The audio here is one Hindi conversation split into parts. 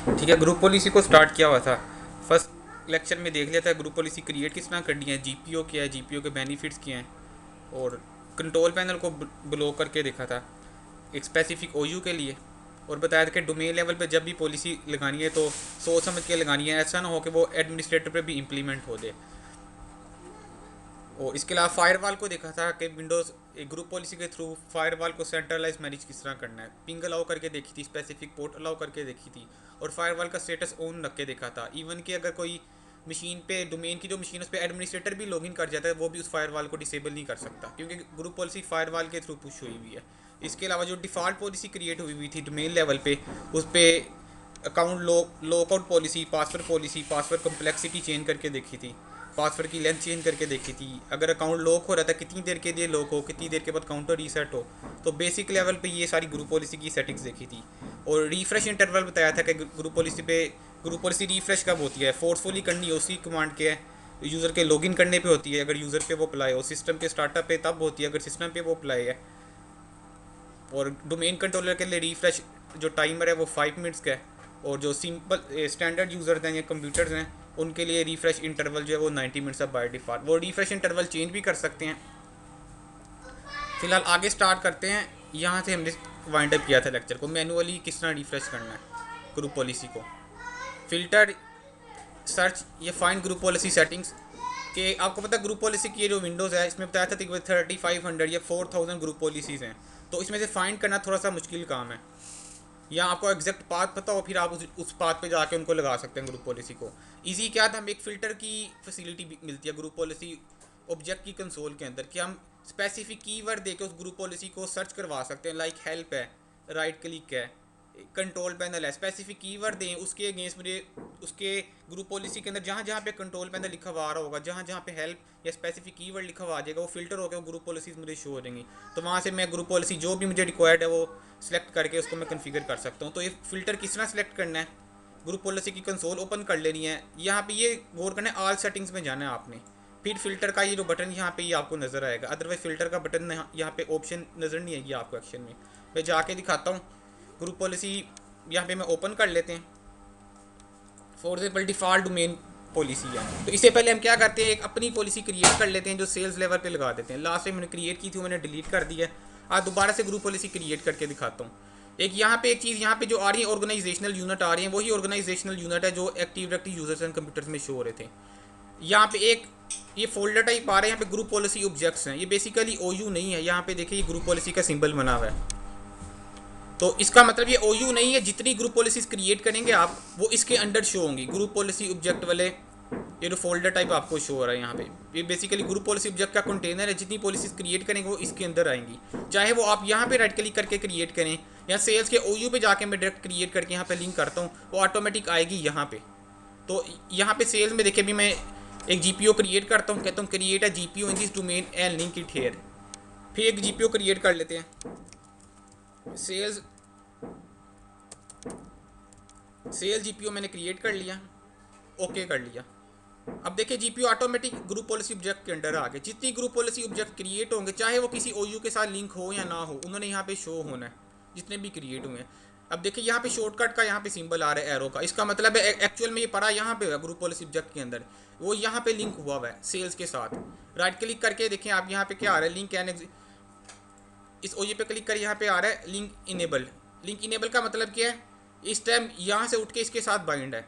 ठीक है, ग्रुप पॉलिसी को स्टार्ट किया हुआ था। फर्स्ट लेक्चर में देख लिया था ग्रुप पॉलिसी क्रिएट किस तरह करनी है, जीपीओ क्या है, जीपीओ के बेनिफिट्स क्या हैं, और कंट्रोल पैनल को ब्लो करके देखा था एक स्पेसिफिक ओयू के लिए, और बताया था कि डोमेन लेवल पे जब भी पॉलिसी लगानी है तो सोच समझ के लगानी है, ऐसा ना हो कि वो एडमिनिस्ट्रेटर पे भी इम्प्लीमेंट हो दे। और इसके अलावा फायरवॉल को देखा था कि विंडोज़ एक ग्रुप पॉलिसी के थ्रू फायरवॉल को सेंट्रलाइज मैनेज किस तरह करना है। पिंग अलाउ करके देखी थी, स्पेसिफिक पोर्ट अलाउ करके देखी थी, और फायरवॉल का स्टेटस ऑन रख के देखा था। इवन कि अगर कोई मशीन पे डोमेन की जो मशीन उस पर एडमिनिस्ट्रेटर भी लॉगिन कर जाता है, वो भी उस फायरवॉल को डिसेबल नहीं कर सकता, क्योंकि ग्रुप पॉलिसी फायरवॉल के थ्रू पुश हुई हुई है। इसके अलावा जो डिफ़ॉल्ट पॉलिसी क्रिएट हुई हुई थी डोमेन लेवल पे, उस पर account lockout policy, password complexity change करके देखी थी, पासवर्ड की लेंथ चेंज करके देखी थी। अगर अकाउंट लॉक हो रहा था कितनी देर के लिए लॉक हो, कितनी देर के बाद काउंटर रीसेट हो। तो बेसिक लेवल पे ये सारी ग्रुप पॉलिसी की सेटिंग्स देखी थी। और रिफ्रेश इंटरवल बताया था कि ग्रुप पॉलिसी पे ग्रुप पॉलिसी रिफ्रेश कब होती है, फोर्सफुली करनी है उसी कमांड के है, यूज़र के लॉगिन करने पे होती है अगर यूज़र पे वो अप्लाई हो, सिस्टम के स्टार्टअप पे तब होती है अगर सिस्टम पे वो अप्लाई है। और डोमेन कंट्रोलर के लिए रिफ्रेश जो टाइमर है वो 5 मिनट्स का है, और जो सिंपल स्टैंडर्ड यूज़र हैं या कंप्यूटर्स हैं उनके लिए रिफ्रेश इंटरवल जो है वो 90 मिनट्स है बाय डिफ़ॉल्ट। वो रिफ्रेश इंटरवल चेंज भी कर सकते हैं। फिलहाल आगे स्टार्ट करते हैं। यहाँ से हमने वाइंड अप किया था लेक्चर को, मैनुअली किस तरह रिफ्रेश करना है ग्रुप पॉलिसी को। फिल्टर, सर्च, ये फाइंड ग्रुप पॉलिसी सेटिंग्स के आपको पता है ग्रुप पॉलिसी की ये जो विंडोज़ है इसमें बताया था कि 3500 या 4000 ग्रुप पॉलिसीज़ हैं, तो इसमें से फाइंड करना थोड़ा सा मुश्किल काम है। या आपको एग्जैक्ट पाथ पता हो फिर आप उस पाथ पे जाके उनको लगा सकते हैं ग्रुप पॉलिसी को। इजी क्या था, हमें एक फ़िल्टर की फैसिलिटी मिलती है ग्रुप पॉलिसी ऑब्जेक्ट की कंसोल के अंदर, कि हम स्पेसिफिक कीवर्ड देके उस ग्रुप पॉलिसी को सर्च करवा सकते हैं। लाइक हेल्प है, राइट क्लिक है, कंट्रोल पैनल है, स्पेसिफिक कीवर्ड दें उसके अगेंस्ट मुझे उसके ग्रुप पॉलिसी के अंदर जहाँ जहाँ पे कंट्रोल पैनल लिखा हुआ आ रहा होगा, जहाँ जहाँ पे हेल्प या स्पेसिफिक कीवर्ड लिखा हुआ आ जाएगा, वो फिल्टर होकर वो ग्रुप पॉलिसीज मुझे शो हो जाएंगी। तो वहाँ से मैं ग्रुप पॉलिसी जो भी मुझे रिक्वायर्ड है वो सिलेक्ट करके उसको मैं कन्फिगर कर सकता हूँ। तो ये फिल्टर किस तरह सेलेक्ट करना है, ग्रुप पॉलिसी की कंसोल ओपन कर लेनी है। यहाँ पे ये गौर करना है, ऑल सेटिंग्स में जाना है आपने। फिर फिल्टर का ये जो बटन यहाँ पे ये आपको नज़र आएगा, अदरवाइज फिल्टर का बटन यहाँ पे ऑप्शन नज़र नहीं आएगी आपको एक्शन में। मैं जाके दिखाता हूँ ग्रुप पॉलिसी यहाँ पे मैं ओपन कर लेते हैं। For example default domain policy है, तो इससे पहले हम क्या करते हैं, एक अपनी पॉलिसी क्रिएट कर लेते हैं जो सेल्स लेवल पे लगा देते हैं। लास्ट टाइम मैंने क्रिएट की थी, मैंने डिलीट कर दिया है। आज दोबारा से ग्रुप पॉलिसी क्रिएट करके दिखाता हूँ। एक यहाँ पे एक चीज़ यहाँ पे जो आ रही है ऑर्गेनाइजेशनल यूनिट आ रही है, वही ऑर्गेनाइजेशनल यूनिट है जो active directory users and computers में शो हो रहे थे। यहाँ पे एक ये फोल्डर टाइप आ रहे हैं, यहाँ पे ग्रुप पॉलिसी ऑब्जेक्ट्स हैं। ये बेसिकली ओयू नहीं है, यहाँ पे देखिए ये ग्रुप पॉलिसी का सिंबल बना हुआ है। तो इसका मतलब ये ओयू नहीं है, जितनी ग्रुप पॉलिसीज क्रिएट करेंगे आप वो इसके अंडर शो होंगी। ग्रुप पॉलिसी ऑब्जेक्ट वाले ये जो फोल्डर टाइप आपको शो हो रहा है यहाँ पे, ये बेसिकली ग्रुप पॉलिसी ऑब्जेक्ट का कंटेनर है। जितनी पॉलिसीज क्रिएट करेंगे वो इसके अंदर आएंगी, चाहे वो आप यहाँ पे राइट क्लिक करके क्रिएट करें या सेल्स के ओयू पे जाके मैं डायरेक्ट क्रिएट करके यहाँ पे लिंक करता हूँ, वो ऑटोमेटिक आएगी यहाँ पे। तो यहाँ पे सेल्स में देखिए, भी मैं एक जीपीओ क्रिएट करता हूँ, कहता हूँ create a GPO in this domain and link it here. फिर एक जीपीओ क्रिएट कर लेते हैं। सेल्स जीपीओ मैंने क्रिएट कर लिया, ओके कर लिया। अब देखिए GPO automatic group policy object के अंडर आ गए। जितनी ग्रुप पॉलिसी ऑब्जेक्ट क्रिएट होंगे, चाहे वो किसी ओयू के साथ लिंक हो या ना हो, उन्होंने यहाँ पे शो होना है जितने भी क्रिएट हुए हैं। अब देखिए यहाँ पे शॉर्टकट का यहाँ पे सिंबल आ रहा है एरो का, इसका मतलब है एक्चुअल में ये पड़ा यहाँ पे है ग्रुप पॉलिसी ऑब्जेक्ट के अंदर, वो यहाँ पे लिंक हुआ हुआ है सेल्स के साथ। राइट क्लिक करके देखें आप, यहाँ पे क्या आ रहा है, लिंक एंड इस ओयू पे क्लिक कर, यहाँ पे आ रहा है लिंक इनेबल। लिंक इनेबल का मतलब क्या है, इस टाइम यहाँ से उठ के इसके साथ बाइंड है।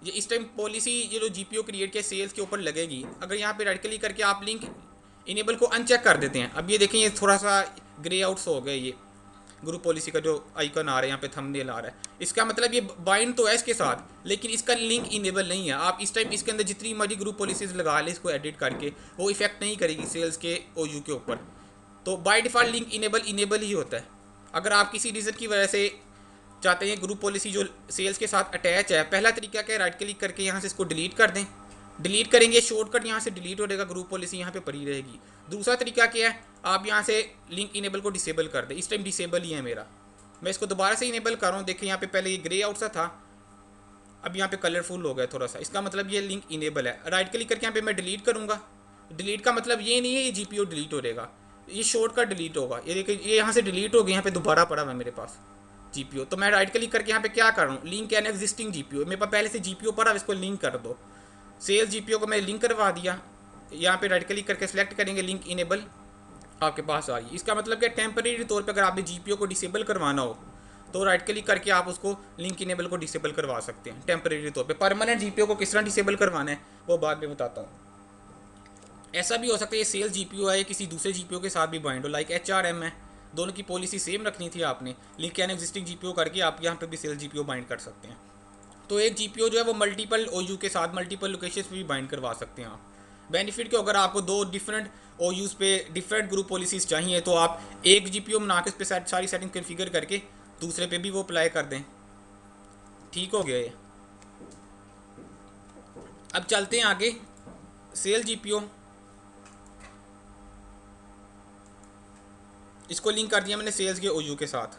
ये इस टाइम पॉलिसी ये जो जीपीओ क्रिएट किया सेल्स के ऊपर लगेगी। अगर यहाँ पे राइट क्लिक करके आप लिंक इनेबल को अनचेक कर देते हैं, अब ये देखें ये थोड़ा सा ग्रे आउट्स हो गए, ये ग्रुप पॉलिसी का जो आइकन आ रहा है यहाँ पे थंबनेल आ रहा है, इसका मतलब ये बाइंड तो है इसके साथ, लेकिन इसका लिंक इनेबल नहीं है। आप इस टाइम इसके अंदर जितनी मर्जी ग्रुप पॉलिसीज लगा लें इसको एडिट करके, वो इफेक्ट नहीं करेगी सेल्स के ओयू के ऊपर। तो बाय डिफ़ॉल्ट लिंक इनेबल ही होता है। अगर आप किसी रीज़न की वजह से चाहते हैं ग्रुप पॉलिसी जो सेल्स के साथ अटैच है, पहला तरीका क्या है, राइट क्लिक करके यहाँ से इसको डिलीट कर दें। डिलीट करेंगे शॉर्टकट यहाँ से डिलीट हो जाएगा, ग्रुप पॉलिसी यहाँ पे पड़ी रहेगी। दूसरा तरीका क्या है, आप यहाँ से लिंक इनेबल को डिसेबल कर दें। इस टाइम डिसेबल ही है मेरा, मैं इसको दोबारा से इनेबल कर रहा हूँ। देखिए यहाँ पे पहले ये ग्रे आउट सा था, अब यहाँ पे कलरफुल हो गया थोड़ा सा, इसका मतलब ये लिंक इनेबल है। राइट क्लिक करके यहाँ पे मैं डिलीट करूँगा। डिलीट का मतलब ये नहीं है ये जीपीओ डिलीट हो जाएगा, ये शॉर्टकट डिलीट होगा। ये देखिए ये यहाँ से डिलीट हो गया, यहाँ पे दोबारा पड़ा हुआ है मेरे पास जीपीओ। तो मैं राइट क्लिक करके यहाँ पे क्या कर रहा हूँ, लिंक एन एग्जिस्टिंग जीपीओ। मेरे पास पहले से जीपीओ पड़ा, इसको लिंक कर दो। सेल्स जीपीओ को मैं लिंक करवा दिया। यहाँ पे राइट क्लिक करके सिलेक्ट करेंगे, लिंक इनेबल आपके पास आ रही है। इसका मतलब कि टेम्परेरी तौर पे अगर आपने जीपीओ को डिसेबल करवाना हो तो राइट क्लिक करके आप उसको लिंक इनेबल को डिसेबल करवा सकते हैं टेम्परेरी तौर पे। परमानेंट जीपीओ को किस तरह डिसेबल करवाना है वो बाद में बताता हूँ। ऐसा भी हो सकता है ये सेल्स जीपीओ है, किसी दूसरे जीपीओ के साथ भी बाइंड हो, लाइक एचआरएम है। दोनों की पॉलिसी सेम रखनी थी आपने, लिंक एन एग्जिस्टिंग जीपीओ करके आप यहाँ पे भी सेल्स जीपीओ बाइंड कर सकते हैं। तो एक जीपीओ जो है वो मल्टीपल ओयू के साथ मल्टीपल लोकेशन पे भी बाइंड करवा सकते हैं आप। बेनिफिट क्या, अगर आपको दो डिफरेंट ओयूज़ पे डिफरेंट ग्रुप पॉलिसीज़ चाहिए तो आप एक जीपीओ बना के उस पर सारी सेटिंग कन्फिगर करके दूसरे पे भी वो अप्लाई कर दें। ठीक हो गया ये। अब चलते हैं आगे। सेल जीपीओ इसको लिंक कर दिया मैंने सेल्स के ओयू के साथ।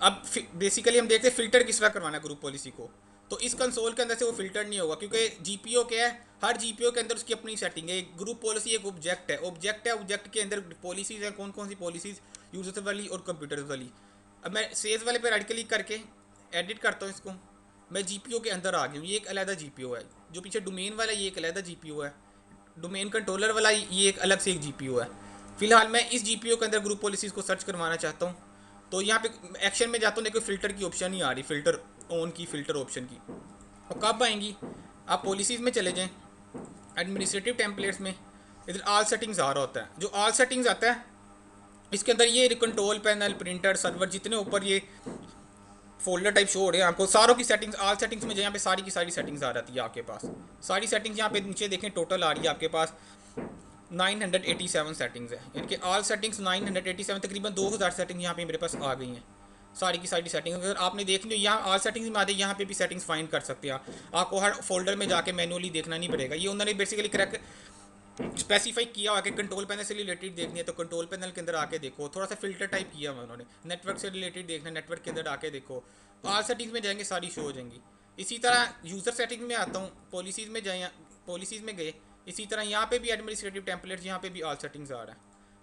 अब बेसिकली हम देखते हैं फिल्टर किस तरह करवाना है ग्रुप पॉलिसी को। तो इस कंसोल के अंदर से वो फिल्टर नहीं होगा, क्योंकि जीपीओ क्या है, हर जीपीओ के अंदर उसकी अपनी सेटिंग है। एक ग्रुप पॉलिसी एक ऑब्जेक्ट है, ऑब्जेक्ट के अंदर पॉलिसीज़ हैं, कौन कौन सी पॉलिसीज़, यूजर्स वाली और कंप्यूटर्स वाली। अब मैं सेल्स वाले पे राइट क्लिक करके एडिट करता हूँ इसको। मैं जीपीओ के अंदर आ गया हूँ। ये एक अलग जीपीओ है। जो पीछे डोमेन वाला ये एक अलग जीपीओ है। डोमेन कंट्रोलर वाला ये एक अलग से एक जीपीओ है। फिलहाल मैं इस जीपीओ के अंदर ग्रुप पॉलिसीज़ को सर्च करवाना चाहता हूँ। तो यहाँ पे एक्शन में जाता हूँ, देखो फिल्टर की ऑप्शन नहीं आ रही, फिल्टर ऑन की, फिल्टर ऑप्शन की। और कब आएंगी, आप पॉलिसीज़ में चले जाएं, एडमिनिस्ट्रेटिव टेम्पलेट्स में, इधर ऑल सेटिंग्स आ रहा होता है। जो ऑल सेटिंग्स आता है इसके अंदर ये कंट्रोल पैनल, प्रिंटर, सर्वर, जितने ऊपर ये फोल्डर टाइप शो हो रहे हैं आपको, सारों की सेटिंग्स ऑल सेटिंग्स में यहाँ पे सारी की सारी सेटिंग्स आ जाती है आपके पास। सारी सेटिंग्स यहाँ पे नीचे देखें टोटल आ रही है आपके पास 987 सेटिंग्स है, यानी कि ऑल सेटिंग्स 987, तकरीबन 2000 सेटिंग यहाँ पे मेरे पास आ गई हैं। सारी की सारी सेटिंग अगर आपने देखनी हो यहाँ ऑल सेटिंग्स में आते, यहाँ पे भी सेटिंग्स फाइंड कर सकते हैं आपको हर फोल्डर में जाके मैनुअली देखना नहीं पड़ेगा। ये उन्होंने बेसिकली क्रैक स्पेसिफाई किया हुआ कि कंट्रोल पैनल से रिलेटेड देखनी है तो कंट्रोल पैनल के अंदर आके देखो। थोड़ा सा फिल्टर टाइप किया हुआ उन्होंने। नेटवर्क से रिलेटेड देखना है, नेटवर्क के अंदर आके देखो। ऑल सेटिंग्स में जाएंगे सारी शो हो जाएंगी। इसी तरह यूज़र सेटिंग में आता हूँ, पॉलिसीज़ में जाए, पॉलिसीज़ में गए। इसी तरह यहाँ पे भी एडमिनिस्ट्रेटिव टेम्पलेट्स, यहाँ पे भी ऑल सेटिंग्स आ रहा है।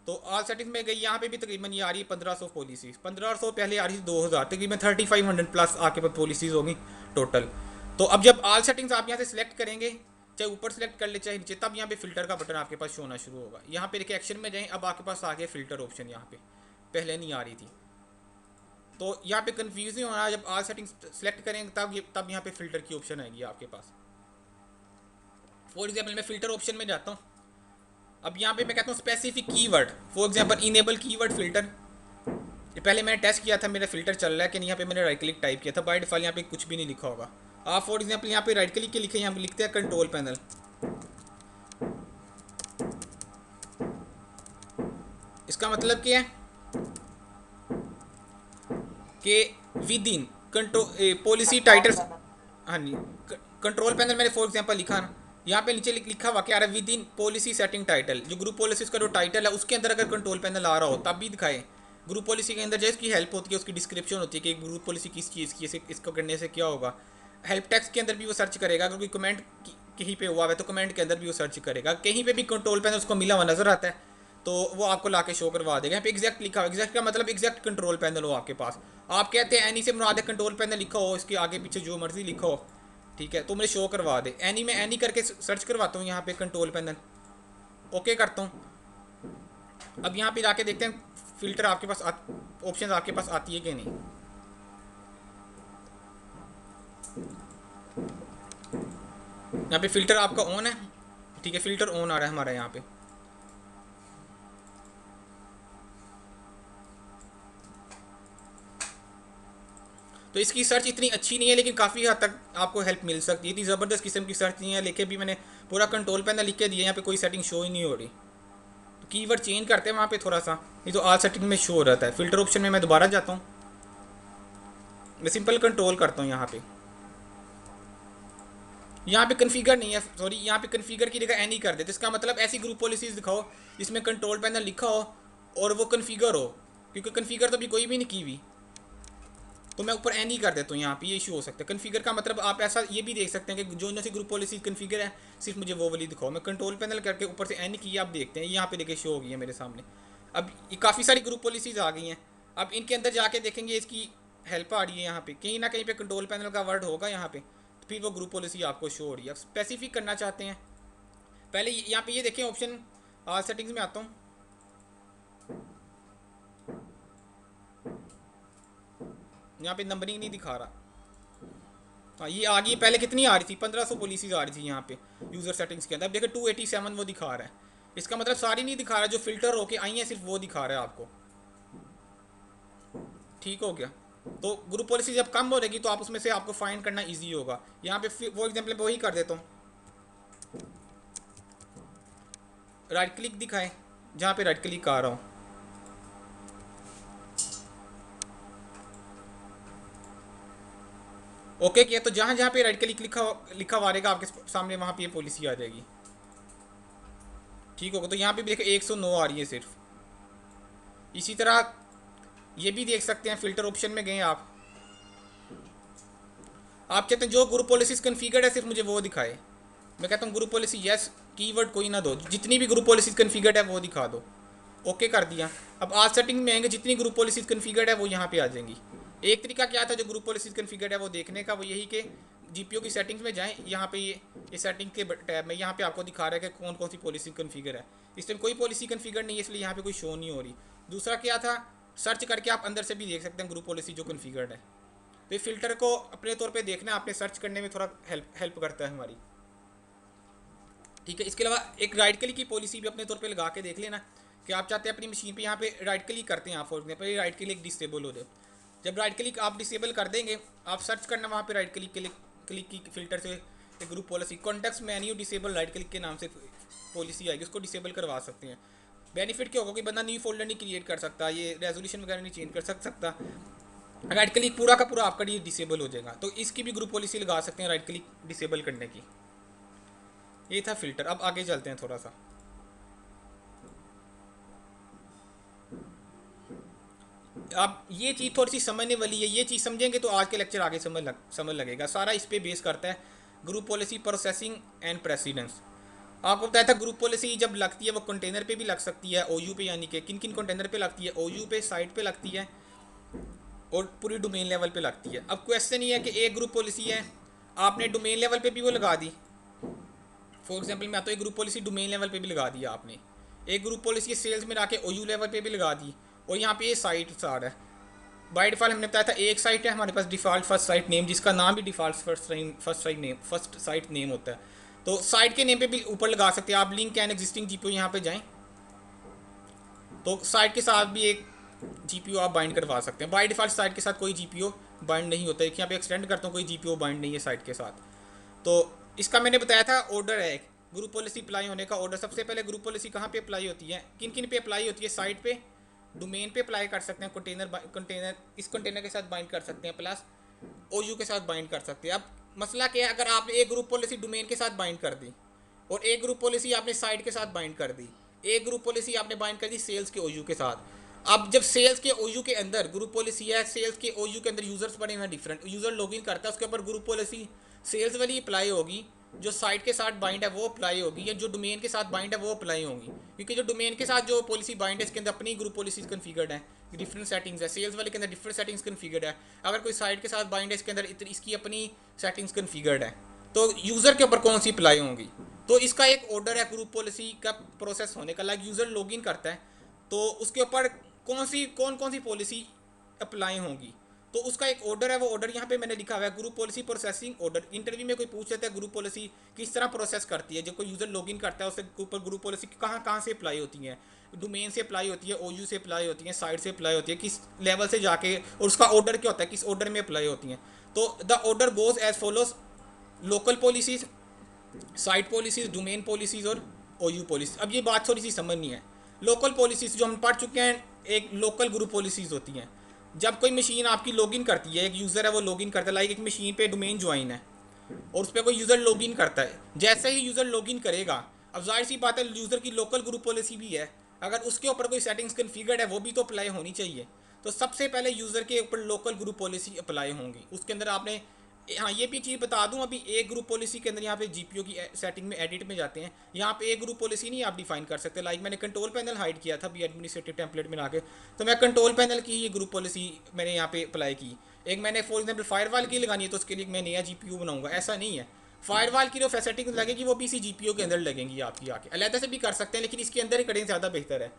तो ऑल सेटिंग्स में गई, यहाँ पे भी तकरीबन ये आ रही है 1500 पॉलिसीज़। 1500 पहले आ रही थी 2000, तकरीबन 3500 प्लस आपके पास पॉलिसीज़ होगी टोटल। तो अब जब ऑल सेटिंग्स आप यहाँ से सिलेक्ट करेंगे, चाहे ऊपर सेलेक्ट कर ले चाहे नीचे, तब यहाँ पे फिल्टर का बटन आपके पास शो होना शुरू होगा। यहाँ पे देखिए एक्शन में जाएं, अब आपके पास आ गया फिल्टर ऑप्शन, यहाँ पे पहले नहीं आ रही थी। तो यहाँ पे कंफ्यूज नहीं होना, जब ऑल सेटिंग्स सेलेक्ट करेंगे तब यहाँ पे फिल्टर की ऑप्शन आएगी आपके पास। फॉर एग्जाम्पल मैं फिल्टर ऑप्शन में जाता हूँ। अब यहाँ पे मैं कहता हूँ specific keyword, for example enable keyword filter. ये पहले मैंने टेस्ट किया था मेरा फिल्टर चल रहा है कि नहीं। यहाँ पे मैंने राइट क्लिक टाइप किया था, बाय डिफॉल्ट यहाँ पे कुछ भी नहीं लिखा होगा। आप फॉर एग्जाम्पल यहाँ पे राइट क्लिक के लिखे, यहाँ पे लिखते हैं कंट्रोल पैनल। इसका मतलब क्या है कि with in control policy title, हाँ जी, कंट्रोल पैनल मैंने फॉर एग्जांपल लिखा ना, यहाँ पे नीचे लिखा हुआ क्या आ रहा है, with in policy setting title. जो ग्रुप पॉलिसीज का जो टाइटल है उसके अंदर अगर कंट्रोल पैनल आ रहा हो तब भी दिखाए। ग्रुप पॉलिसी के अंदर जो इसकी हेल्प होती है, उसकी डिस्क्रिप्शन होती है कि ग्रुप पॉलिसी किस चीज़ की है, इसको करने से क्या होगा। हेल्प टेक्स्ट के अंदर भी वो सर्च करेगा, अगर कोई कमेंट कहीं पे हुआ है तो कमेंट के अंदर भी वो सर्च करेगा। कहीं पे भी कंट्रोल पैनल उसको मिला हुआ नजर आता है तो वो आपको लाके शो करवा देगा। यहाँ पे एग्जैक्ट लिखा हो, एग्जैक्ट का मतलब एग्जैक्ट कंट्रोल पैनल हो आपके पास। आप कहते हैं एनी से मुराद कंट्रोल पैनल लिखा हो, इसके आगे पीछे जो मर्जी लिखा हो, ठीक है, तो मुझे शो करवा दे। एनी में एनी करके सर्च करवाता हूँ यहाँ पे कंट्रोल पैनल, ओके करता हूँ। अब यहाँ पे जाके देखते हैं फिल्टर आपके पास ऑप्शन आपके पास आती है कि नहीं। यहाँ पे फिल्टर आपका ऑन है, ठीक है, फिल्टर ऑन आ रहा है हमारा यहाँ पे। तो इसकी सर्च इतनी अच्छी नहीं है, लेकिन काफ़ी हद तक आपको हेल्प मिल सकती है। इतनी ज़बरदस्त किस्म की सर्च नहीं है, लेके भी मैंने पूरा कंट्रोल पैनल लिख के दिया, यहाँ पे कोई सेटिंग शो ही नहीं हो रही। तो कीवर्ड चेंज करते हैं वहाँ पे थोड़ा सा, ये तो ऑल सेटिंग में शो हो रहता है। फिल्टर ऑप्शन में मैं दोबारा जाता हूँ, मैं सिंपल कंट्रोल करता हूँ। यहाँ पे कन्फिगर नहीं है, सॉरी, यहाँ पे कन्फिगर की जगह एनी कर दे। तो इसका मतलब ऐसी ग्रुप पॉलिसीज दिखाओ जिसमें कंट्रोल पैनल लिखा हो और वो कन्फिगर हो, क्योंकि कन्फिगर तो अभी कोई भी नहीं की हुई। तो मैं ऊपर एनी कर देता हूँ, यहाँ पे ये इशू हो सकता है। कन्फिगर का मतलब आप ऐसा ये भी देख सकते हैं कि जो सी ग्रुप पॉलिसी कन्फिगर है सिर्फ मुझे वो वाली दिखाओ। मैं कंट्रोल पैनल करके ऊपर से एनी की, आप देखते हैं यहाँ पे देखिए शो हो गई है मेरे सामने। अब ये काफ़ी सारी ग्रुप पॉलिसीज़ आ गई हैं। अब इनके अंदर जाके देखेंगे इसकी हेल्प आ रही है, यहाँ पे कहीं ना कहीं पे कंट्रोल पैनल का वर्ड होगा यहाँ पे, तो फिर वो ग्रुप पॉलिसी आपको शो हो रही है। अब स्पेसिफिक करना चाहते हैं, पहले यहाँ पे ये देखें ऑप्शन सेटिंग्स में आता हूँ, यहाँ पे नंबरिंग नहीं दिखा रहा। हाँ ये आ गई, पहले कितनी आ रही थी, 1500 पॉलिसीज आ रही थी यहाँ पे यूज़र सेटिंग्स के अंदर। अब देखो 287 वो दिखा रहा है, इसका मतलब सारी नहीं दिखा रहा, जो फिल्टर होके आई है सिर्फ वो दिखा रहा है आपको। ठीक हो गया। तो ग्रुप पॉलिसी जब कम हो रहेगी तो आप उसमें से आपको फाइंड करना ईजी होगा। यहाँ पे वो एग्जाम्पल वही कर देता हूँ, राइट क्लिक दिखाएं जहाँ पे राइट क्लिक आ रहा हूँ, ओके किया तो जहाँ जहाँ पे राइट क्लिक लिखा हुआ रहेगा आपके सामने, वहाँ पे ये पॉलिसी आ जाएगी। ठीक होगा। तो यहाँ पे भी देखो 109 आ रही है सिर्फ। इसी तरह ये भी देख सकते हैं, फिल्टर ऑप्शन में गए आप कहते हैं जो ग्रुप पॉलिसीज कन्फिगर्ड है सिर्फ मुझे वो दिखाए। मैं कहता हूँ ग्रुप पॉलिसी यस, कीवर्ड कोई ना दो, जितनी भी ग्रुप पॉलिसीज कन्फिगर्ड है वो दिखा दो। ओके कर दिया। अब आज सेटिंग में आएंगे, जितनी ग्रुप पॉलिसीज कन्फिगर्ड है वो यहाँ पे आ जाएंगी। एक तरीका क्या था जो ग्रुप पॉलिसीज कन्फिगर्ड है वो देखने का, वो यही कि जीपीओ की सेटिंग्स में जाएं, यहाँ पे ये सेटिंग के टैब में यहाँ पे आपको दिखा रहा है कि कौन कौन सी पॉलिसी कन्फिगर है। इस टाइम कोई पॉलिसी कन्फिगर नहीं है, इसलिए यहाँ पे कोई शो नहीं हो रही। दूसरा क्या था, सर्च करके आप अंदर से भी देख सकते हैं ग्रुप पॉलिसी जो कन्फिगर्ड है। तो ये फिल्टर को अपने तौर पे देखना, आपने सर्च करने में थोड़ा हेल्प करता है हमारी। ठीक है। इसके अलावा एक राइट क्लिक की पॉलिसी भी अपने तौर पे लगा के देख लेना कि आप चाहते हैं अपनी मशीन पे यहाँ पे राइट क्लिक करते हैं आप, for example right click disable हो जाए। जब राइट क्लिक आप डिसेबल कर देंगे, आप सर्च करना वहाँ पे राइट क्लिक की फिल्टर से group policy context menu disable right click के नाम से पॉलिसी आएगी, उसको डिसेबल करवा सकते हैं। बेनिफिट क्या होगा कि बंदा न्यू फोल्डर नहीं क्रिएट कर सकता, ये रेजोल्यूशन वगैरह नहीं चेंज कर सकता। राइट क्लिक पूरा का पूरा आपका ये डिसेबल हो जाएगा। तो इसकी भी ग्रुप पॉलिसी लगा सकते हैं राइट क्लिक डिसेबल करने की। ये था फिल्टर। अब आगे चलते हैं थोड़ा सा। अब ये चीज़ थोड़ी सी समझने वाली है, ये चीज़ समझेंगे तो आज के लेक्चर आगे समझ लगेगा। सारा इस पे बेस करता है, group policy processing and precedence. आपको बताया था ग्रुप पॉलिसी जब लगती है वो कंटेनर पे भी लग सकती है, ओयू पे, यानी कि किन किन कंटेनर पे लगती है, ओयू पे, साइट पे लगती है और पूरी डोमेन लेवल पे लगती है। अब क्वेश्चन ये है कि एक ग्रुप पॉलिसी है, आपने डोमेन लेवल पे भी वो लगा दी, फॉर एग्जाम्पल मैं तो एक ग्रुप पॉलिसी डोमेन लेवल पे भी लगा दिया आपने, एक ग्रुप पॉलिसी सेल्स में लाके ओयू लेवल पे भी लगा दी, और यहाँ पे ये साइट आ रहा है। बाय डिफ़ॉल्ट हमने बताया था एक साइट है हमारे पास डिफ़ॉल्ट फर्स्ट साइट नेम, जिसका नाम भी डिफ़ॉल्ट फर्स्ट साइट नेम होता है। तो साइट के नेम पे भी ऊपर लगा सकते हैं आप। लिंक एंड एग्जिस्टिंग जीपीओ यहाँ पे जाएं तो साइट के साथ भी एक जीपीओ आप बाइंड करवा सकते हैं। बाय डिफ़ॉल्ट साइट के साथ कोई जीपीओ बाइंड नहीं होता है, यहाँ पे एक्सटेंड करता हूँ, कोई जीपीओ बाइंड नहीं है साइट के साथ। तो इसका मैंने बताया था ऑर्डर है, ग्रुप पॉलिसी अप्लाई होने का ऑर्डर। सबसे पहले ग्रुप पॉलिसी कहाँ पे अप्लाई होती है, किन किन पे अप्लाई होती है, साइट पे, डोमेन पे अप्लाई कर सकते हैं, कंटेनर इस कंटेनर के साथ बाइंड कर सकते हैं, प्लस ओयू के साथ बाइंड कर सकते हैं। अब मसला क्या है, अगर आपने एक ग्रुप पॉलिसी डोमेन के साथ बाइंड कर दी और एक ग्रुप पॉलिसी आपने साइट के साथ बाइंड कर दी, एक ग्रुप पॉलिसी आपने बाइंड कर दी सेल्स के ओयू के साथ। अब जब सेल्स के ओयू के अंदर ग्रुप पॉलिसी है, सेल्स के ओयू के अंदर यूजर्स बने हुए हैं डिफरेंट, यूजर लॉगिन करता है, उसके ऊपर ग्रुप पॉलिसी सेल्स वाली अप्लाई होगी, जो साइट के साथ बाइंड है वो अप्लाई होगी, या जो डोमेन के साथ बाइंड है वो अप्लाई होगी। क्योंकि जो डोमेन के साथ जो पॉलिसी बाइंड है इसके अंदर अपनी ग्रुप पॉलिसीज कन्फिगर्ड है, डिफरेंट सेटिंग्स है, सेल्स वाले के अंदर डिफरेंट सेटिंग्स कन्फिगर्ड है। अगर कोई साइट के साथ बाइंड है इसके अंदर इसकी अपनी सेटिंग्स कन्फिगर्ड है, तो यूज़र के ऊपर कौन सी अप्लाई होंगी। तो इसका एक ऑर्डर है ग्रुप पॉलिसी का प्रोसेस होने का। लाइक यूज़र लॉगिन करता है तो उसके ऊपर कौन कौन सी पॉलिसी अप्लाई होंगी, तो उसका एक ऑर्डर है। वो ऑर्डर यहाँ पे मैंने लिखा हुआ है, group policy processing order. Interview में कोई पूछ लेता है ग्रुप पॉलिसी किस तरह प्रोसेस करती है, जब कोई यूज़र लॉगिन करता है उसके ऊपर ग्रुप पॉलिसी कहाँ कहाँ से अप्लाई होती है, डोमेन से अप्लाई होती है, ओयू से अप्लाई होती है, साइट से अप्लाई होती है, किस लेवल से जाके, और उसका ऑर्डर क्या होता है, किस ऑर्डर में अप्लाई होती हैं। तो the order goes as follows, local policies, site policies, domain policies और ओयू पॉलिसी। अब ये बात थोड़ी सी समझनी है। लोकल पॉलिसीज जो हम पढ़ चुके हैं, एक लोकल ग्रुप पॉलिसीज होती हैं जब कोई मशीन आपकी लॉगिन करती है, एक यूज़र है वो लॉगिन करता है, लाइक एक मशीन पे डोमेन ज्वाइन है और उस पर कोई यूज़र लॉगिन करता है। जैसे ही यूज़र लॉगिन करेगा, अब जाहिर सी बात है यूज़र की लोकल ग्रुप पॉलिसी भी है, अगर उसके ऊपर कोई सेटिंग्स कन्फिगर्ड है वो भी तो अप्लाई होनी चाहिए। तो सबसे पहले यूज़र के ऊपर लोकल ग्रुप पॉलिसी अप्लाई होंगी, उसके अंदर आपने हाँ ये भी चीज़ बता दूं, अभी एक ग्रुप पॉलिसी के अंदर यहाँ पे जीपीओ की सेटिंग में एडिट में जाते हैं, यहाँ पे एक ग्रुप पॉलिसी नहीं आप डिफाइन कर सकते। लाइक मैंने कंट्रोल पैनल हाइड किया था भी एडमिनिस्ट्रेटिव टेम्पलेट में आके, तो मैं कंट्रोल पैनल की ये ग्रुप पॉलिसी मैंने यहाँ पे अप्लाई की। एक मैंने फॉर एग्जाम्पल फायरवॉल की लगानी है तो उसके लिए मैं नया जीपीयू बनाऊंगा, ऐसा नहीं है। फायरवॉल की जो फैसिलिटीज लगेगी वो भी इसी जीपीओ के अंदर लगेंगी आपकी, आके अलग से भी कर सकते हैं लेकिन इसके अंदर ही करें ज़्यादा बेहतर है।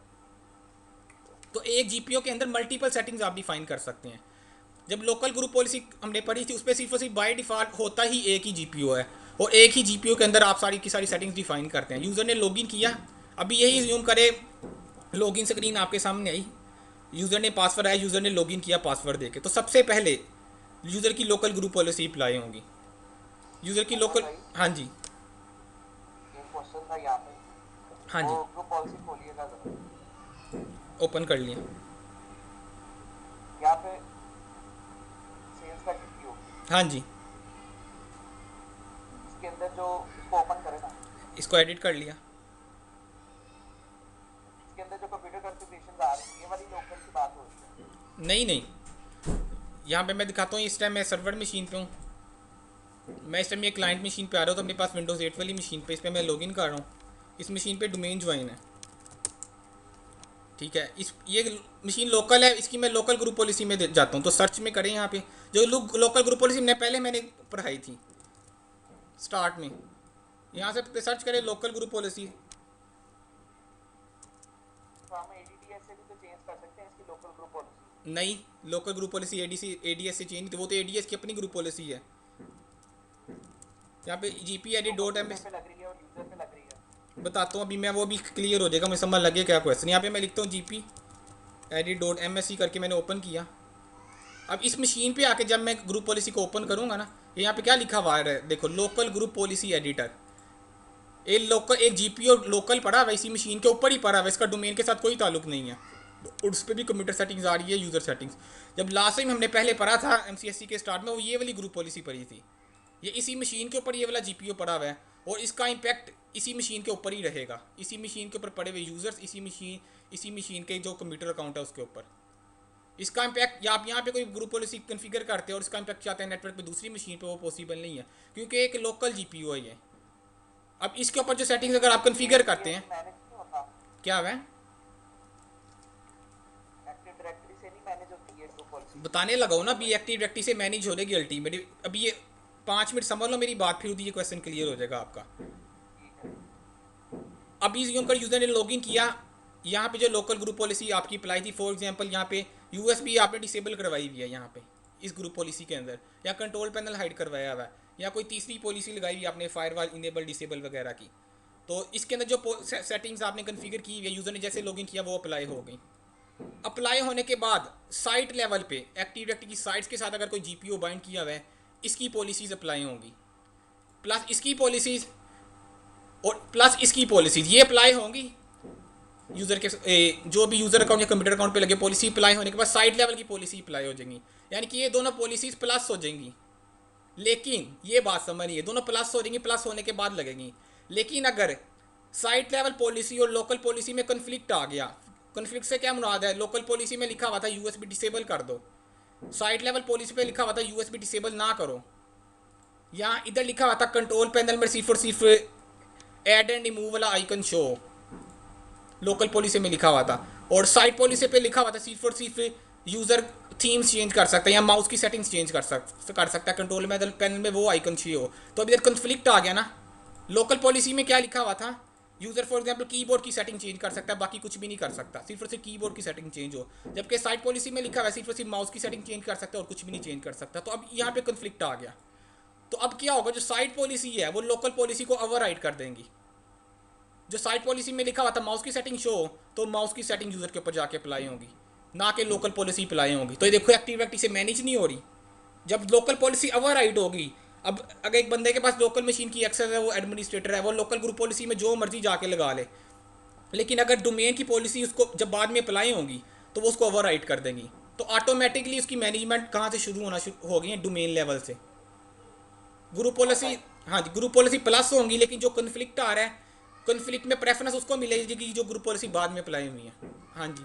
तो एक जीपीओ के अंदर मल्टीपल सेटिंग्स आप डिफाइन कर सकते हैं। जब लोकल ग्रुप पॉलिसी हमने पढ़ी थी उस पर सिर्फ और सिर्फ बाय डिफ़ॉल्ट होता ही एक ही जीपीओ है, और एक ही जीपीओ के अंदर आप सारी की सारी सेटिंग्स डिफाइन करते हैं। यूज़र ने लॉगिन किया, अभी यही ज्यूम करे लॉगिन स्क्रीन आपके सामने आई, यूज़र ने पासवर्ड आया, यूज़र ने लॉगिन किया पासवर्ड देके, तो सबसे पहले यूज़र की लोकल ग्रुप पॉलिसी अप्लाई होगी। यूज़र की लोकल, हाँ जी क्वेश्चन था यहाँ पे, हाँ जी वो ग्रुप पॉलिसी खोलिएगा जरा, ओपन कर लिया। यहाँ पे सेल्स का जीपीओ, हाँ जी इसके अंदर जो इसको ओपन करें ना, इसको एडिट कर लिया। इसके अंदर जो कंप्यूटर कॉन्फ़िगरेशन आ रही है, ये वाली लोकल की बात हो रही है। नहीं नहीं, यहाँ पे मैं दिखाता हूँ, इस टाइम मैं सर्वर मशीन पे हूँ, मैं इस टाइम ये क्लाइंट मशीन पे आ रहा हूँ, तो अपने पास विंडोज़ 8 वाली मशीन पे इस पर मैं लॉगिन कर रहा हूँ। इस मशीन पे डोमेन ज्वाइन है, ठीक है। इस ये मशीन लोकल है, इसकी मैं लोकल ग्रुप पॉलिसी में जाता हूँ, तो सर्च में करें यहाँ पे जो लोकल ग्रुप पॉलिसी मैंने पढ़ाई थी स्टार्ट में, यहाँ से सर्च करें लोकल ग्रुप पॉलिसी। तो हम एडीडीएस से भी तो चेंज कर सकते हैं इसकी लोकल ग्रुप पॉलिसी। नहीं, लोकल ग्रुप पॉलिसी एडीएस से चेंज, वो तो एडीएस की अपनी ग्रुप पॉलिसी है। यहाँ पे जीपी एडिट डॉट एम पे लग रही है और यूजर पे लग रही है। बताता हूँ अभी मैं, वो भी क्लियर हो जाएगा, मुझे समझ लगे क्या क्वेश्चन। यहाँ पे मैं लिखता हूँ जीपी एडिट डॉट एम करके मैंने ओपन किया। अब इस मशीन पे आके जब मैं ग्रुप पॉलिसी को ओपन करूँगा ना, यहाँ पे क्या लिखा हुआ है देखो, लोकल ग्रुप पॉलिसी एडिटर। एक जीपीओ लोकल पड़ा हुआ इसी मशीन के ऊपर ही पड़ा हुआ, इसका डोमेन के साथ कोई ताल्लुक नहीं है, और उस पर भी कंप्यूटर सेटिंग्स आ रही है, यूज़र सेटिंग्स। जब लास्ट टाइम हमने पहले पढ़ा था एमसीएससी के स्टार्ट में, वो ये वाली ग्रुप पॉलिसी पढ़ी थी, ये इसी मशीन के ऊपर ये वाला जीपीओ पड़ा हुआ है, और इसका इम्पैक्ट इसी मशीन के ऊपर ही रहेगा, इसी मशीन के ऊपर पड़े हुए यूज़र्स, इसी मशीन के जो कंप्यूटर अकाउंट है उसके ऊपर इसका इम्पैक्ट। या आप यहाँ पे कोई ग्रुप पॉलिसी कन्फिगर करते हैं और इसका इम्पैक्ट चाहते हैं नेटवर्क पे दूसरी मशीन पे, वो पॉसिबल नहीं है क्योंकि एक लोकल जीपीओ है ये। अब इसके ऊपर जो सेटिंग्स अगर आप कन्फिगर करते हैं, मैनेज नहीं होता, क्या है एक्टिव डायरेक्टरी से नहीं मैनेज होती है ग्रुप पॉलिसी। बताने लगाओ ना, अभी एक्टिव डायरेक्टरी से मैनेज हो जाएगी अल्टीमेटली। अभी ये 5 मिनट समझ लो मेरी बात, फिर ये क्वेश्चन क्लियर हो जाएगा आपका। ठीक है, अभी यूजर ने लॉगिन किया, यहाँ पे जो लोकल ग्रुप पॉलिसी आपकी अप्लाई थी, फॉर एग्जांपल यहाँ पे यूएसबी आपने डिसेबल करवाई हुई है यहाँ पे इस ग्रुप पॉलिसी के अंदर, या कंट्रोल पैनल हाइड करवाया हुआ है, या कोई तीसरी पॉलिसी लगाई हुई आपने फायरवॉल इनेबल डिसेबल वगैरह की, तो इसके अंदर जो सेटिंग्स आपने कन्फिगर की हुई है, यूज़र ने जैसे लॉगिन किया वो अप्लाई हो गई। अप्लाई होने के बाद साइट लेवल पे एक्टिव डायरेक्टरी की साइट्स के साथ अगर कोई जीपीओ बाइंड किया हुआ है, इसकी पॉलिसीज़ अप्लाई होंगी, प्लस इसकी पॉलिसीज़ और प्लस इसकी पॉलिसीज़ ये अप्लाई होंगी यूज़र के जो भी यूज़र अकाउंट या कंप्यूटर अकाउंट पे लगे, पॉलिसी अप्लाई होने के बाद साइट लेवल की पॉलिसी अप्लाई हो जाएंगी, यानी कि ये दोनों पॉलिसीज़ प्लस हो जाएंगी। लेकिन ये बात समझिए, दोनों प्लस हो जाएंगी, प्लस होने के बाद लगेंगी, लेकिन अगर साइट लेवल पॉलिसी और लोकल पॉलिसी में कन्फ्लिक्ट आ गया, कन्फ्लिक्ट से क्या मुराद है, लोकल पॉलिसी में लिखा हुआ था यूएसबी डिसेबल कर दो, साइट लेवल पॉलिसी पे लिखा हुआ था यूएसबी डिसेबल ना करो, यहाँ इधर लिखा हुआ था कंट्रोल पैनल में सिर्फ और सिर्फ ऐड एंड रिमूव वाला आइकन शो, लोकल पॉलिसी में लिखा हुआ था, और साइट पॉलिसी पे लिखा हुआ था सिर्फ और सिर्फ यूज़र थीम्स चेंज कर सकता है या माउस की सेटिंग्स चेंज कर सकता है, कंट्रोल पैनल में वो आइकन चाहिए हो। तो अब इधर कन्फ्लिक्ट आ गया ना, लोकल पॉलिसी में क्या लिखा हुआ था, यूज़र फॉर एग्जांपल कीबोर्ड की सेटिंग चेंज कर सकता है, बाकी कुछ भी नहीं कर सकता, सिर्फ और सिर्फ कीबोर्ड की सेटिंग चेंज हो, जबकि साइट पॉलिसी में लिखा हुआ है सिर्फ और सिर्फ माउस की सेटिंग चेंज कर सकता है और कुछ भी नहीं चेंज कर सकता। तो अब यहाँ पे कन्फ्लिक्ट आ गया, तो अब क्या होगा, जो साइट पॉलिसी है वो लोकल पॉलिसी को ओवरराइड कर देंगी। जो साइट पॉलिसी में लिखा हुआ था माउस की सेटिंग शो, तो माउस की सेटिंग यूज़र के ऊपर जाके अप्लाई होगी, ना कि लोकल पॉलिसी अप्लाई होगी। तो ये देखो एक्टिव एक्टिव से मैनेज नहीं हो रही, जब लोकल पॉलिसी ओवरराइड होगी। अब अगर एक बंदे के पास लोकल मशीन की एक्सेस है, वो एडमिनिस्ट्रेटर है, वो लोकल ग्रुप पॉलिसी में जो मर्जी जाके लगा ले, लेकिन अगर डोमेन की पॉलिसी उसको जब बाद में अप्लाई होगी तो वो उसको ओवरराइड कर देंगी। तो ऑटोमेटिकली उसकी मैनेजमेंट कहाँ से शुरू होना हो गई है, डोमेन लेवल से। ग्रुप पॉलिसी, हाँ जी ग्रुप पॉलिसी प्लस होंगी, लेकिन जो कन्फ्लिक्ट आ रहा है, कन्फ्लिक्ट में प्रेफरेंस उसको मिलेगी जो ग्रुप पॉलिसी बाद में अप्लाई हुई है। हाँ जी,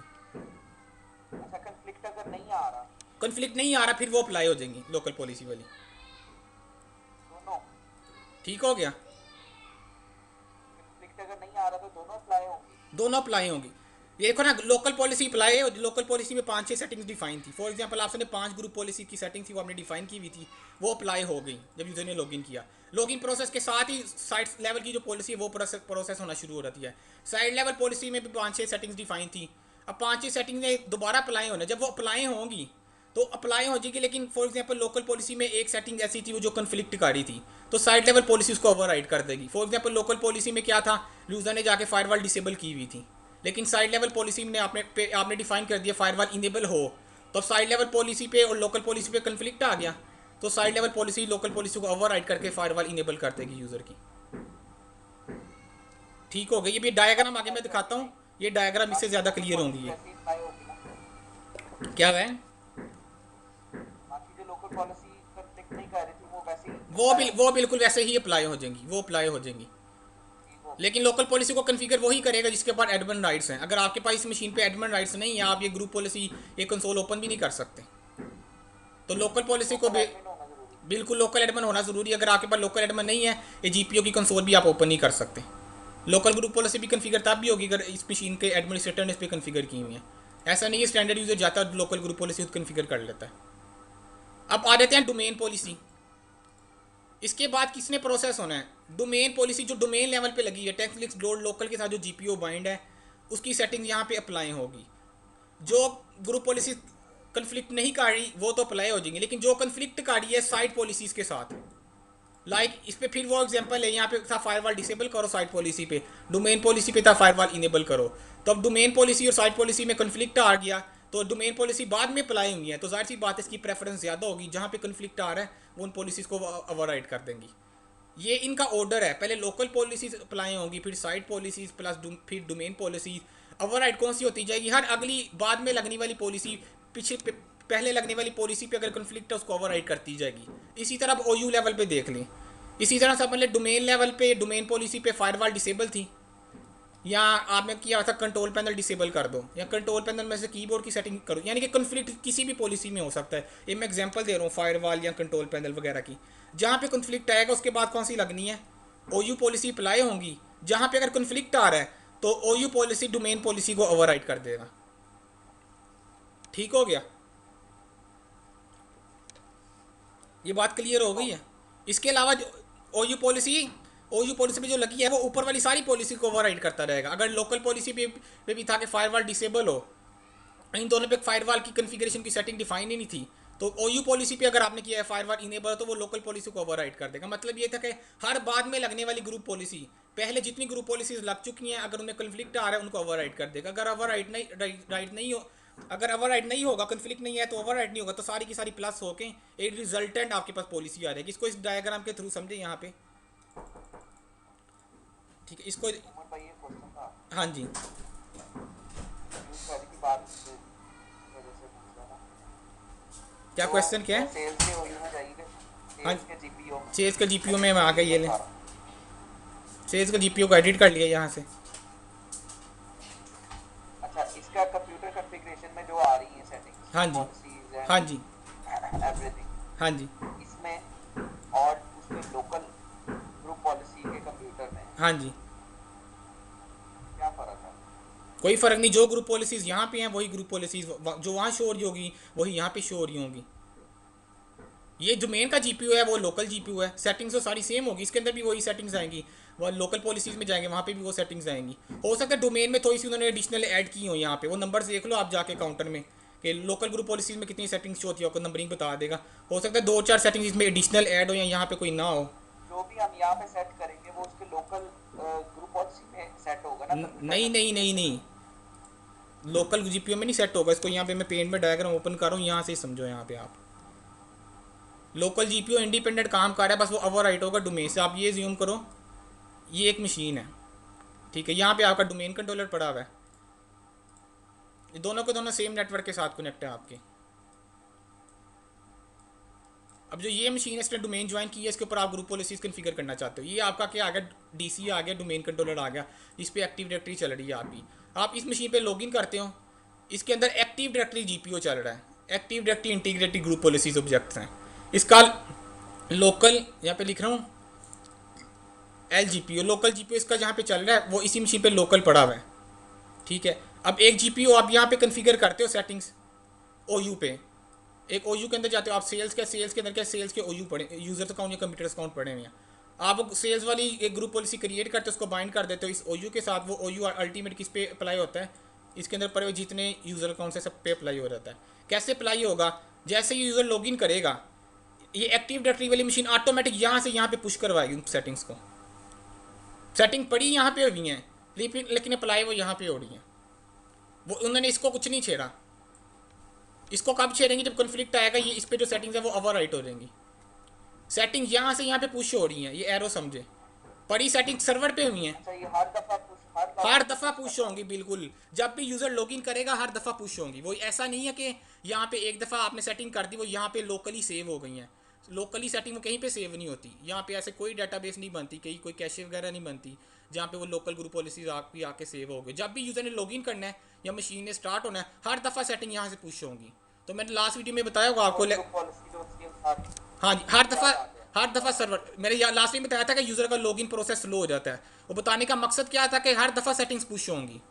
अच्छा कंफ्लिक्ट अगर नहीं आ रहा, कन्फ्लिक्ट नहीं आ रहा फिर वो अप्लाई हो जाएंगी लोकल पॉलिसी वाली। ठीक हो गया। कंफ्लिक्ट अगर नहीं आ रहा तो दोनों अप्लाई होंगे। दोनों अप्लाई होंगी। ये देखो ना, लोकल पॉलिसी अप्लाई है और लोकल पॉलिसी में 5-6 सेटिंग्स डिफाइन थी। फॉर एग्जांपल आपने 5 ग्रुप पॉलिसी की सेटिंग थी, वो आपने डिफाइन की हुई थी, वो अप्लाई हो गई जब यूजर ने लॉगिन किया। लॉगिन प्रोसेस के साथ ही साइट लेवल की जो पॉलिसी है वो प्रोसेस होना शुरू हो जाती है। साइड लेवल पॉलिसी में भी 5-6 सेटिंग्स डिफाइन थी। अब 5-6 सेटिंग दोबारा अप्लाई होना, जब वो अप्लाई होंगी तो अप्लाई हो जाएगी। लेकिन फॉर एग्जांपल लोकल पॉलिसी में एक सेटिंग ऐसी थी वो जो कन्फ्लिक्ट कर रही थी, तो साइड लेवल पॉलिसी उसको ओवरराइड कर देगी। फॉर एग्जांपल लोकल पॉलिसी में क्या था, यूजर ने जाके फायरवॉल डिसेबल की हुई थी, लेकिन साइड लेवल पॉलिसी में आपने डिफाइन कर दिया फायरवॉल इनेबल हो, तो साइड लेवल पॉलिसी पे और लोकल पॉलिसी पे कन्फ्लिक्ट आ गया, तो side level policy local policy को ओवरराइड करके फायरवॉल इनेबल कर देगी यूजर की। ठीक हो गई। ये भी डायग्राम आगे मैं दिखाता हूँ, ये डायग्राम इससे ज्यादा क्लियर होंगी। ये वैसे ही अप्लाई होगी ना। क्या है, बाकी जो लोकल पॉलिसी कंफ्लिक्ट नहीं कर रही थी वो वैसे ही वो बिल्कुल वैसे ही अप्लाई हो जाएंगी, वो अप्लाई हो जाएंगी। लेकिन लोकल पॉलिसी को कन्फिगर वही करेगा जिसके पास एडमिन राइट्स हैं। अगर आपके पास इस मशीन पे एडमिन राइट्स नहीं है, आप ये ग्रुप पॉलिसी, ये कंसोल ओपन भी नहीं कर सकते। तो लोकल पॉलिसी को एडमिन होना जरूरी है। बिल्कुल लोकल एडमिन होना जरूरी है। अगर आपके पास लोकल एडमिन नहीं है, ये जीपीओ की कंसोल भी आप ओपन नहीं कर सकते। लोकल ग्रुप पॉलिसी भी कन्फिगर तब भी होगी अगर इस मशीन के एडमिनिस्ट्रेटर ने इस पर कन्फिगर की हुई है। ऐसा नहीं है स्टैंडर्ड यूजर जाता है लोकल ग्रुप पॉलिसी कन्फिगर कर लेता है। अब आ जाते हैं डोमेन पॉलिसी। इसके बाद किसने प्रोसेस होना है, डोमेन पॉलिसी जो डोमेन लेवल पे लगी है, टेक्निक्स लोड लोकल के साथ जो जीपीओ बाइंड है उसकी सेटिंग यहाँ पे अप्लाई होगी। जो ग्रुप पॉलिसी कन्फ्लिक्ट नहीं कर रही वो तो अप्लाई हो जाएंगी, लेकिन जो कन्फ्लिक्ट कर रही है साइड पॉलिसीज के साथ, लाइक इस पे फिर वो एग्जांपल है, यहाँ पे था फायरवॉल डिसेबल करो साइड पॉलिसी पे, डोमेन पॉलिसी पे था फायरवॉल इनेबल करो। तो अब डोमेन पॉलिसी और साइड पॉलिसी में कन्फ्लिक्ट आ गया, तो डोमेन पॉलिसी बाद में अप्लाई हुई है, तो जाहिर सी बात है इसकी प्रेफरेंस ज़्यादा होगी। जहाँ पे कन्फ्लिक्ट आ रहा है वो उन पॉलिसीज़ को ओवरराइड कर देंगी। ये इनका ऑर्डर है, पहले लोकल पॉलिसीज अप्लाई होंगी, फिर साइड पॉलिसीज प्लस फिर डोमेन पॉलिसीज। ओवरराइड कौन सी होती जाएगी, हर अगली बाद में लगने वाली पॉलिसी पहले लगने वाली पॉलिसी पे अगर कन्फ्लिक्ट है उसको ओवरराइड करती जाएगी। इसी तरह अब ओयू लेवल पे देख लें, इसी तरह से मतलब डोमेन लेवल पे डोमेन पॉलिसी पे फायरवॉल डिसेबल थी, या आपने किया था कंट्रोल पैनल डिसेबल कर दो, या कंट्रोल पैनल में से कीबोर्ड की सेटिंग करो, यानी कि कन्फ्लिक्ट किसी भी पॉलिसी में हो सकता है। ये मैं एग्जांपल दे रहा हूँ फायरवॉल या कंट्रोल पैनल वगैरह की। जहाँ पे कन्फ्लिक्ट आएगा उसके बाद कौन सी लगनी है, ओयू पॉलिसी अप्लाई होंगी। जहाँ पे अगर कन्फ्लिक्ट आ रहा है तो ओयू पॉलिसी डोमेन पॉलिसी को ओवरराइड कर देगा। ठीक हो गया, ये बात क्लियर हो गई है। इसके अलावा ओयू पॉलिसी पे जो लगी है वो ऊपर वाली सारी पॉलिसी को ओवरराइड करता रहेगा। अगर लोकल पॉलिसी पे भी था कि फायरवॉल डिसेबल हो, इन दोनों पे फायरवॉल की कॉन्फ़िगरेशन की सेटिंग डिफाइन ही नहीं थी, तो ओयू पॉलिसी पे अगर आपने किया है फायरवॉल इनेबल तो वो लोकल पॉलिसी को ओवरराइड कर देगा। मतलब ये था कि हर बाद में लगने वाली ग्रुप पॉलिसी, पहले जितनी ग्रुप पॉलिसीज लग चुकी हैं, अगर उनमें कन्फ्लिक्ट आ रहा है उनको ओवरराइड कर देगा। अगर ओवरराइड नहीं हो, अगर ओवरराइड नहीं होगा, कन्फ्लिक्ट नहीं है तो ओवरराइड नहीं होगा, तो सारी की सारी प्लस होके एक रिजल्टेंट आपके पास पॉलिसी आ जाएगी। इसको इस डायग्राम के थ्रू समझे यहाँ पे, ठीक है। इसको उमर भाई ये क्वेश्चन था हाँ जी, यूज करने की बात की वजह से पूछ रहा था। क्या क्वेश्चन क्या है। सेल्स के ओयू में जाइए, हाँ, सेल्स के जीपीओ में, सेल्स का जीपीओ में आ गया, ये ले सेल्स का जीपीओ को एडिट कर लिया यहाँ से। अच्छा इसका कंप्यूटर कॉन्फ़िगरेशन में जो आ रही है सेटिंग्स, हाँ जी, पॉलिसीज हाँ जी, एंड एवरीथिंग, हाँ जी, इसमें और उसमें लोकल ग्रुप पॉलिसी के कंप्यूटर में हाँ जी, क्या फर्क है? कोई फ़र्क नहीं। जो ग्रुप पॉलिसीज़ यहाँ पे हैं वही ग्रुप पॉलिसीज़ जो वहाँ शो हो रही होगी वही यहाँ पे शो हो रही होंगी। ये जो मेन का जीपीयू है वो लोकल जीपीयू है, सेटिंग्स तो सारी सेम होगी, इसके अंदर भी वही सेटिंग्स आएंगी। वो लोकल पॉलिसीज़ में जाएंगे वहाँ पे भी वो सेटिंग्स आएंगी। हो सकता है डोमेन में थोड़ी सी उन्होंने एडिशनल ऐड की हो, यहाँ पे वो नंबर्स देख लो आप जाके काउंटर में कि लोकल ग्रुप पॉलिसीज़ में कितनी सेटिंग्स शो होती है, आपको नंबरिंग बता देगा। हो सकता है 2-4 सेटिंग्स इसमें एडिशनल ऐड हो या यहाँ पे कोई ना हो। जो भी हम यहाँ पे सेट करेंगे वो उसके लोकल ग्रुप पॉलिसी में सेट होगा ना? नहीं नहीं नहीं नहीं, लोकल जीपीयू में नहीं सेट होगा। इसको यहाँ पे मैं पेंट में डायग्राम ओपन कर रहा हूँ, यहाँ से समझो। यहाँ पे आप लोकल जीपीयू इंडिपेंडेंट काम कर रहा है, बस वो ओवरराइट होगा डोमेन से। आप ये ज्यूम करो, ये एक मशीन है, ठीक है, यहाँ पे आपका डोमेन कंट्रोलर पड़ा हुआ है, ये दोनों के दोनों सेम नेटवर्क के साथ कनेक्ट है आपके। अब जो ये मशीन है इसने डोमेन ज्वाइन की है, इसके ऊपर आप ग्रुप पॉलिसीज कन्फिगर करना चाहते हो। ये आपका क्या आ गया, डीसी आ गया, डोमेन कंट्रोलर आ गया, इस पर एक्टिव डायरेक्टरी चल रही है आपकी। आप इस मशीन पे लॉगिन करते हो, इसके अंदर एक्टिव डायरेक्टरी जीपीओ चल रहा है, active directory integrated group policies objects हैं। इसका लोकल यहाँ पे लिख रहा हूँ, L G P U, local G P U इसका जहाँ पे चल रहा है वो इसी मशीन पे लोकल पड़ा हुआ है, ठीक है। अब एक जी पी यू आप यहाँ पे कन्फिगर करते हो सेटिंग्स ओ यू पे, एक ओ यू के अंदर जाते हो आप, सेल्स के अंदर क्या सेल्स के ओ यू पड़े, यूजर अकाउंट या कंप्यूटर अकाउंट पड़े हुए हैं। आप सेल्स वाली एक ग्रुप पॉलिसी क्रिएट करते हो, उसको बाइंड कर देते हो इस ओ यू के साथ। वो ओ यू अल्टीमेट किस पे अप्लाई होता है, इसके अंदर पड़े हुए जितने यूजर अकाउंट है सब पे अप्लाई हो जाता है। कैसे अप्लाई होगा, जैसे ही यूजर लॉग इन करेगा ये एक्टिव डायरेक्टरी वाली मशीन ऑटोमेटिक यहाँ से यहाँ पे पुश करवाएगी उन सेटिंग्स को। सेटिंग पड़ी यहाँ पे हुई हैं लेकिन अप्लाई वो यहाँ पे हो रही है, वो उन्होंने इसको कुछ नहीं छेड़ा। इसको कब छेड़ेंगे, जब कॉन्फ्लिक्ट आएगा, ये इस पे जो सेटिंग्स है वो ओवर राइट हो जाएंगी। सेटिंग यहाँ से यहाँ पे पुश हो रही हैं, ये एरो समझे, पड़ी सेटिंग सर्वर पे हुई हैं, अच्छा ये हर दफा पुश, हर बार हर पुश दफ़ा नहीं पुश करता। होंगी बिल्कुल। जब भी यूज़र लॉगिन करेगा हर दफ़ा पुश होंगी। वो ऐसा नहीं है कि यहाँ पे एक दफ़ा आपने सेटिंग कर दी वो यहाँ पे लोकली सेव हो गई हैं। लोकली सेटिंग वो कहीं पे सेव नहीं होती, यहाँ पे ऐसे कोई डाटाबेस नहीं बनती, कहीं कोई कैशे वगैरह नहीं बनती जहाँ पे वो लोकल ग्रुप पॉलिसीज आके सेव हो गई। जब भी यूज़र ने लॉगिन करना है या मशीन ने स्टार्ट होना है हर दफ़ा सेटिंग यहाँ से पुश होंगी। तो मैंने लास्ट वीडियो में बताया होगा आपको, और ग्रुप पॉलिसी जो उसके साथ हाँ जी, हर दफ़ा, याद आ गया। हर दफ़ा सर्वर, मैंने लास्ट में बताया था कि यूज़र का लॉगिन प्रोसेस स्लो हो जाता है। वो बताने का मकसद क्या था कि हर दफ़ा सेटिंग्स पुश होंगी।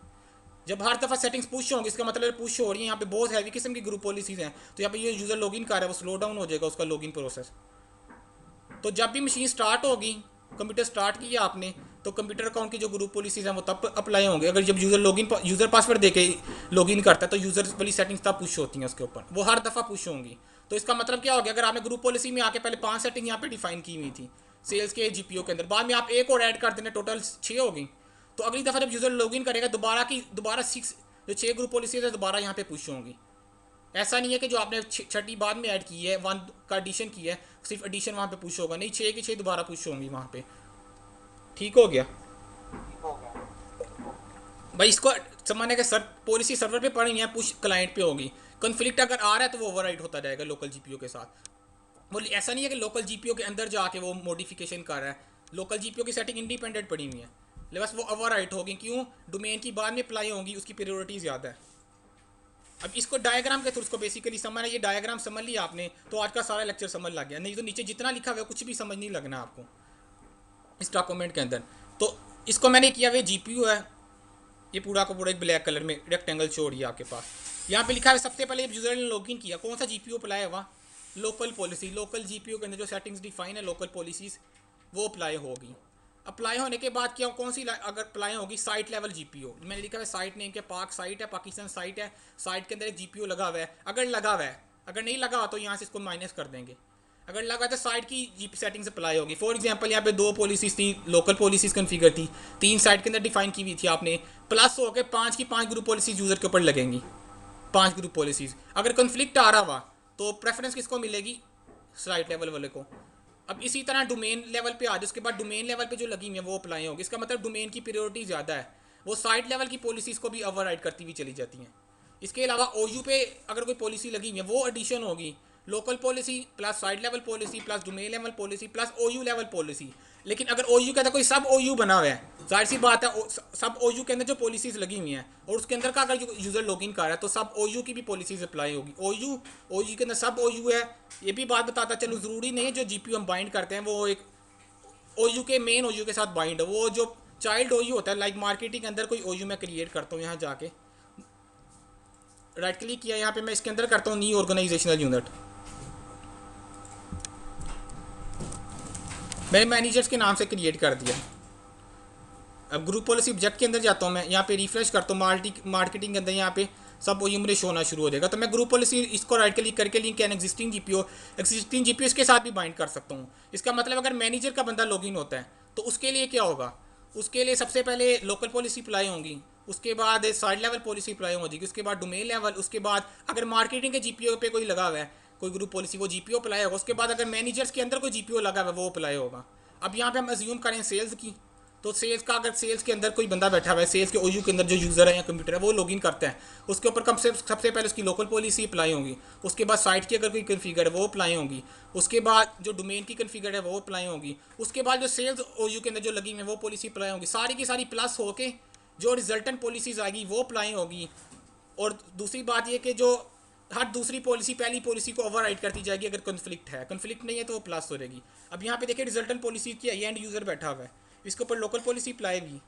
जब हर दफ़ा सेटिंग्स पुश होंगी इसका मतलब पुश हो रही है, यहाँ पे बहुत हैवी किस्म की ग्रुप पॉलिसीज़ हैं, तो यहाँ पे ये यूज़र लॉगिन कर रहा है वो स्लो डाउन हो जाएगा उसका लॉगिन प्रोसेस। तो जब भी मशीन स्टार्ट होगी, कंप्यूटर स्टार्ट किया आपने, तो कंप्यूटर अकाउंट की जो ग्रुप पॉलिसीज़ हैं वो तब अप्लाई होंगे। अगर जब यूज़र पासवर्ड दे के लॉगिन करता है तो यूज़र वाली सेटिंग्स तब पुश होती हैं उसके ऊपर, वो हर दफ़ा पुश होंगी। तो इसका मतलब क्या हो गया, अगर आपने ग्रुप पॉलिसी में आके पहले 5 सेटिंग यहाँ पे डिफाइन की हुई थी सेल्स के जीपीओ के अंदर, बाद में आप एक और ऐड कर देना, टोटल 6 होगी। तो अगली दफ़ा जब यूज़र लॉगिन करेगा दोबारा 6 जो 6 ग्रुप पॉलिसीज है दोबारा यहाँ पे पुश होंगी। ऐसा नहीं है कि जो आपने छठी बाद में ऐड की है 1 का एडिशन की है सिर्फ एडिशन वहाँ पे पुश होगा, नहीं 6 की 6 दोबारा पुश होंगी वहाँ पे। ठीक हो गया ठीक हो गया। भाई, इसको समझने के सर पॉलिसी सर्वर पे पड़ी है, पुश क्लाइंट पे होगी। कॉन्फ्लिक्ट अगर आ रहा है तो वो ओवरराइड होता जाएगा लोकल जीपीओ के साथ। वो ऐसा नहीं है कि लोकल जीपीओ के अंदर जाके वो मॉडिफिकेशन कर रहा है, लोकल जीपीओ की सेटिंग इंडिपेंडेंट पड़ी हुई है, लेकिन बस वो ओवरराइड होगी। क्यों, डोमेन की बाद में अप्लाई होंगी, उसकी प्रायोरिटी ज़्यादा है। अब इसको डायग्राम के थ्रू उसको बेसिकली समझना, ये डायग्राम समझ लिया आपने तो आज का सारा लेक्चर समझ लग गया, नहीं तो नीचे जितना लिखा हुआ है कुछ भी समझ नहीं लगना आपको इस डॉक्यूमेंट के अंदर। तो इसको मैंने किया हुआ जीपीयू है, ये पूरा का पूरा एक ब्लैक कलर में रेक्टेंगल शो हो रही है आपके पास। यहाँ पे लिखा है सबसे पहले यूजर ने लॉगिन किया, कौन सा जीपीयू अप्लाई है वहाँ, लोकल पॉलिसी, लोकल जीपीयू के अंदर जो सेटिंग्स डिफाइन है लोकल पॉलिसीज वो अप्लाई होगी। अप्लाई होने के बाद क्या, कौन सी अगर अप्लाई होगी, साइट लेवल जीपीयू, मैंने लिखा है साइट नेम के पाक साइट है, पाकिस्तान साइट है, साइट के अंदर एक जीपीयू लगा हुआ है, अगर लगा हुआ है, अगर नहीं लगा हुआ तो यहाँ से इसको माइनस कर देंगे, अगर लगा तो साइट की जीपी सेटिंग्स अप्लाई होगी। फॉर एग्जांपल यहाँ पे 2 पॉलिसीज थी, लोकल पॉलिसीज कन्फिगर थी, 3 साइट के अंदर डिफाइन की हुई थी आपने, प्लस हो के 5 की 5 ग्रुप पॉलिसीज यूजर के ऊपर लगेंगी, 5 ग्रुप पॉलिसीज। अगर कन्फ्लिक्ट आ रहा हुआ तो प्रेफरेंस किसको मिलेगी, साइट लेवल वाले को। अब इसी तरह डोमेन लेवल पे आ जाए, उसके बाद डोमेन लेवल पे जो लगी हुई है वो अप्लाई होगी। इसका मतलब डोमेन की प्रायोरिटी ज़्यादा है, वो साइट लेवल की पॉलिसीज़ को भी ओवरराइड करती हुई चली जाती हैं। इसके अलावा ओयू पे अगर कोई पॉलिसी लगी हुई है वो एडिशन होगी, local policy plus site level policy plus domain level policy plus OU level policy. लेकिन अगर ओयू का कोई सब ओयू बना हुआ है, जाहिर सी बात है सब ओयू के अंदर जो पॉलिसीज़ लगी हुई हैं और उसके अंदर का अगर जो यूज़र लॉगिन कर रहा है तो सब ओयू की भी पॉलिसीज़ अप्लाई होगी। ओयू के अंदर सब ओयू है। ये भी बात बताता चलो, ज़रूरी नहीं है जो जीपीयू हम बाइंड करते हैं वो एक ओयू के मेन ओयू के साथ बाइंड है, वो जो चाइल्ड ओयू होता है, लाइक मार्केटिंग के अंदर कोई ओयू मैं क्रिएट करता हूँ, यहाँ जाके राइट क्लिक किया, यहाँ पे मैं इसके अंदर करता हूँ न्यू ऑर्गेनाइजेशनल यूनिट, मैंने मैनेजर्स के नाम से क्रिएट कर दिया। अब ग्रुप पॉलिसी ऑब्जेक्ट के अंदर जाता हूँ मैं, यहाँ पे रिफ्रेश करता हूँ, मार्केटिंग के अंदर यहाँ पे सब वो मेरे शो होना शुरू हो जाएगा। तो मैं ग्रुप पॉलिसी इसको राइट क्लिक करके लिंक एन एग्जिस्टिंग जीपीओ इसके साथ भी बाइंड कर सकता हूँ। इसका मतलब अगर मैनेजर का बंदा लॉगिन होता है तो उसके लिए क्या होगा, उसके लिए सबसे पहले लोकल पॉलिसी अप्लाई होंगी, उसके बाद साइड लेवल पॉलिसी अप्लाई हो जाएगी, उसके बाद डोमेन लेवल, उसके बाद अगर मार्केटिंग के जीपीओ पे कोई लगा हुआ है कोई ग्रुप पॉलिसी वो जीपीओ अप्लाई होगा, उसके बाद अगर मैनेजर्स के अंदर कोई जीपीओ लगा हुआ है वो अप्लाई होगा। अब यहाँ पे हम अज्यूम करें सेल्स की, तो सेल्स का अगर सेल्स के अंदर कोई बंदा बैठा हुआ है, सेल्स के ओयू के अंदर जो यूज़र है या कंप्यूटर है वो लॉगिन करता है, उसके ऊपर कम से सबसे पहले उसकी लोकल पॉलिसी अप्लाई होगी, उसके बाद साइट की अगर कोई कन्फिगर है वो अप्लाई होगी, उसके बाद जो डोमेन की कन्फिगर है वो अप्लाई होगी, उसके बाद जो सेल्स ओयू के अंदर जो लगी हुई है वो पॉलिसी अप्लाई होगी, सारी की सारी प्लस होके जो रिजल्टेंट पॉलिसीज आएगी वो अप्लाई होगी। और दूसरी बात ये कि जो हर दूसरी पॉलिसी पहली पॉलिसी को ओवरराइड करती जाएगी अगर कॉन्फ्लिक्ट है, कॉन्फ्लिक्ट नहीं है तो वो प्लस हो जाएगी। अब यहाँ पे देखिए रिजल्टेंट पॉलिसी की है, ये एंड यूज़र बैठा हुआ है, इसके ऊपर लोकल पॉलिसी अप्लाई भी,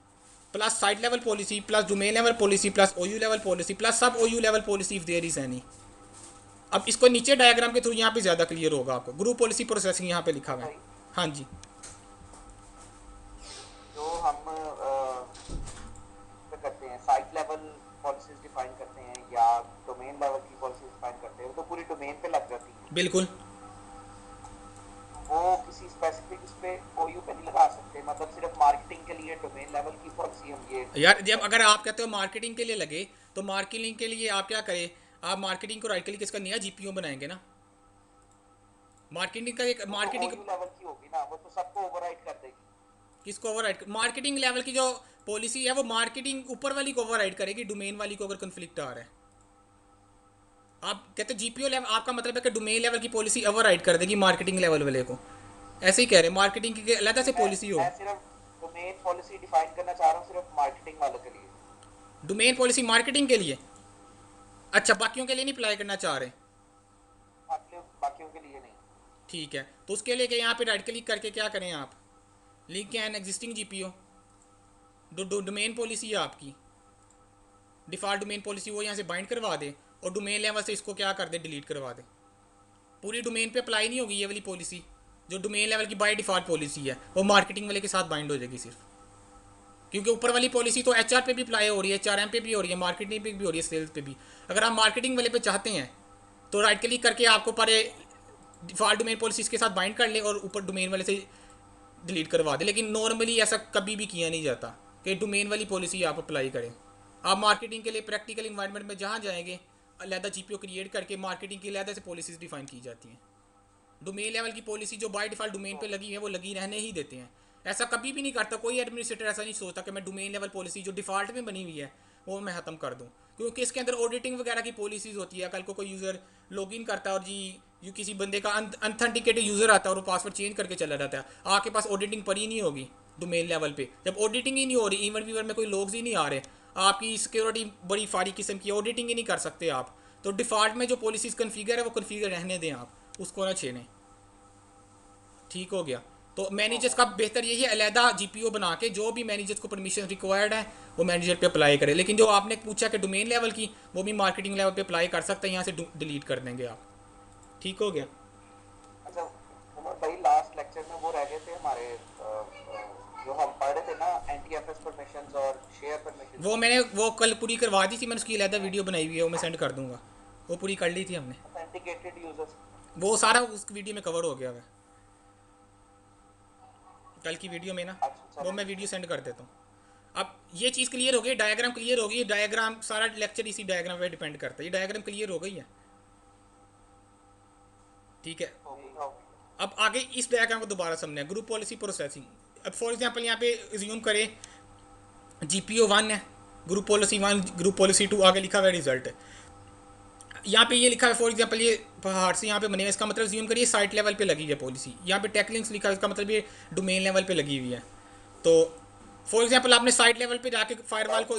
plus site level policy, plus domain level policy, plus OU level policy, plus sub OU level policy if there is any. अब इसको नीचे डायग्राम के थ्रू यहाँ पे ज़्यादा क्लियर होगा आपको, ग्रुप पॉलिसी प्रोसेसिंग यहाँ पे लिखा हुआ है। भाई हाँ जी, जो हम पे करते हैं साइट लेवल पॉलिसीज डिफाइन करते हैं या डोमेन लेवल की पॉलिसीज डिफाइन करते हैं, वो तो पूरी डोमेन पे लग जाती है। बिल्कुल। वो किसी स्पेसिफिक इस पे OU पे नहीं लगा सकते, मतलब सिर्फ मार्केटिंग के लिए डोमेन लेवल की पॉलिसी हम ये यार जब अगर आप कहते हो मार्केटिंग के लिए लगे, तो मार्केटिंग के लिए आप क्या करें, आप मार्केटिंग को राइट क्लिक इसका नया GPO बनाएंगे ना। मार्केटिंग का एक मार्केटिंग OU लेवल की होगी ना, वो तो सबको ओवरराइड कर देगी। किसको ओवरराइड, मार्केटिंग लेवल की जो पॉलिसी है वो मार्केटिंग ऊपर वाली को ओवरराइड करेगी, डोमेन वाली को अगर कन्फ्लिक्ट आ रहा है। आप कहते हो GPO लेवल, आपका मतलब है कि डोमेन लेवल की पॉलिसी ओवरराइड कर देगी मार्केटिंग लेवल वाले को, ऐसे ही कह रहे हैं। मार्केटिंग की अलग से पॉलिसी हो, मैं सिर्फ डोमेन पॉलिसी डिफाइन करना चाह रहा हूँ सिर्फ मार्केटिंग वालों के लिए। डोमेन पॉलिसी मार्केटिंग के लिए, अच्छा बाकियों के लिए नहीं अप्लाई करना चाह रहे। बाकियों के लिए नहीं। ठीक है, तो उसके लिए क्या यहाँ पे राइट क्लिक करके क्या करें आप, link an existing GPO, domain policy है आपकी, डिफ़ॉल्ट डोमेन पॉलिसी, वो यहाँ से बाइंड करवा दे और डोमेन लेवल से इसको क्या कर दे, डिलीट करवा दे। पूरी डोमेन पे अप्लाई नहीं होगी ये वाली पॉलिसी, जो डोमेन लेवल की बाय डिफ़ॉल्ट पॉलिसी है वो मार्केटिंग वाले के साथ बाइंड हो जाएगी सिर्फ, क्योंकि ऊपर वाली पॉलिसी तो HR पे भी अप्लाई हो रही है, HRM पे भी हो रही है, मार्केटिंग पे भी हो रही है, सेल्स पे भी। अगर आप मार्केटिंग वाले पे चाहते हैं तो राइट क्लिक करके आपको पहले डिफ़ॉल्ट डोमेन पॉलिसी के साथ बाइंड कर ले और ऊपर डोमेन वाले से डिलीट करवा दे। लेकिन नॉर्मली ऐसा कभी भी किया नहीं जाता कि डोमेन वाली पॉलिसी आप अप्लाई करें। आप मार्केटिंग के लिए प्रैक्टिकल इन्वायरमेंट में जहाँ जाएंगे, अलहदा GPO क्रिएट करके मार्केटिंग की अलहदा से पॉलिसीज़ डिफाइन की जाती हैं। डोमेन लेवल की पॉलिसी जो बाय डिफ़ॉल्ट डोमेन पे लगी है वो लगी रहने ही देते हैं। ऐसा कभी भी नहीं करता कोई एडमिनिस्ट्रेटर, ऐसा नहीं सोचता कि मैं डोमेन लेवल पॉलिसी जो डिफ़ॉल्ट में बनी हुई है वो मैं ख़त्म कर दूँ, क्योंकि इसके अंदर ऑडिटिंग वगैरह की पॉलिसीज़ होती है। कल को कोई यूज़र लॉगिन करता है और जी यू किसी बंदे का अनथेंटिकेटेड यूज़र आता है और वो पासवर्ड चेंज करके चला जाता है, आपके पास ऑडिटिंग पड़ी नहीं होगी डोमेन लेवल पे। जब ऑडिटिंग ही नहीं हो रही, इवेंट वीवर में कोई लोग्स ही नहीं आ रहे, आपकी सिक्योरिटी बड़ी फारी किस्म की, ऑडिटिंग ही नहीं कर सकते आप, तो डिफ़ॉल्ट में जो पॉलिसीज़ कन्फिगर है वो कन्फिगर रहने दें, आप उसको ना छेड़ें। ठीक हो गया। तो मैनेजर्स का बेहतर यही है अलहदा GPO बना के जो भी मैनेजर्स को परमिशन रिक्वायर्ड है वो मैनेजर पे अप्लाई करे। लेकिन जो आपने पूछा कि डोमेन लेवल की, वो भी मार्केटिंग लेवल पे अप्लाई कर सकते हैं, यहाँ से डिलीट कर देंगे आप। ठीक हो गया। अच्छा उमर भाई, लास्ट लेक्चर में वो रह गए थे हमारे जो हम पढ़ रहे थे ना, NTFS परमिशंस और शेयर परमिशंस। वो मैंने वो कल पूरी करवा दी थी, मैंने उसकी अलहदा वीडियो बनाई हुई है, वो मैं सेंड कर दूंगा। वो पूरी कर ली थी हमने, ऑथेंटिकेटेड यूजर्स। वो सारा उस वीडियो में कवर हो गया है कल की वीडियो में ना, अच्छा वो मैं वीडियो सेंड कर देता हूँ। अब ये चीज़ क्लियर हो गई, डायग्राम क्लियर हो गई। डायग्राम सारा लेक्चर इसी डायग्राम पे डिपेंड करता है। ये डायग्राम क्लियर हो गई है, ठीक है। अब आगे इस डायग्राम को दोबारा समझना है, ग्रुप पॉलिसी प्रोसेसिंग। अब फॉर एग्जांपल यहाँ पे रिज्यूम करें GPO 1 है, ग्रुप पॉलिसी 1, ग्रुप पॉलिसी 2, आगे लिखा हुआ है रिजल्ट। यहाँ पे ये लिखा है फॉर एग्जांपल ये पहाड़ से यहाँ पे बने, इसका मतलब रिज्यूम करिए साइट लेवल पे लगी है पॉलिसी। यहाँ पे टेक लिंक्स लिखा है, इसका मतलब ये डोमेन लेवल पे लगी हुई है। तो फॉर एग्जांपल आपने साइट लेवल पे जाके फायरवॉल को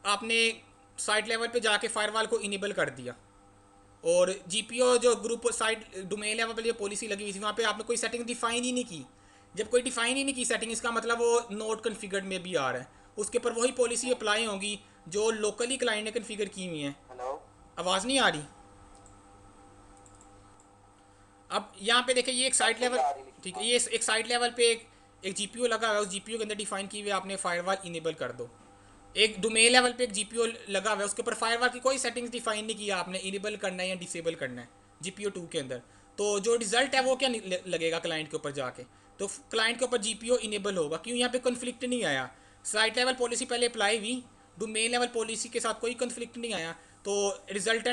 आपने साइट लेवल पे जाके फायरवॉल को इनेबल कर दिया, और GPO जो ग्रुप साइट डोमेन लेवल पे पॉलिसी लगी हुई थी वहाँ पे आपने कोई सेटिंग डिफाइन ही नहीं की। जब कोई डिफाइन ही नहीं की सेटिंग, इसका मतलब वो नोट कन्फिगर्ड में भी आ रहा है, उसके ऊपर वही पॉलिसी अप्लाई होगी जो लोकली क्लाइंट ने कन्फिगर की हुई है। हेलो, आवाज़ नहीं आ रही? अब यहाँ पे देखिए ये एक साइट लेवल, ठीक है, ये एक साइट लेवल पे एक GPO लगा हुआ है, उस GPO के अंदर डिफाइन की हुई आपने फायरवॉल इनेबल कर दो। एक डोमेन लेवल पे एक GPO लगा हुआ है, उसके ऊपर फायरवॉल की कोई सेटिंग्स डिफाइन नहीं किया आपने, इनेबल करना है या डिसेबल करना है GPO 2 के अंदर। तो जो रिजल्ट है वो क्या लगेगा क्लाइंट के ऊपर जाके, तो क्लाइंट के ऊपर GPO इनेबल होगा। क्यों? यहाँ पे कन्फ्लिक्ट नहीं आया, साइट लेवल पॉलिसी पहले अप्लाई हुई, डोमेन लेवल पॉलिसी के साथ कोई कन्फ्लिक्ट नहीं आया। तो रिजल्ट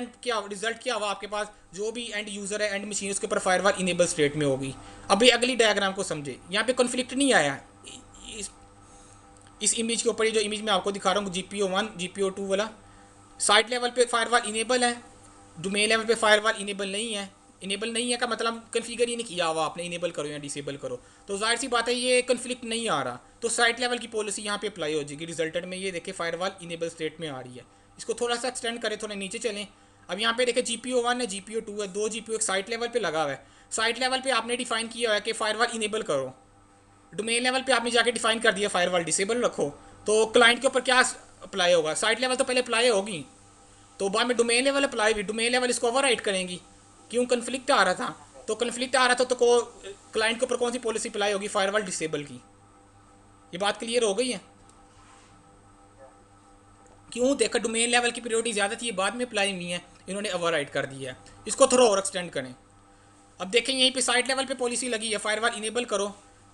क्या हुआ आपके पास, जो भी एंड यूज़र है एंड मशीन, उसके ऊपर फायरवॉल इनेबल स्टेट में होगी। अभी अगली डायग्राम को समझे, यहाँ पे कन्फ्लिक्ट नहीं आया। इस इमेज के ऊपर, ये जो इमेज मैं आपको दिखा रहा हूँ GPO 1 GPO 2 वाला, साइट लेवल पे फायरवॉल इनेबल है, डोमेन लेवल पे फायरवॉल इनेबल नहीं है। इनेबल नहीं है का मतलब कन्फिगर ही नहीं किया हुआ आपने, इनेबल करो या डिसेबल करो, तो जाहिर सी बात है ये कन्फ्लिक्ट नहीं आ रहा, तो साइट लेवल की पॉलिसी यहाँ पे अप्लाई हो जाएगी। रिजल्टेड में ये देखिए फायरवॉल इनेबल स्टेट में आ रही है। इसको थोड़ा सा एक्सटेंड करें, थोड़ा नीचे चलें। अब यहाँ पे देखिए GPO 1 है, GPO 2 है, दो GPO एक साइट लेवल पे लगा हुआ है। साइट लेवल पे आपने डिफाइन किया हुआ है कि फायरवॉल इनेबल करो, डोमेन लेवल पे आपने जाके डिफाइन कर दिया फायरवॉल डिसेबल रखो, तो क्लाइंट के ऊपर क्या अप्लाई होगा, साइट लेवल तो पहले अप्लाई होगी, तो बाद में डोमेन लेवल अप्लाई भी, डोमेन लेवल इसको ओवरराइड करेंगी। क्यों, कन्फ्लिक्ट आ रहा था, तो कन्फ्लिक्ट आ रहा था तो क्लाइंट के ऊपर कौन सी पॉलिसी अप्लाई होगी, फायरवॉल डिसेबल की। ये बात क्लियर हो गई है। क्यों, देखा डोमेन लेवल की प्रायोरिटी ज़्यादा थी, ये बाद में अप्लाई हुई है, इन्होंने ओवरराइड कर दिया है। इसको थोड़ा और एक्सटेंड करें। अब देखें यहीं पे साइट लेवल पे पॉलिसी लगी है, फायरवॉल इनेबल करो,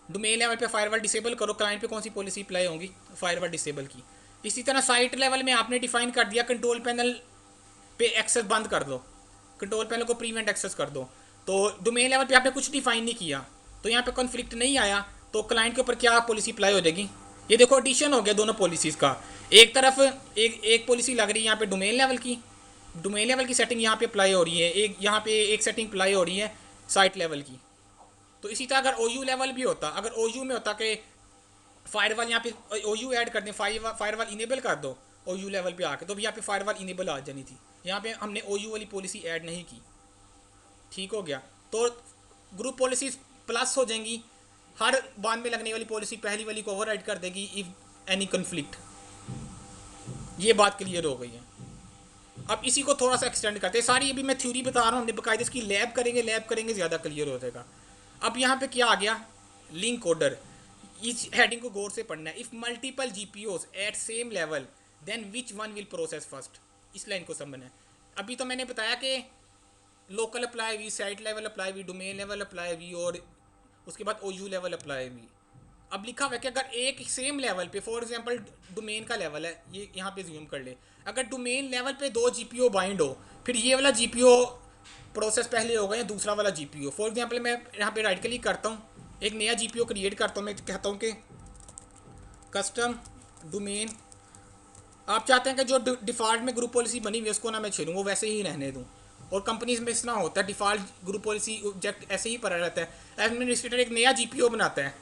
डोमेन लेवल पे फायरवॉल डिसेबल करो, क्लाइंट पे कौन सी पॉलिसी अप्लाई होगी, फायरवॉल डिसेबल की। इसी तरह साइट लेवल में आपने डिफाइन कर दिया कंट्रोल पैनल पे एक्सेस बंद कर दो, कंट्रोल पैनल को प्रीवेंट एक्सेस कर दो, तो डोमेन लेवल पे आपने कुछ डिफाइन नहीं किया, तो यहाँ पे कॉन्फ्लिक्ट नहीं आया, तो क्लाइंट के ऊपर क्या पॉलिसी अप्लाई हो जाएगी। ये देखो एडिशन हो गया दोनों पॉलिसीज़ का, एक तरफ एक पॉलिसी लग रही है यहाँ पे डोमेन लेवल की, डोमेन लेवल की सेटिंग यहाँ पे अप्लाई हो रही है, एक यहाँ पे एक सेटिंग अप्लाई हो रही है साइट लेवल की। तो इसी तरह अगर OU लेवल भी होता, अगर OU में होता कि फायरवॉल यहाँ पे OU ऐड कर दें, फायरवॉल इनेबल कर दो OU लेवल पे आके, तो भी यहाँ पे फायरवॉल इनेबल आ जानी थी, यहाँ पे हमने OU वाली पॉलिसी ऐड नहीं की। ठीक हो गया, तो ग्रुप पॉलिसीज प्लस हो जाएंगी, हर बांध में लगने वाली पॉलिसी पहली वाली को ओवरराइड कर देगी इफ एनी कन्फ्लिक्ट। ये बात क्लियर हो गई है। अब इसी को थोड़ा सा एक्सटेंड करते हैं, सारी अभी मैं थ्योरी बता रहा हूँ, हमने बकायदे इसकी लैब करेंगे ज़्यादा क्लियर हो जाएगा। अब यहाँ पे क्या आ गया, लिंक ऑर्डर, इस हेडिंग को गौर से पढ़ना है। If multiple GPOs at same level then which one will process first, इस लाइन को समझना है। अभी तो मैंने बताया कि लोकल अप्लाई हुई, साइट लेवल अप्लाई हुई, डोमेन लेवल अप्लाई हुई, और उसके बाद OU लेवल अप्लाई हुई। अब लिखा हुआ है कि अगर एक सेम लेवल पे, फॉर एग्जांपल डोमेन का लेवल है, ये यहाँ पे जूम कर ले, अगर डोमेन लेवल पे 2 GPO बाइंड हो, फिर ये वाला GPO प्रोसेस पहले होगा या दूसरा वाला GPO। फॉर एग्जांपल मैं यहाँ पे राइट क्लिक करता हूँ, एक नया GPO क्रिएट करता हूँ, मैं कहता हूँ कि कस्टम डोमेन, आप चाहते हैं कि जो डिफ़ॉल्ट में ग्रुप पॉलिसी बनी हुई है उसको ना मैं छेड़ूँ, वो वैसे ही रहने दूँ। और कंपनीज में इतना होता है, डिफ़ॉल्ट ग्रुप पॉलिसी ऑब्जेक्ट ऐसे ही पड़ा रहता है। एडमिनिस्ट्रेटर एक नया GPO बनाता है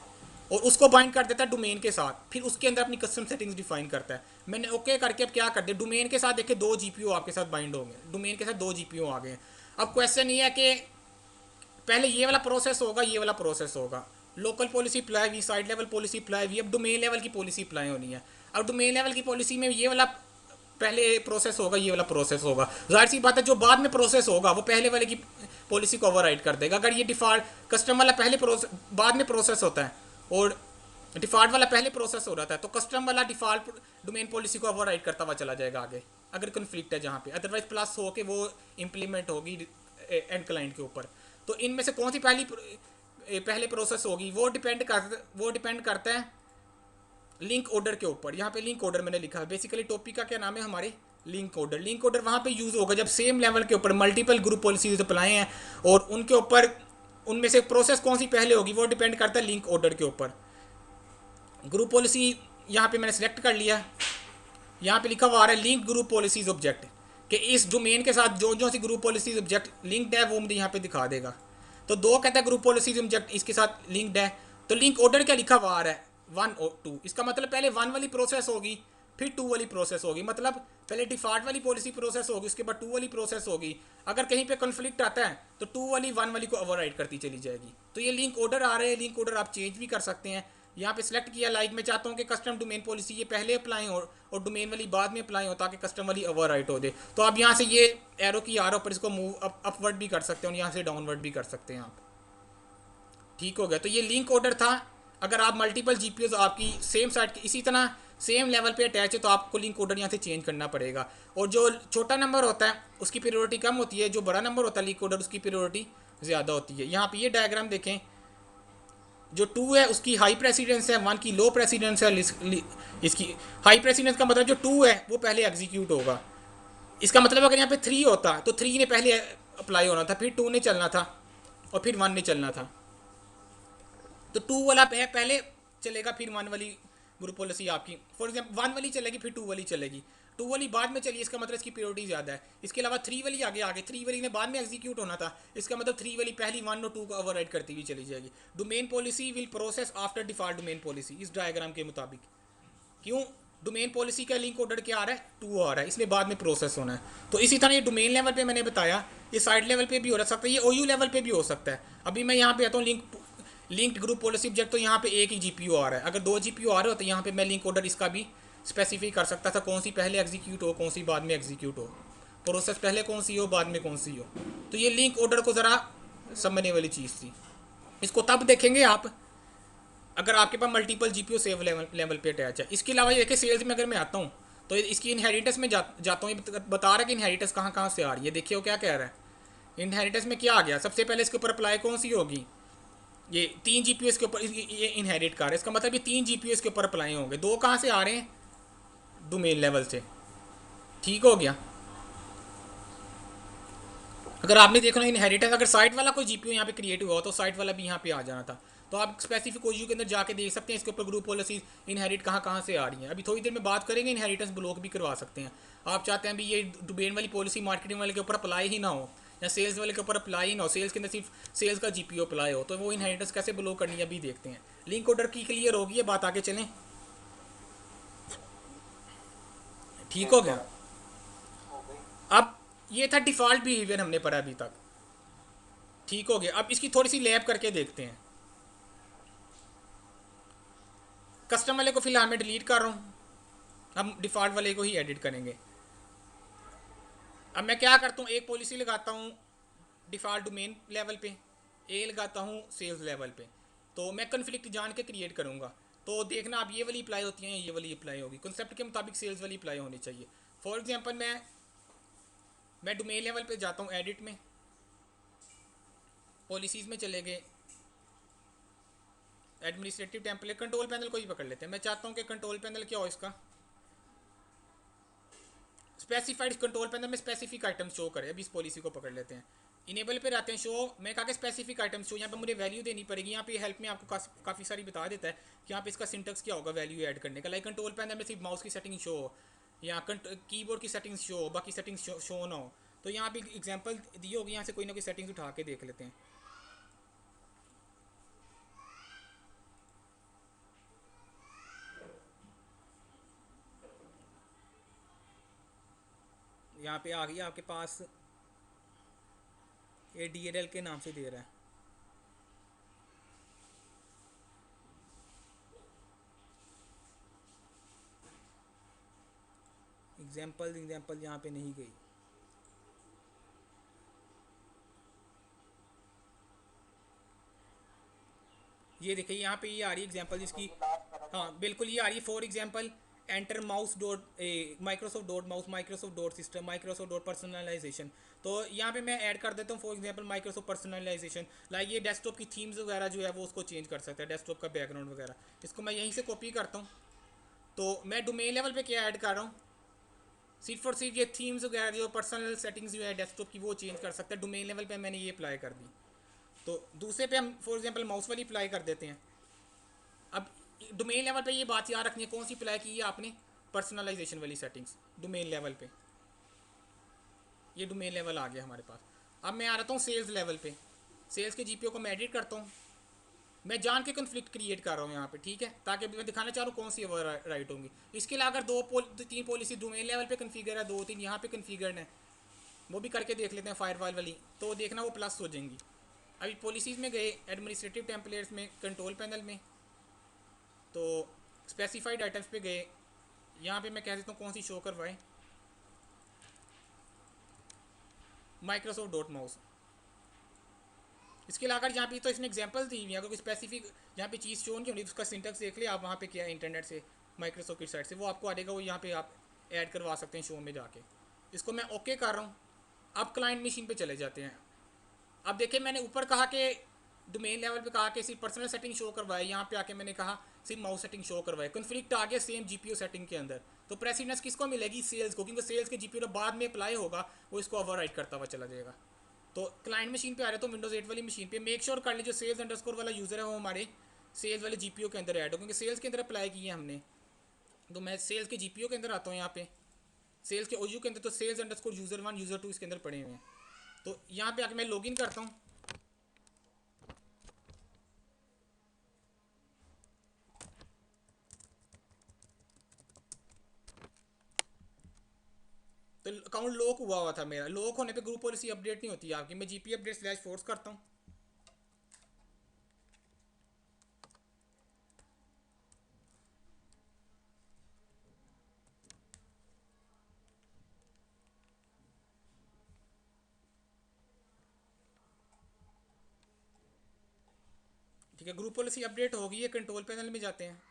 और उसको बाइंड कर देता है डोमेन के साथ, फिर उसके अंदर अपनी कस्टम सेटिंग्स डिफाइन करता है। मैंने ओके करके अब क्या कर दिया, डोमेन के साथ देखिए 2 GPO आपके साथ बाइंड हो गए, डोमेन के साथ 2 GPO आ गए। अब क्वेश्चन ये है कि पहले ये वाला प्रोसेस होगा, ये वाला प्रोसेस होगा, लोकल पॉलिसी अप्लाई हुई, साइड लेवल पॉलिसी अप्लाई हुई, अब डोमेन लेवल की पॉलिसी अप्लाई होनी है। अब डोमेन लेवल की पॉलिसी में ये वाला पहले प्रोसेस होगा, ये वाला प्रोसेस होगा, जाहिर सी बात है जो बाद में प्रोसेस होगा वो पहले वाले की पॉलिसी को ओवरराइड कर देगा। अगर ये डिफ़ॉल्ट कस्टम वाला पहले प्रोसेस बाद में प्रोसेस होता है और डिफ़ॉल्ट वाला पहले प्रोसेस हो रहा था, तो कस्टम वाला डिफ़ॉल्ट डोमेन पॉलिसी को ओवरराइड करता हुआ चला जाएगा आगे, अगर कन्फ्लिक्ट है जहाँ पे, अदरवाइज प्लस हो के वो इम्प्लीमेंट होगी एंड क्लाइंट के ऊपर। तो इनमें से कौन सी पहले प्रोसेस होगी वो डिपेंड करता है लिंक ऑर्डर के ऊपर। यहाँ पे लिंक ऑर्डर मैंने लिखा है, बेसिकली टॉपिक का क्या नाम है हमारे, लिंक ऑर्डर। लिंक ऑर्डर वहाँ पे यूज़ होगा जब सेम लेवल के ऊपर मल्टीपल ग्रुप पॉलिसीज अप्लाई हैं और उनके ऊपर उनमें से प्रोसेस कौन सी पहले होगी वो डिपेंड करता है लिंक ऑर्डर के ऊपर। ग्रुप पॉलिसी यहाँ पे मैंने सेलेक्ट कर लिया, यहाँ पे लिखा हुआ आ रहा है लिंक ग्रुप पॉलिसीज ऑब्जेक्ट, कि इस डोमेन के साथ जो जो सी ग्रुप पॉलिसीज ऑब्जेक्ट लिंक्ड है वो मुझे यहाँ पे दिखा देगा। तो 2 कहता है ग्रुप पॉलिसीज ऑब्जेक्ट इसके साथ लिंक्ड है, तो लिंक ऑर्डर क्या लिखा हुआ आ रहा है 1 और 2, इसका मतलब पहले 1 वाली प्रोसेस होगी फिर 2 वाली प्रोसेस होगी, मतलब पहले डिफ़ॉल्ट वाली पॉलिसी प्रोसेस होगी उसके बाद 2 वाली प्रोसेस होगी। अगर कहीं पे कॉन्फ्लिक्ट आता है तो 2 वाली 1 वाली को ओवरराइड करती चली जाएगी। तो ये लिंक ऑर्डर आ रहे हैं, लिंक ऑर्डर आप चेंज भी कर सकते हैं। यहाँ पे सिलेक्ट किया, लाइक मैं चाहता हूँ कि कस्टम डोमेन पॉलिसी ये पहले अप्लाई हो और डोमेन वाली बाद में अप्लाई हो ताकि कस्टम वाली ओवरराइट हो दे। तो आप यहाँ से ये एरो की आ रहा पर इसको मूव अपवर्ड भी कर सकते हैं और यहाँ से डाउनवर्ड भी कर सकते हैं आप। ठीक हो गया, तो ये लिंक ऑर्डर था। अगर आप मल्टीपल GPOs आपकी सेम साइट की इसी तरह सेम लेवल पे अटैच है तो आपको लिंक ऑर्डर यहाँ से चेंज करना पड़ेगा। और जो छोटा नंबर होता है उसकी प्रायोरिटी कम होती है, जो बड़ा नंबर होता है लिंक ऑर्डर उसकी प्रायोरिटी ज़्यादा होती है। यहाँ पे ये डायग्राम देखें, जो 2 है उसकी हाई प्रेसिडेंस है, 1 की लो प्रेसिडेंस है। इसकी हाई प्रेसिडेंस का मतलब जो 2 है वो पहले एग्जीक्यूट होगा। इसका मतलब अगर यहाँ पे 3 होता तो 3 ने पहले अप्लाई होना था, फिर 2 ने चलना था और फिर 1 ने चलना था। तो 2 वाला पहले चलेगा फिर 1 वाली ग्रुप पॉलिसी आपकी, फॉर एग्जाम्पल 1 वाली चलेगी फिर 2 वाली चलेगी, 2 वाली बाद में चलिए, इसका मतलब इसकी प्रायोरिटी ज़्यादा है। इसके अलावा 3 वाली आगे 3 वाली ने बाद में एग्जीक्यूट होना था, इसका मतलब 3 वाली पहली 1 और 2 को ओवरराइड करती हुई चली जाएगी। Domain policy will process after default domain policy, इस डायग्राम के मुताबिक। क्यों, डोमेन पॉलिसी का लिंक ऑर्डर क्या आ रहा है 2 आ रहा है, इसलिए बाद में प्रोसेस होना है। तो इसी तरह ये डोमेन लेवल पे मैंने बताया, ये साइड लेवल पे भी हो सकता है, ये OU लेवल पे भी हो सकता है। अभी मैं यहाँ पे आता हूँ link linked group policy object तो यहाँ पे एक ही जीपीयू आ रहा है, अगर 2 जीपीयू आ रहे हो तो यहाँ पे मैं लिंक ऑर्डर इसका भी स्पेसिफाई कर सकता था, कौन सी पहले एग्जीक्यूट हो कौन सी बाद में एग्जीक्यूट हो, प्रोसेस पहले कौन सी हो बाद में कौन सी हो। तो ये लिंक ऑर्डर को ज़रा समझने वाली चीज़ थी। इसको तब देखेंगे आप अगर आपके पास मल्टीपल जीपीयू सेव लेवल पे अटैच है। इसके अलावा ये देखिए सेल्स में अगर मैं आता हूँ तो इसकी इनहेरिटेंस में जाता हूँ, ये बता रहा है कि इनहेरिटेंस कहाँ कहाँ से आ रही है। देखिए वो क्या कह रहा है, इनहेरिटेंस में क्या आ गया, सबसे पहले इसके ऊपर अप्लाई कौन सी होगी, ये 3 जीपीयू इसके ऊपर ये इनहेरिट कर रहे हैं, इसका मतलब ये 3 जीपीयू इसके ऊपर अप्लाई होंगे। 2 कहाँ से आ रहे हैं, डोमेन लेवल से। ठीक हो गया। अगर आपने देखना इनहेरिटेंस, अगर साइट वाला कोई जीपीयू यहाँ पे क्रिएट हुआ हो तो साइट वाला भी यहाँ पे आ जाना था। तो आप स्पेसिफिक ओयू के अंदर जाके देख सकते हैं इसके ऊपर ग्रुप पॉलिसी इनहेरिट कहाँ कहाँ से आ रही हैं। अभी थोड़ी देर में बात करेंगे, इनहेरिटेंस ब्लॉक भी करवा सकते हैं। आप चाहते हैं भी ये डोमेन वाली पॉलिसी मार्केटिंग वाले के ऊपर अप्लाई ही ना हो या सेल्स वाले के ऊपर अप्लाई ही ना हो, सेल्स के अंदर सिर्फ सेल्स का जीपीयू अप्लाई हो, तो वो इनहेरिटेंस कैसे ब्लॉक करनी है अभी देखते हैं। लिंक ऑर्डर की क्लियर होगी, ये बात आगे चलें। ठीक हो ठीक गया। है, हो गई। अब ये था डिफ़ॉल्ट बिहेवियर हमने पढ़ा अभी तक। ठीक हो गया। अब इसकी थोड़ी सी लैब करके देखते हैं। कस्टम वाले को फिलहाल मैं डिलीट कर रहा हूँ, हम डिफ़ॉल्ट वाले को ही एडिट करेंगे। अब मैं क्या करता हूँ, एक पॉलिसी लगाता हूँ डिफ़ॉल्ट डोमेन लेवल पे, ए लगाता हूँ सेल्स लेवल पे। तो मैं कन्फ्लिक्ट जान के क्रिएट करूँगा। तो देखना आप ये वाली अप्लाई होती है, ये वाली अप्लाई होगी, कॉन्सेप्ट के मुताबिक सेल्स वाली अप्लाई होनी चाहिए। फॉर एग्जांपल मैं डोमेन लेवल पे जाता हूँ, एडिट में पॉलिसीज़ में चले गए, एडमिनिस्ट्रेटिव टेम्पलेट, कंट्रोल पैनल को ही पकड़ लेते हैं। मैं चाहता हूँ कि कंट्रोल पैनल क्या हो, इसका स्पेसिफाइड कंट्रोल पैनल में स्पेसिफिक आइटम शो करे। अभी इस पॉलिसी को पकड़ लेते हैं, इनेबल पे रहते हैं, शो। मैं कहा कि स्पेसिफिक आइटम शो, यहाँ पे मुझे वैल्यू देनी पड़ेगी। यहाँ पे हेल्प में आपको काफ़ी सारी बता देता है कि यहाँ पे इसका सिंटेक्स क्या होगा वैल्यू ऐड करने का। लाइक कंट्रोल पैनल में सिर्फ माउस की सेटिंग शो हो या कीबोर्ड की सेटिंग्स शो हो, बाकी सेटिंग्स शो ना हो। तो यहाँ पे एग्जाम्पल दी होगी, यहाँ से कोई ना कोई सेटिंग्स उठा के देख लेते हैं। यहाँ पे आ गई आपके पास, ये DLL के नाम से दे रहा है। एग्जाम्पल यहाँ पे नहीं गई। ये देखिए यहाँ पे ये आ रही है एग्जाम्पल जिसकी, वही लास्ट मैंने हाँ कहा। बिल्कुल ये आ रही है। For example enter mouse dot Microsoft dot mouse, Microsoft dot system, Microsoft dot personalisation. तो यहाँ पे मैं ऐड कर देता हूँ for example Microsoft personalisation. Like ये डेस्कटॉप की थीम्स वगैरह जो है वो उसको चेंज कर सकता है, डेस्कटॉप का बैकग्राउंड वगैरह। इसको मैं यहीं से कॉपी करता हूँ। तो मैं डोमेन लेवल पे क्या ऐड कर रहा हूँ, सिर्फ और सिर्फ ये थीम्स वगैरह जो पर्सनल सेटिंग्स जो है डेस्कटॉप की वो चेंज कर सकते हैं। डोमेन लेवल पे मैंने ये अप्लाई कर दी। तो दूसरे पे हम फॉर एग्जाम्पल माउस वाली अप्लाई कर देते हैं। अब डोमेन लेवल पे ये बात याद रखनी है, कौन सी अप्लाई की है आपने, पर्सनलाइजेशन वाली सेटिंग्स डोमेन लेवल पे। ये डोमेन लेवल आ गया हमारे पास। अब मैं आ रहा हूँ सेल्स लेवल पे, सेल्स के जीपीओ को मैं एडिट करता हूँ। मैं जान के कन्फ्लिक्ट क्रिएट कर रहा हूँ यहाँ पे, ठीक है, ताकि मैं दिखाना चाह रहा हूँ कौन सी ओवर राइट होंगी। इसके अलावा अगर 3 पॉलिसी डोमेन लेवल पे कन्फिगर है, 2-3 यहाँ पे कन्फिगर्ड है, वो भी करके देख लेते हैं फायरवॉल वाली, तो देखना वो प्लस हो जाएंगी। अभी पॉलिसीज़ में गए, एडमिनिस्ट्रेटिव टेम्पलेट्स में, कंट्रोल पैनल में, तो स्पेसिफाइड आइटम्स पे गए। यहाँ पे मैं कह देता हूँ कौन सी शो करवाए, माइक्रोसॉफ्ट डॉट माउस। इसके अलावा यहाँ पे तो इसने एग्जांपल दी हुई है, अगर कोई स्पेसिफिक यहाँ पे चीज़ शो नहीं होनी, उसका सिंटेक्स देख ले आप वहाँ पे क्या है इंटरनेट से, माइक्रोसॉफ्ट की साइट से वो आपको आ जाएगा। वो यहाँ पे आप ऐड करवा सकते हैं शो में जाके। इसको मैं ओके कर रहा हूँ। अब क्लाइंट मशीन पे चले जाते हैं। अब देखिए मैंने ऊपर कहा कि डोमेन लेवल पे कहा कि सिर्फ पर्सनल सेटिंग शो करवाए, यहाँ पे आके मैंने कहा सिर्फ माउस सेटिंग शो करवाए। कन्फ्लिक्ट आ गया सेम जीपीयू सेटिंग के अंदर। तो प्रेसिडेंस किसको मिलेगी, सेल्स को, क्योंकि सेल्स के जीपीयू बाद में अप्लाई होगा, वो इसको ओवरराइड करता हुआ चला जाएगा। तो क्लाइंट मशीन पे आ रहे तो विंडोज 8 वाली मशीन पे मेक श्योर कर लीजिए सेल्स अंडरस्कोर वाला यूज़र है वो हमारे सेल्स वाले जीपीयू के अंदर ऐड हो, क्योंकि सेल्स के अंदर अप्लाई किए हमने। तो मैं सेल्स के जीपीयू के अंदर आता हूँ, यहाँ पे सेल्स के ओयू के अंदर, तो सेल्स अंडरस्कोर यूज़र 1 यूज़र 2 इसके अंदर पड़े हुए हैं। तो यहाँ पे आके मैं लॉगिन करता हूँ। तो अकाउंट लॉक हुआ था मेरा। लॉक होने पे ग्रुप पॉलिसी अपडेट नहीं होती आपकी। मैं जीपी अपडेट स्लैश फोर्स करता हूँ। ठीक है, ग्रुप पॉलिसी अपडेट होगी, ये कंट्रोल पैनल में जाते हैं।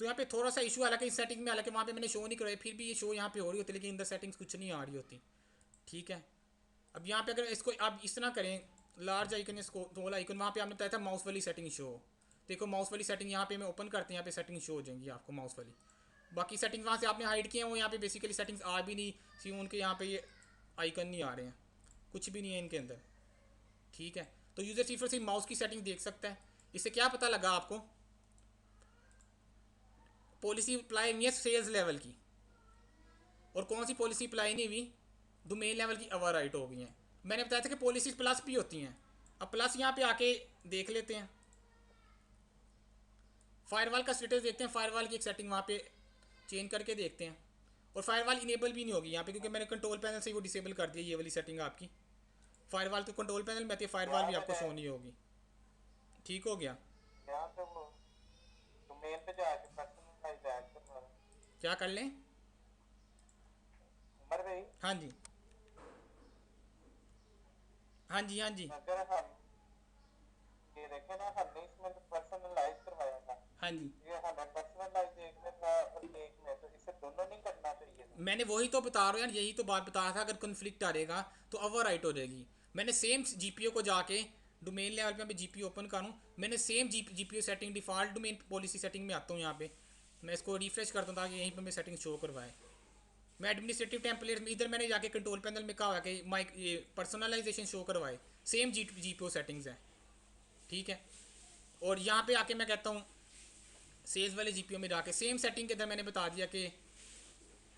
तो यहाँ पे थोड़ा सा इशू, हालांकि इस सेटिंग में, हालांकि वहाँ पे मैंने शो नहीं कराया, फिर भी ये शो यहाँ पे हो रही होती, लेकिन इन द सेटिंग्स कुछ नहीं आ रही होती। ठीक है, अब यहाँ पे अगर इसको आप इस तरह करें, लार्ज आइकन, इसको स्मॉल आइकन, वहाँ पे आपने बताया था माउस वाली सेटिंग शो। देखो माउस वाली सेटिंग यहाँ पे मैं ओपन करते हैं, यहाँ पे सेटिंग शो हो जाएंगी आपको माउस वाली। बाकी सेटिंग्स वहाँ से आपने हाइड किए हैं, वो यहाँ पे बेसिकली सेटिंग्स आ भी नहीं सी, उनके यहाँ पे ये आइकन नहीं आ रहे हैं, कुछ भी नहीं है इनके अंदर। ठीक है, तो यूजर सिर्फ सिर्फ माउस की सेटिंग देख सकता है। इससे क्या पता लगा आपको, पॉलिसी अप्लाई नहीं है सेल्स लेवल की, और कौन सी पॉलिसी अप्लाई नहीं हुई, डोमेन लेवल की ओवर राइट हो गई हैं। मैंने बताया था कि पॉलिसीज प्लस भी होती हैं। अब प्लस यहाँ पे आके देख लेते हैं, फायरवॉल का स्टेटस देखते हैं, फायरवॉल की एक सेटिंग वहाँ पे चेंज करके देखते हैं। और फायरवॉल इनेबल भी नहीं होगी यहाँ पे, क्योंकि मैंने कंट्रोल पैनल से वो डिसेबल कर दिया, ये वाली सेटिंग आपकी। फायरवॉल तो कंट्रोल पैनल में आती है, फायरवॉल भी आपको शो नहीं होगी। ठीक हो गया, यहाँ पे वो डोमेन पे जाके पर्सनलाइज ऐड करवा रहा हूँ। क्या कर लें? उमर भाई, हाँ जी, हाँ जी, हाँ जी, अगर हम ये देखें ना, हमने इसमें तो पर्सनलाइज करवाया था, हाँ जी, ये हमें पर्सनलाइज एक में था और एक में, तो इसे दोनों नहीं करना चाहिए था। मैंने वही तो बता रहा हूँ यार, यही तो बात बता रहा था, अगर कन्फ्लिक्ट आ रहेगा तो ओवर राइट हो जाएगी। मैंने सेम जीपीओ को जाके डोमेन लेवल पे मैं जीपीओ ओपन करूँ, मैंने same GPO setting default domain policy setting में आता हूँ। यहाँ पे मैं इसको रिफ्रेश करता हूँ ताकि यहीं पर मैं सेटिंग शो करवाए। मैं एडमिनिस्ट्रेटिव टेम्पलेट में इधर मैंने जाके कंट्रोल पैनल में कहा कि माइक ये पर्सनलाइजेशन शो करवाए, सेम जीपीओ सेटिंग्स हैं। ठीक है, और यहाँ पे आके मैं कहता हूँ सेल्स वाले जीपीओ में जाके सेम सेटिंग के अंदर मैंने बता दिया कि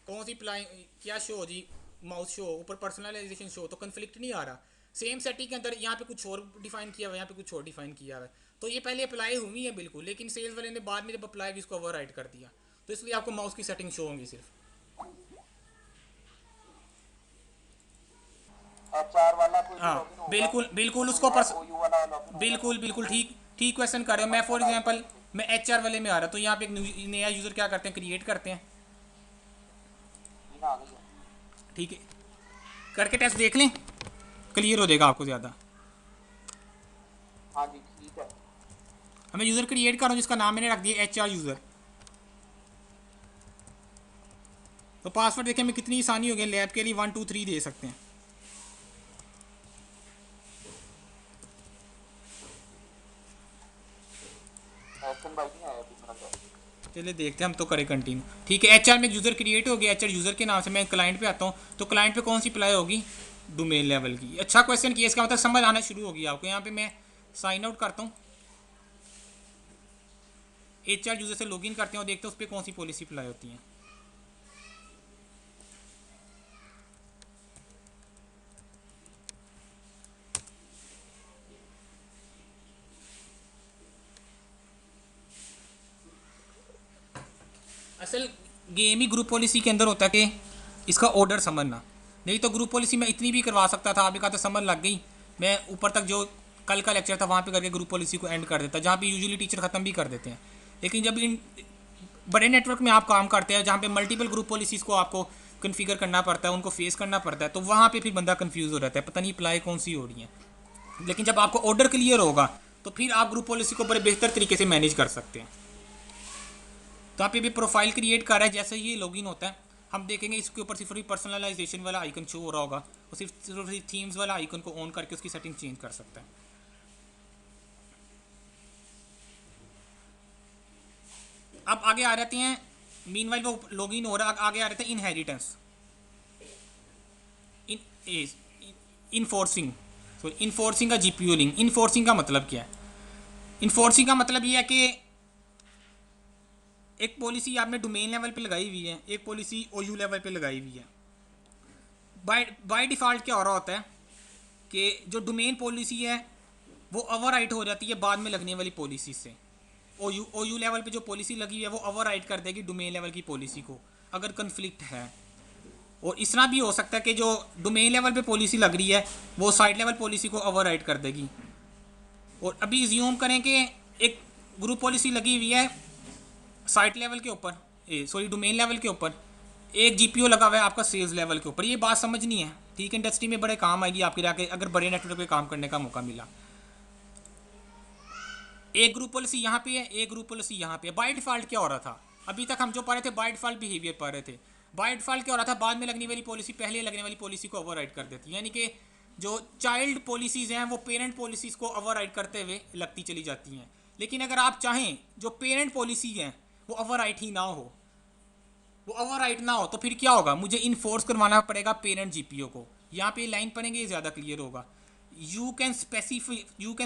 कौन सी प्लाई क्या शो जी, माउस शो, ऊपर पर्सनलाइजेशन शो, तो कन्फ्लिक्ट नहीं आ रहा। सेम सेटिंग के अंदर यहाँ पे कुछ और डिफाइन किया हुआ है, यहाँ पे कुछ और डिफाइन किया हुआ है। तो ये पहले अप्लाई हुई है बिल्कुल, लेकिन सेल्स वाले ने बाद में जब अप्लाई की इसको ओवर राइट कर दिया, तो इसलिए आपको माउस की सेटिंग शो होंगी सिर्फ। एचआर वाला कोई भी हाँ लॉगिन होगा, बिल्कुल बिल्कुल, तो उसको या ओयू वाला लॉगिन होगा तो बिल्कुल बिल्कुल ठीक ठीक क्वेश्चन कर रहे हो। मैं फॉर एग्जांपल मैं एचआर वाले में आ रहा, तो यहाँ पे एक नया यूज़र क्या करते हैं, क्रिएट करते हैं। आ गई है। ठीक है, करके टेस्ट देख लें, क्लियर हो जाएगा आपको ज़्यादा। हाँ जी ठीक है। मैं यूज़र क्रिएट कर रहा हूँ जिसका नाम मैंने रख दिया एचआर यूज़र। तो पासवर्ड देखें हमें कितनी आसानी हो गई, लैब के लिए 1 2 3 दे सकते हैं। एक्शन भाई नहीं आया अभी मेरा। चलिए देखते हैं, हम तो करें कंटिन्यू। ठीक है, एचआर में यूज़र क्रिएट हो गया, एचआर यूज़र के नाम से मैं क्लाइंट पे आता हूँ, तो क्लाइंट पे कौन सी अप्लाई होगी, डोमेन लेवल की। अच्छा क्वेश्चन किया, इसका मतलब समझ आना शुरू होगी आपको। यहाँ पे मैं साइन आउट करता हूँ, एचआर यूज़र से लॉगिन करते हैं और देखते हैं उस पर कौन सी पॉलिसी अप्लाई होती है। असल गेम ही ग्रुप पॉलिसी के अंदर होता है कि इसका ऑर्डर समझना, नहीं तो ग्रुप पॉलिसी में इतनी भी करवा सकता था, आपने कहा था समझ लग गई, मैं ऊपर तक जो कल का लेक्चर था वहाँ पे करके ग्रुप पॉलिसी को एंड कर देता, जहाँ पे यूजुअली टीचर ख़त्म भी कर देते हैं। लेकिन जब इन बड़े नेटवर्क में आप काम करते हैं जहाँ पे मल्टीपल ग्रुप पॉलिसीज़ को आपको कन्फिगर करना पड़ता है, उनको फेस करना पड़ता है, तो वहाँ पे फिर बंदा कंफ्यूज हो जाता है, पता नहीं अप्लाई कौन सी हो रही है। लेकिन जब आपको ऑर्डर क्लियर होगा तो फिर आप ग्रुप पॉलिसी को बड़े बेहतर तरीके से मैनेज कर सकते हैं। तो आप ये भी प्रोफाइल क्रिएट कर रहा है, जैसे ही लॉगिन होता है हम देखेंगे इसके ऊपर सिर्फ पर्सनलाइजेशन वाला आइकन शो हो रहा होगा, और सिर्फ थीम्स वाला आइकन को ऑन करके उसकी सेटिंग चेंज कर सकता है। अब आगे आ जाते हैं, मीनवाइल वो लॉगिन हो रहा है, आगे आ रहे थे इनहेरिटेंस, इनफोर्सिंग, सो इनफोर्सिंग का जीपीयू लिंक। इनफोर्सिंग का मतलब क्या है? इनफोर्सिंग का मतलब ये है कि एक पॉलिसी आपने डोमेन लेवल पे लगाई हुई है, एक पॉलिसी ओयू लेवल पे लगाई हुई है। बाय डिफ़ॉल्ट क्या हो रहा होता है कि जो डोमेन पॉलिसी है वो ओवर राइट हो जाती है बाद में लगने वाली पॉलिसी से। ओयू लेवल पे जो पॉलिसी लगी हुई है वो ओवर राइट कर देगी डोमेन लेवल की पॉलिसी को, अगर कन्फ्लिक्ट है। और इस तरह भी हो सकता है कि जो डोमेन लेवल पे पॉलिसी लग रही है वो साइड लेवल पॉलिसी को ओवर राइट कर देगी। और अभी ज्यूम करें कि एक ग्रुप पॉलिसी लगी हुई है साइट लेवल के ऊपर, सॉरी डोमेन लेवल के ऊपर, एक जीपीओ लगा हुआ है आपका सेल्स लेवल के ऊपर, ये बात समझनी है, ठीक है। इंडस्ट्री में बड़े काम आएगी आपके जाके अगर बड़े नेटवर्क पे काम करने का मौका मिला। एक ग्रुप पॉलिसी यहाँ पे है, एक ग्रुप पॉलिसी यहाँ पे है। बाय डिफॉल्ट क्या हो रहा था, अभी तक हम जो पढ़ रहे थे बाय डिफॉल्ट बिहेवियर पढ़ रहे थे। बाय डिफॉल्ट क्या हो रहा था, बाद में लगने वाली पॉलिसी पहले लगने वाली पॉलिसी को ओवरराइड कर देती है, यानी कि जो चाइल्ड पॉलिसीज़ हैं वो पेरेंट पॉलिसीज़ को ओवरराइड करते हुए लगती चली जाती हैं। लेकिन अगर आप चाहें जो पेरेंट पॉलिसी हैं वो ओवरराइड ही ना हो, वो ओवरराइड ना हो, तो फिर क्या होगा, मुझे इन्फोर्स करवाना पड़ेगा पेरेंट जीपीओ को। यहाँ पे लाइन पढ़ेंगे, ये ज़्यादा क्लियर होगा। You can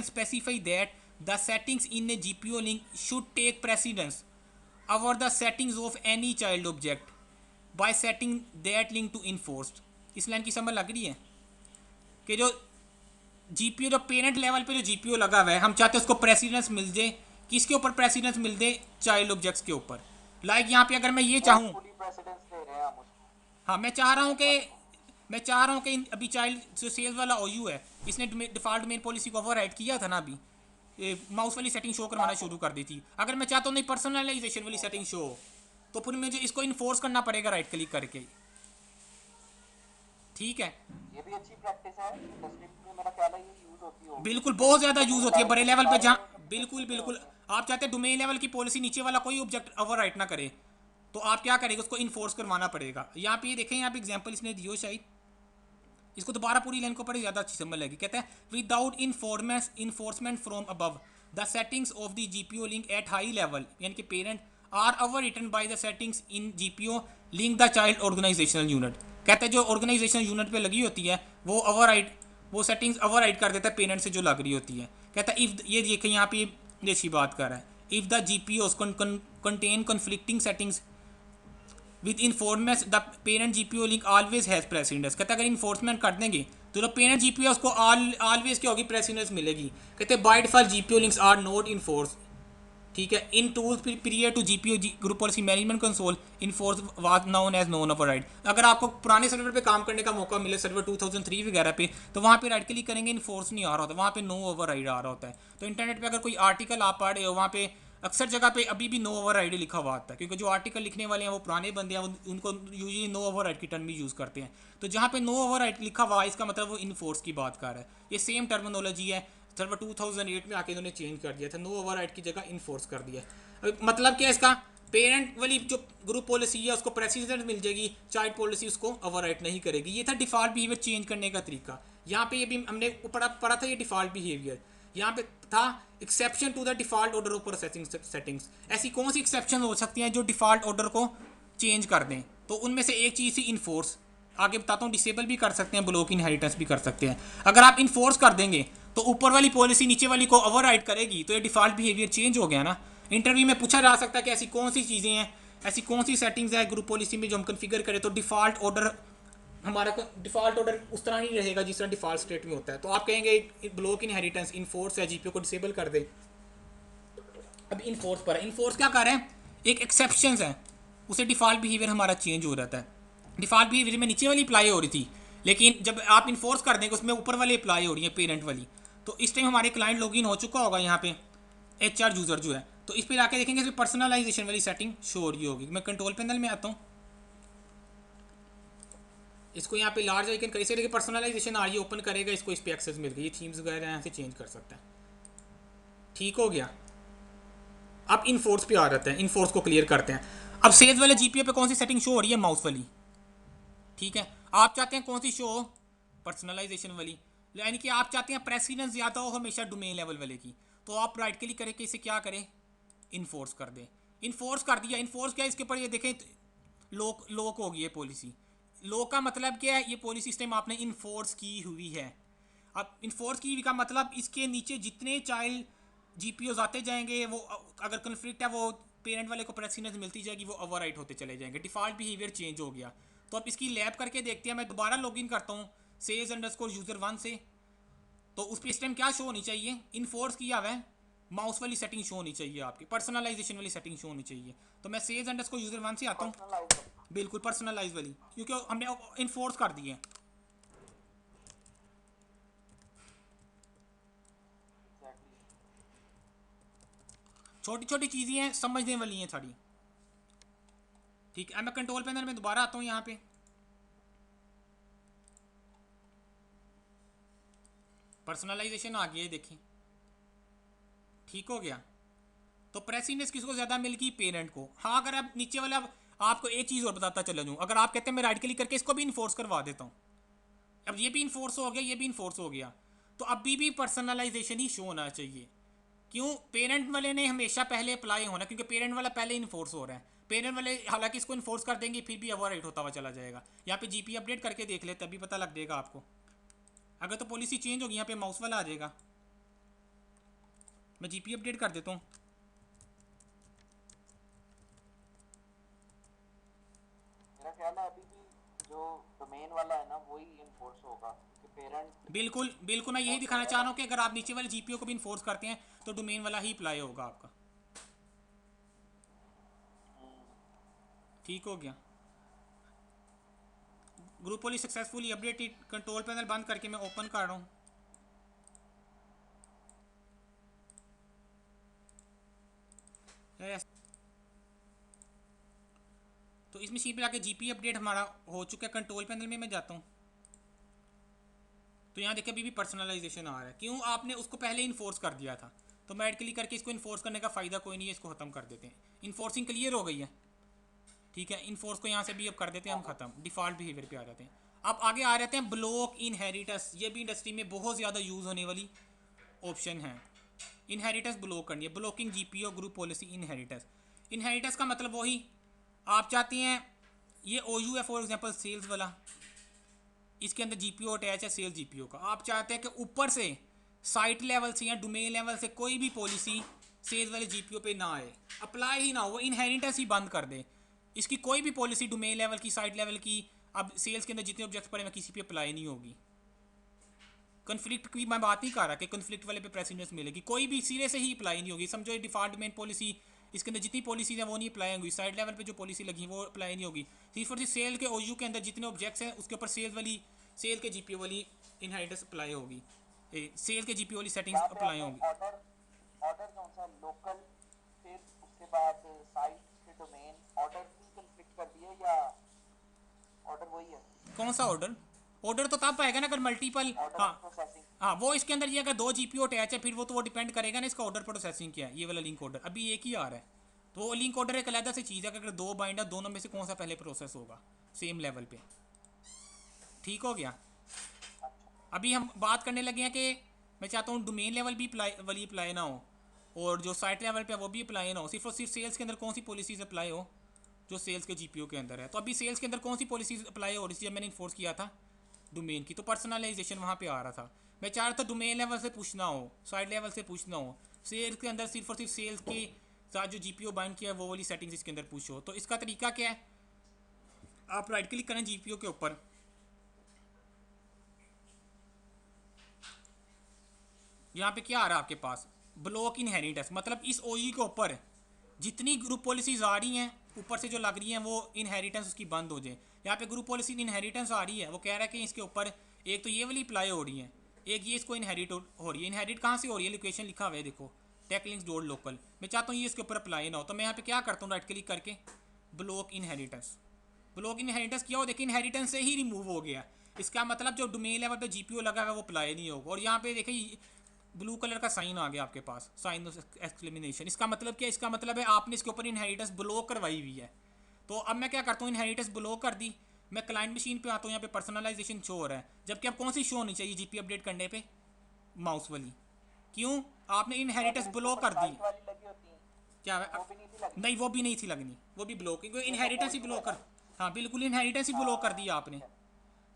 specify that the settings in a GPO link should take precedence over the settings of any child object by setting that link to enforced. इस लाइन की समझ लग रही है कि जो जीपीओ, जो पेरेंट लेवल पे जो जीपीओ लगा हुआ है, हम चाहते हैं उसको प्रेसिडेंस मिल जाए, किसके ऊपर प्रेसिडेंस मिल जाए, चाइल्ड ऑब्जेक्ट्स के ऊपर। लाइक यहाँ पे अगर मैं ये चाहूँ, फुली प्रेसिडेंस दे रहे हैं हम उसको। हाँ मैं चाह रहा हूँ कि अभी चाइल्ड जो सेल्स वाला ओयू है, इसने डिफॉल्ट मेन पॉलिसी को ओवरराइड किया था ना, अभी माउस वाली सेटिंग शो करवाना शुरू कर दी थी। अगर मैं चाहता हूँ नहीं पर्सनलाइजेशन वाली सेटिंग शो, तो फिर मुझे इसको इन्फोर्स करना पड़ेगा राइट क्लिक करके, ठीक है। ये भी अच्छी प्रैक्टिस है इंडस्ट्री में, मेरा ख्याल है ये यूज होती होगी। बिल्कुल बहुत ज़्यादा यूज़ होती है बड़े लेवल पे, जहाँ बिल्कुल होते बिल्कुल हैं। आप चाहते हैं डोमेन लेवल की पॉलिसी नीचे वाला कोई ऑब्जेक्ट ओवरराइड ना करे, तो आप क्या करेंगे, उसको इन्फोर्स करवाना पड़ेगा। यहाँ पे ये देखें, यहाँ पे एग्जांपल इसने दियो शायद, इसको दोबारा पूरी लाइन को पढ़े ज़्यादा अच्छी समझ लगी। कहता है without enforcement from above the settings of the GPO link at high level, यानी कि parent are overwritten by the settings in GPO link the child organisational unit. कहता है जो ऑर्गेनाइजेशनल यूनिट पे लगी होती है वो ओवरराइड, वो सेटिंग्स ओवरराइड कर देता है पेरेंट से जो लग रही होती है। कहता है इफ, ये देखिए यहाँ पे जैसी बात कर रहा है, if the GPO contain conflicting settings with enforcement the parent GPO link always has precedence. कहते हैं अगर इन्फोर्समेंट कर देंगे तो जो पेरेंट जीपीओ उसको ऑलवेज क्या होगी, प्रेसिडेंस मिलेगी। कहते हैं by default GPO links are not enforce, ठीक है। In tools period to GPO group policy management console enforce was known as non override. अगर आपको पुराने सर्वर पे काम करने का मौका मिले, सर्वर 2003 वगैरह पे, तो वहाँ पे राइट क्लिक करेंगे, इन्फोर्स नहीं आ रहा होता, वहाँ पे नो ओवरराइड आ रहा होता है। तो इंटरनेट पे अगर कोई आर्टिकल आप पढ़ रहे हो, वहाँ पे अक्सर जगह पे अभी भी नो ओवरराइड लिखा हुआ आता है, क्योंकि जो आर्टिकल लिखने वाले हैं वो पुराने बंदे हैं, उनको यूजली नो ओवरराइड की टर्म भी यूज़ करते हैं। तो जहाँ पे नो ओवरराइड लिखा हुआ है, इसका मतलब वो इन्फोर्स की बात कर रहा है। ये सेम टर्मिनोलॉजी है, सर्वर 2008 में आके इन्होंने चेंज कर दिया था, नो ओवरराइड की जगह इन्फोर्स कर दिया। मतलब क्या है इसका, पेरेंट वाली जो ग्रुप पॉलिसी है उसको प्रेसिडेंस मिल जाएगी, चाइल्ड पॉलिसी उसको ओवरराइट नहीं करेगी। ये था डिफॉल्ट बिहेवियर चेंज करने का तरीका। यहाँ पे ये भी हमने पढ़ा था, ये डिफॉल्ट बिहेवियर। यहाँ पे था exception to the default order of processing settings. ऐसी कौन सी एक्सेप्शन हो सकती हैं जो डिफॉल्ट ऑर्डर को चेंज कर दें, तो उनमें से एक चीज़ थी इन्फोर्स। आगे बताता हूँ, डिसेबल भी कर सकते हैं, ब्लॉक इनहेरिटेंस भी कर सकते हैं। अगर आप इन्फोर्स कर देंगे तो ऊपर वाली पॉलिसी नीचे वाली को ओवरराइड करेगी, तो ये डिफॉल्ट बिहेवियर चेंज हो गया ना। इंटरव्यू में पूछा जा सकता है कि ऐसी कौन सी चीज़ें हैं, ऐसी कौन सी सेटिंग्स है ग्रुप पॉलिसी में जो हम कन्फिगर करें तो डिफ़ॉल्ट ऑर्डर, हमारा डिफ़ॉल्ट ऑर्डर उस तरह नहीं रहेगा जिस तरह डिफ़ॉल्ट स्टेट में होता है। तो आप कहेंगे ब्लॉक इनहेरिटेंस इनफोर्स है, जीपीओ को डिसेबल कर दे। अब इनफोर्स पर है, इनफोर्स क्या कर रहे हैं, एक एक्सेप्शन है, उसे डिफ़ॉल्ट बिहेवियर हमारा चेंज हो जाता है। डिफ़ॉल्ट बिहेवियर में नीचे वाली अप्लाई हो रही थी, लेकिन जब आप इन्फोर्स कर देंगे उसमें ऊपर वाली अप्लाई हो रही है, पेरेंट वाली। तो इस टाइम हमारे क्लाइंट लॉगिन हो चुका होगा यहाँ पे, HR यूज़र जो है, तो इस पर आके देखेंगे इसमें पर्सनलाइजेशन वाली सेटिंग शो हो रही होगी। मैं कंट्रोल पैनल में आता हूँ, इसको यहाँ पे लार्ज आइकन करें, देखिए पर्सनलाइजेशन आ रही है, ओपन करेगा, इसको इस पर एक्सेस मिल गई, ये थीम्स वगैरह यहाँ से चेंज कर सकता है। ठीक हो गया। अब इनफोर्स पे आ जाते हैं, इनफोर्स को क्लियर करते हैं। अब सेल्स वाले जीपीओ पे कौन सी सेटिंग शो हो रही है, माउस वाली, ठीक है। आप चाहते हैं कौन सी शो हो, पर्सनलाइजेशन वाली, यानी कि आप चाहते हैं प्रेसिडेंस ज़्यादा हो हमेशा डोमेन लेवल वाले की, तो आप राइट क्लिक करके इसे क्या करें, इन्फोर्स कर दें। इन्फोर्स कर दिया, इन्फोर्स क्या है, इसके ऊपर ये देखें लोक लोक होगी ये पॉलिसी। लोक का मतलब क्या है, ये पॉलिसी सिस्टम आपने इन्फोर्स की हुई है। अब इन्फोर्स की का मतलब इसके नीचे जितने चाइल्ड जीपीओ आते जाएंगे, वो अगर कन्फ्लिक्ट है वो पेरेंट वाले को प्रेसिडेंस मिलती जाएगी, वो ओवरराइट होते चले जाएंगे, डिफॉल्ट बिहेवियर चेंज हो गया। तो अब इसकी लैब करके देखते हैं। मैं दोबारा लॉगिन करता हूँ sales_user1 से, तो उस पर इस टाइम क्या शो होनी चाहिए, इन्फोर्स किया हुआ है, माउस वाली सेटिंग शो होनी चाहिए, आपकी पर्सनलाइजेशन वाली सेटिंग शो होनी चाहिए। तो मैं sales_user1 से आता हूँ, पर्सनलाइज। बिल्कुल पर्सनलाइज वाली, क्योंकि हमने इन्फोर्स कर दी है। छोटी छोटी चीज़ें हैं, समझने वाली हैं सारी। ठीक है, अब मैं कंट्रोल पैनल में दोबारा आता हूँ यहाँ पे। पर्सनलाइजेशन आ गया है, देखिए ठीक हो गया। तो प्रेसिडेंस किसको ज़्यादा मिलेगी? पेरेंट को। हाँ, अगर आप नीचे वाला, आपको एक चीज़ और बताता चला जाऊँ, अगर आप कहते हैं मैं राइट क्लिक करके इसको भी इन्फोर्स करवा देता हूँ, अब ये भी इन्फोर्स हो गया, ये भी इन्फोर्स हो गया, तो अभी भी पर्सनलाइजेशन ही शो होना चाहिए। क्यों? पेरेंट वाले ने हमेशा पहले अप्लाई होना, क्योंकि पेरेंट वाला पहले इन्फोर्स हो रहा है। पेरेंट वाले हालांकि इसको इन्फोर्स कर देंगे, फिर भी ओवरराइट होता हुआ चला जाएगा। यहाँ पे जीपी अपडेट करके देख ले, तभी पता लग जाएगा आपको। अगर तो पॉलिसी चेंज होगी, यहाँ पे माउस वाला आ जाएगा। मैं जीपी अपडेट कर देता हूँ। मेरा ख्याल है अभी भी जो डोमेन वाला है ना वही इन्फोर्स होगा, क्योंकि पेरेंट। बिल्कुल बिल्कुल, मैं यही दिखाना चाह रहा हूँ कि अगर आप नीचे वाले जीपीओ को भी इन्फोर्स करते हैं तो डोमेन वाला ही अप्लाई होगा आपका। ठीक हो गया। Group policy successfully updated. Control panel बंद करके मैं ओपन कर रहा हूँ। तो इस मशीन पे आके जीपी अपडेट हमारा हो चुका है। कंट्रोल पैनल में मैं जाता हूँ तो यहाँ देखिए अभी भी पर्सनलाइजेशन आ रहा है। क्यों? आपने उसको पहले इन्फोर्स कर दिया था। तो मैं राइट क्लिक करके इसको इन्फोर्स करने का फ़ायदा कोई नहीं है, इसको ख़त्म कर देते हैं। इन्फोर्सिंग क्लियर हो गई है, ठीक है। इन्फोर्स को यहाँ से भी अब कर देते हैं हम ख़त्म। डिफ़ॉल्ट बिहेवियर पे आ जाते हैं। अब आगे आ जाते हैं ब्लॉक इनहेरिटेंस। ये भी इंडस्ट्री में बहुत ज़्यादा यूज़ होने वाली ऑप्शन है। इनहेरिटेंस ब्लॉक करनी है। Blocking GPO group policy inheritance. Inheritance का मतलब वही, आप चाहते हैं ये ओयू है फॉर एग्जांपल सेल्स वाला, इसके अंदर जीपीओ अटैच है सेल्स जीपीओ का। आप चाहते हैं कि ऊपर से साइट लेवल से या डोमेन लेवल से कोई भी पॉलिसी सेल्स वाले जीपीओ पे ना आए, अप्लाई ही ना हो, इनहेरिटेंस ही बंद कर दे। इसकी कोई भी पॉलिसी डोमेन लेवल की, साइट लेवल की, अब सेल्स के अंदर जितने ऑब्जेक्ट्स पड़े हैं किसी पे अप्लाई नहीं होगी। कन्फ्लिक्ट की मैं बात नहीं कर रहा कि कन्फ्लिक्ट वाले पे प्रेसिडेंस मिलेगी, कोई भी सिरे से ही अप्लाई नहीं होगी। समझो ये डिफॉल्ट मेन पॉलिसी, इसके अंदर जितनी पॉलिसीज हैं वो नहीं अप्लाई होंगी। साइड लेवल पे जो पॉलिसी लगी वो अप्लाई नहीं होगी। सिर्फ और सिर्फ सेल के ओयू के अंदर जितने ऑब्जेक्ट्स हैं उसके ऊपर सेल वाली, सेल के जीपीओ वाली इनहेरिटेंस अप्लाई होगी, सेल के जीपीओ वाली सेटिंग्स यहाँ पे अप्लाई आपने होंगी। ऑर्डर ऑर्डर कौन सा, लोकल, फिर उसके बाद साइट, फिर डोमेन, ऑर्डर भी कंफ्लिक्ट कर दिया या ऑर्डर वही है? कौन सा ऑर्डर? ऑर्डर तो तब आएगा ना अगर मल्टीपल, ऑर्डर हाँ ऑफ प्रोसेसिंग। हाँ, वो इसके अंदर ये अगर दो जीपीओ अटैच है फिर वो तो वो डिपेंड करेगा ना इसका ऑर्डर प्रोसेसिंग क्या है। ये वाला लिंक ऑर्डर अभी एक ही आ रहा है, तो वो लिंक ऑर्डर एक अलग से चीज़ है कि अगर दो बाइंड है, दोनों में से कौन सा पहले प्रोसेस होगा सेम लेवल पे। ठीक हो गया। अभी हम बात करने लगे हैं कि मैं चाहता हूँ डोमेन लेवल भी वाली अप्लाई ना हो और जो साइट लेवल पे वो भी अप्लाई ना हो। सिर्फ और सिर्फ सेल्स के अंदर कौन सी पॉलिसीज अप्लाई हो, जो सेल्स के जीपीओ के अंदर है। तो अभी सेल्स के अंदर कौन सी पॉलिसीज अप्लाई हो रही थी जब मैंने इन्फोर्स किया था? डोमेन की। तो पर्सनलाइजेशन वहाँ पे आ रहा था। मैं चाह रहा था डोमेन लेवल से पूछना हो, साइड लेवल से पूछना हो, सेल्स के अंदर सिर्फ और सिर्फ सेल्स के साथ जो जीपीओ बाइंड किया है वो वाली सेटिंग्स इसके अंदर पूछो। तो इसका तरीका क्या है? आप राइट क्लिक करें जीपीओ के ऊपर, यहाँ पे क्या आ रहा है आपके पास? Block inheritance. मतलब इस ओई के ऊपर जितनी ग्रुप पॉलिसीज आ रही हैं ऊपर से जो लग रही हैं वो इनहेरिटेंस उसकी बंद हो जाए। यहाँ पे ग्रुप पॉलिसी इनहेरिटेंस आ रही है, वो कह रहा है कि इसके ऊपर एक तो ये वाली अप्लाई हो रही है, एक ये इसको इनहेरिट हो रही है। इनहेरिट कहाँ से हो रही है? लोकेशन लिखा हुआ है देखो, टेकलिंक्स.लोकल। मैं चाहता हूँ ये इसके ऊपर अप्लाई ना हो, तो मैं यहाँ पे क्या करता हूँ, राइट क्लिक करके ब्लॉक इनहेरिटेंस। ब्लॉक इनहेरिटेंस किया हो, देखिए इनहेरिटेंस से ही रिमूव हो गया। इसका मतलब जो डोमेन लेवल पे जीपीओ लगा है वो अप्लाई नहीं होगा। और यहाँ पे देखिए ब्लू कलर का साइन आ गया आपके पास, साइन एक्सक्लेमेशन। इसका मतलब क्या? इसका मतलब है आपने इसके ऊपर इनहेरिटेंस ब्लॉक करवाई हुई है। तो अब मैं क्या करता हूँ, इनहेरिटेंस ब्लॉक कर दी, मैं क्लाइंट मशीन पे आता हूँ, यहाँ पे पर्सनलाइजेशन शो हो रहा है, जबकि अब कौन सी शो होनी चाहिए जीपी अपडेट करने पे? माउस वाली। क्यों? आपने इनहेरिटेंस ब्लॉक कर दी। वाली लगी होती है, क्या वो भी नहीं थी लगनी। नहीं, वो भी नहीं थी लगनी, वो भी ब्लॉक, क्योंकि इनहेरिटेंस ही ब्लॉक कर, हाँ बिल्कुल इनहेरिटेंस ही ब्लॉक कर दिया आपने।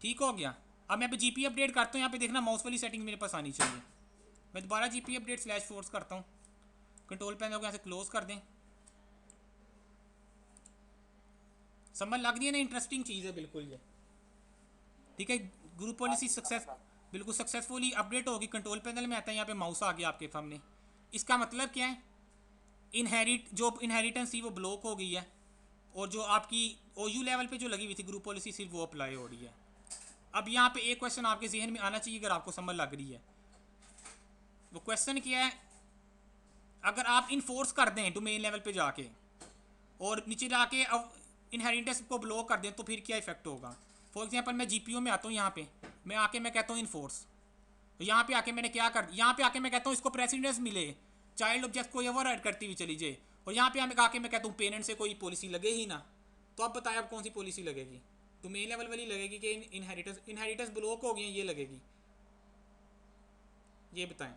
ठीक हो गया। अब मैं जीपी अपडेट करता हूँ, यहाँ पे देखना माउस वाली सेटिंग मेरे पास आनी चाहिए। मैं दोबारा जीपी अपडेट /फोर्स करता हूँ, कंट्रोल पैनल को यहाँ से क्लोज कर दें। समझ लग रही है ना? इंटरेस्टिंग चीज़ है बिल्कुल ये। ठीक है, ग्रुप पॉलिसी सक्सेस बिल्कुल सक्सेसफुली अपडेट होगी। कंट्रोल पैनल में आता है, यहाँ पे माउस आ गया आपके सामने। इसका मतलब क्या है? जो इनहेरिटेंस थी वो ब्लॉक हो गई है और जो आपकी ओयू लेवल पे जो लगी हुई थी ग्रुप पॉलिसी सिर्फ वो अप्लाई हो रही है। अब यहाँ पे एक क्वेश्चन आपके जहन में आना चाहिए अगर आपको समझ लग रही है। वो क्वेश्चन क्या है? अगर आप इन्फोर्स कर दें डोमेन लेवल पे जाके और नीचे जाके अब इनहेरिटेंस को ब्लॉक कर दें तो फिर क्या इफेक्ट होगा। फॉर एग्जांपल मैं जीपीओ में आता हूँ, यहाँ पे मैं आके मैं कहता हूँ इन्फोर्स, तो यहाँ पे आके मैंने क्या कर, यहाँ पे आके मैं कहता हूँ इसको प्रेसिडेंस मिले, चाइल्ड ऑब्जेक्ट को ओवरराइड करती हुई चली जाए, और यहाँ पे आके मैं कहता हूँ पेरेंट से कोई पॉलिसी लगे ही ना, तो अब बताएं अब कौन सी पॉलिसी लगेगी। डोमेन लेवल वाली लगेगी कि इनहेरिटेंस ब्लॉक हो गई है ये लगेगी, ये बताएं।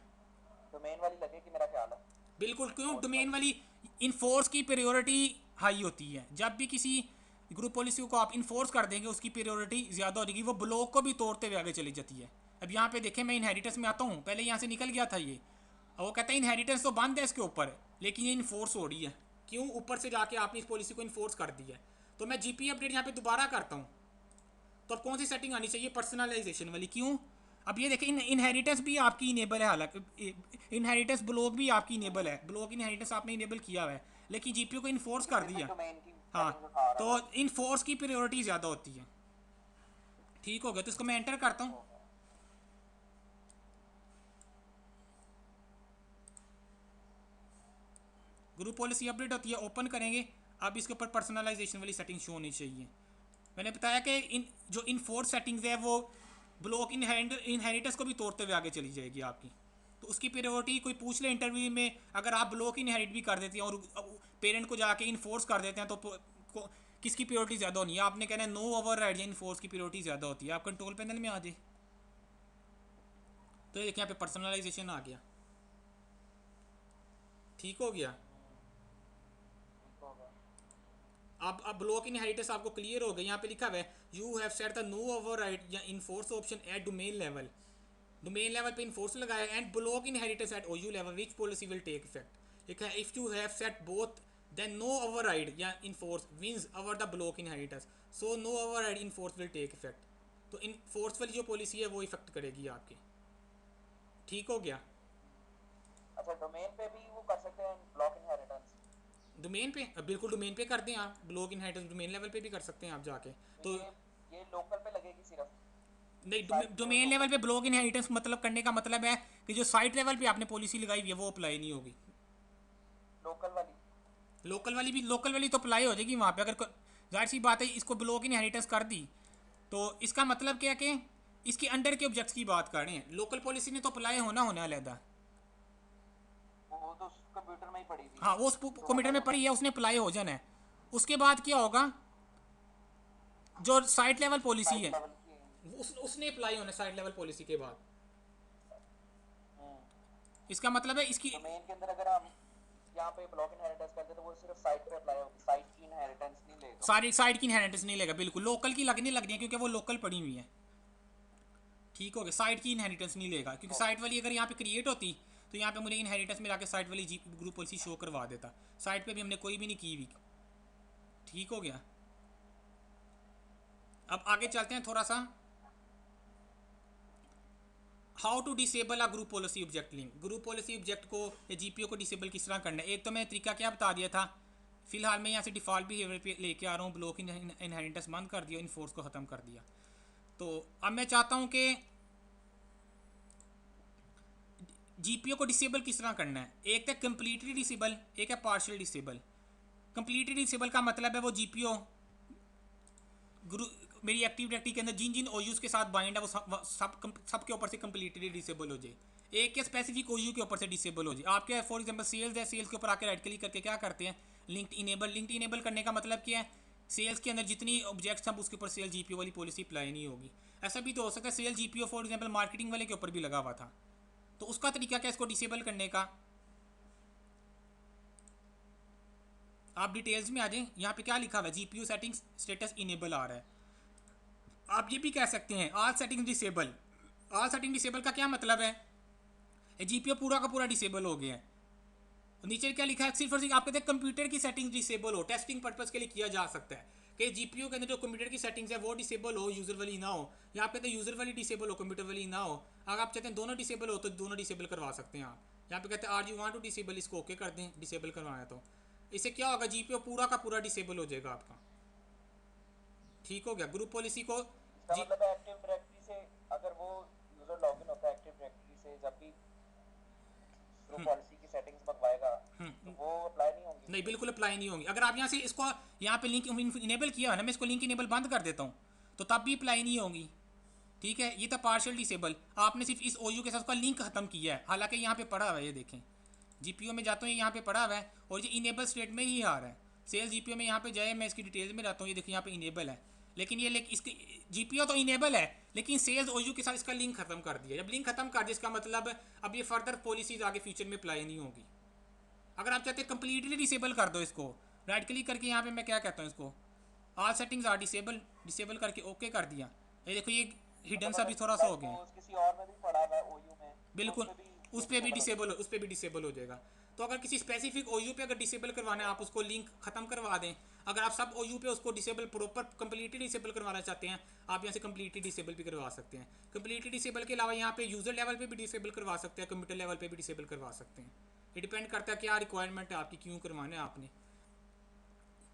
डोमेन वाली लगेगी मेरा ख्याल है। बिल्कुल, क्यों डोमेन वाली इन्फोर्स की प्रायोरिटी हाई होती है। जब भी किसी ग्रुप पॉलिसी को आप इन्फोर्स कर देंगे उसकी प्रायोरिटी ज़्यादा हो जाएगी, वो ब्लॉक को भी तोड़ते हुए आगे चली जाती है। अब यहाँ पे देखें मैं इनहेरिटेंस में आता हूँ, पहले यहाँ से निकल गया था ये, और वो कहता है इनहेरिटेंस तो बंद है इसके ऊपर, लेकिन ये इन्फोर्स हो रही है। क्यों? ऊपर से जाके आपने इस पॉलिसी को इन्फोर्स कर दिया है। तो मैं जीपी अपडेट यहाँ पे दोबारा करता हूँ, तो अब कौन सी सेटिंग आनी चाहिए? पर्सनलाइजेशन वाली। क्यों? अब ये देखें इनहेरिटेंस भी आपकी इनेबल है, हालांकि इनहेरिटेंस ब्लॉक भी आपकी इनेबल है, ब्लॉक इनहेरिटेंस आपने इनेबल किया हुआ है, लेकिन जीपीयू को इन्फोर्स कर दिया। डोमेन की हाँ, सेटिंग उठा तो रहा हूँ। इन्फोर्स की प्रायोरिटी ज़्यादा होती है। ठीक हो गया, तो इसको मैं एंटर करता हूँ। ग्रुप पॉलिसी अपडेट होती है, ओपन करेंगे। अब इसके ऊपर पर्सनलाइजेशन वाली सेटिंग शो होनी चाहिए। मैंने बताया कि जो इनफोर्स सेटिंग्स है वो ब्लॉक इनहेरिटेंस को भी तोड़ते हुए आगे चली जाएगी आपकी। तो उसकी प्रायोरिटी कोई पूछ ले इंटरव्यू में, अगर आप ब्लॉक इनहेरिट भी कर देते हैं और पेरेंट को जाके इन्फोर्स कर देते हैं, तो किसकी प्रायोरिटी ज़्यादा होनी है? आपने कहना है नो ओवरराइड या इन्फोर्स की प्रायोरिटी ज़्यादा होती है। आप कंट्रोल पैनल में आ जाए, तो देखिए यहाँ पे पर्सनलाइजेशन आ गया। ठीक हो गया। अब ब्लॉक इनहेरिटेंस आपको क्लियर हो गया। यहाँ पे लिखा हुआ है you have set the no override या enforce option at domain level. Domain level पे इन्फोर्स लगाया and block inheritance at OU level which policy will take effect. लिखा है if you have set both then no override या enforce wins over the block inheritance, so no override enforce will take effect. तो इन्फोर्स वाली जो पॉलिसी है वो इफेक्ट करेगी आपकी। ठीक हो गया। अच्छा, डोमेन पे भी वो कर सकते हैं ब्लॉक इनहेरिटेंस? डोमेन पे बिल्कुल डोमेन पे कर दें आप, ब्लॉक इनहेरिटेंस डोमेन लेवल पे भी कर सकते हैं आप जाके। तो ये लोकल पे लगेगी सिर्फ? नहीं, डोमेन लेवल पे ब्लॉक इनहेरिटेंस मतलब करने का मतलब है कि जो साइट लेवल पे आपने पॉलिसी लगाई हुई है वो अप्लाई नहीं होगी। लोकल वाली तो अप्लाई हो जाएगी वहाँ पे। अगर जाहिर सी बात है इसको ब्लॉक इनहेरिटेंस कर दी तो इसका मतलब क्या है कि इसके अंडर के ऑब्जेक्ट्स की बात कर रहे हैं। लोकल पॉलिसी ने तो अप्लाई होना अलहदा। वो तो कंप्यूटर में ही पड़ी थी। हाँ, वो उस कंप्यूटर में पड़ी है, उसने अप्लाई हो जाना है। उसके बाद क्या होगा, जो साइट लेवल पॉलिसी है उसने अप्लाई होना साइट लेवल पॉलिसी के बाद। इसका मतलब है इसकी डोमेन के अंदर अगर हम यहाँ पे ब्लॉक इनहेरिटेंस करते तो वो सिर्फ साइट पे अप्लाई होगी, साइट की इनहेरिटेंस नहीं लेगा। सारी साइट की इनहेरिटेंस नहीं लेगा, बिल्कुल लोकल की लगनी है क्योंकि वो लोकल पड़ी हुई है। ठीक हो गया, साइट की इनहेरिटेंस नहीं लेगा, क्योंकि साइट वाली अगर यहाँ पे क्रिएट होती तो यहाँ पे मुझे इनहेरिटेंस में जाके साइट वाली ग्रुप पॉलिसी शो करवा देता। साइट पे भी हमने कोई भी नहीं की हुई। ठीक हो गया। अब आगे चलते हैं थोड़ा सा, how to disable a group policy object link. Group policy object को या जीपीओ को डिसेबल किस तरह करना है। एक तो मैंने तरीका क्या बता दिया था, फिलहाल मैं यहाँ से डिफ़ॉल्ट बिहेवियर पे लेके आ रहा हूँ, ब्लॉक इनहेरिटेंस बंद कर दिया, इन्फोर्स को ख़त्म कर दिया। तो अब मैं चाहता हूँ कि जीपीओ को डिसेबल किस तरह करना है। एक तो कम्प्लीटली डिसेबल, एक है पार्शियल डिसेबल। कम्प्लीटली डिसेबल का मतलब है वो जीपीओ मेरी एक्टिव डायरेक्टरी के अंदर जिन जिन ओयूज़ के साथ बाइंड है वो सब के ऊपर से कम्प्लीटली डिसेबल हो जाए। एक के स्पेसिफिक ओयू के ऊपर से डिसेबल हो जाए। आपके फॉर एग्जांपल सेल्स है, सेल्स के ऊपर आके राइट क्लिक करके क्या करते हैं, लिंक्ड इनेबल करने का मतलब क्या है, सेल्स के अंदर जितनी ऑब्जेक्ट्स हैं उसके ऊपर सेल जीपीओ वाली पॉलिसी अप्लाई नहीं होगी। ऐसा भी तो हो सकता है sales GPO for example marketing वाले के ऊपर भी लगा हुआ था, तो उसका तरीका क्या इसको डिसेबल करने का। आप डिटेल्स में आ जाएं, यहाँ पे क्या लिखा हुआ है, जीपीयू सेटिंग्स स्टेटस इनेबल आ रहा है। आप ये भी कह सकते हैं all setting disable. All setting disable का क्या मतलब है, जीपीओ पूरा का पूरा डिसेबल हो गया है। नीचे क्या लिखा है, सिर्फ और सिर्फ आप कहते हैं कंप्यूटर की सेटिंग डिसेबल हो, टेस्टिंग पर्पस के लिए किया जा सकता है कि जीपीयू के अंदर जो कंप्यूटर की सेटिंग्स है वो डिसेबल हो, यूजर वाली ना हो। या आप कहते हैं यूजर वाली डिसेबल हो, कंप्यूटर वाली ना हो। अगर आप चाहते हैं दोनों डिसेबल हो तो दोनों डिसेबल करवा सकते हैं आप। यहाँ पे कहते हैं are you want to disable, इसको ओके कर दें, डिसेबल करवाना तो इससे क्या होगा, जीपीओ पूरा का पूरा डिसेबल हो जाएगा आपका। ठीक हो गया। ग्रुप पॉलिसी को मतलब एक्टिव डायरेक्टरी से अगर वो यूजर लॉगिन होता है एक्टिव डायरेक्टरी से, जब भी ग्रुप पॉलिसी की सेटिंग्स मंगवाएगा तो वो अप्लाई नहीं होंगी। नहीं, बिल्कुल अप्लाई नहीं होंगी। अगर आप यहाँ से इसको यहाँ पे लिंक इनेबल किया है ना, मैं इसको लिंक इनेबल बंद कर देता हूँ तो तब भी अप्लाई नहीं होंगी। ठीक है, ये था पार्शियल डिसेबल। आपने सिर्फ इस ओयू के साथ उसका लिंक खत्म किया है, हालांकि यहाँ पे पड़ा हुआ है, ये देखें जीपीओ में जाता हूँ, यहाँ पे पड़ा हुआ है और ये इनेबल स्टेट में ही आ रहा है। सेल्स जीपीओ में यहाँ पे जाए, मैं इसकी डिटेल्स में जाता हूँ, ये देखिए यहाँ पे इनेबल है, लेकिन ये इसकी जीपीओ तो इनेबल है लेकिन सेल्स ओयू के साथ इसका लिंक खत्म कर दिया। जब लिंक खत्म कर दिया इसका मतलब अब ये फर्दर पॉलिसीज आगे फ्यूचर में अप्लाई नहीं होगी। अगर आप चाहते हैं कंप्लीटली डिसेबल कर दो इसको, राइट क्लिक करके यहाँ पे मैं क्या कहता हूँ इसको ऑल सेटिंग्स आर डिसेबल करके ओके कर दिया। ये देखो ये हिडन सा भी थोड़ा सा हो गया है। किसी और में भी पड़ा हुआ है ओयू में, बिल्कुल, उस पर भी डिसेबल हो जाएगा। तो अगर किसी स्पेसिफिक ओयू पे अगर डिसेबल करवाना है, आप उसको लिंक खत्म करवा दें। अगर आप सब ओयू पे उसको डिसेबल प्रॉपर कंप्लीटली डिसेबल करवाना चाहते हैं, आप यहाँ से कंप्लीटली डिसेबल भी करवा सकते हैं। कंप्लीटली डिसेबल के अलावा यहाँ पे यूजर लेवल पे भी डिसेबल करवा सकते हैं, कंप्यूटर लेवल पे भी डिसेबल करवा सकते हैं। ये डिपेंड करता है क्या रिक्वायरमेंट है आपकी, क्यों करवाना है आपने।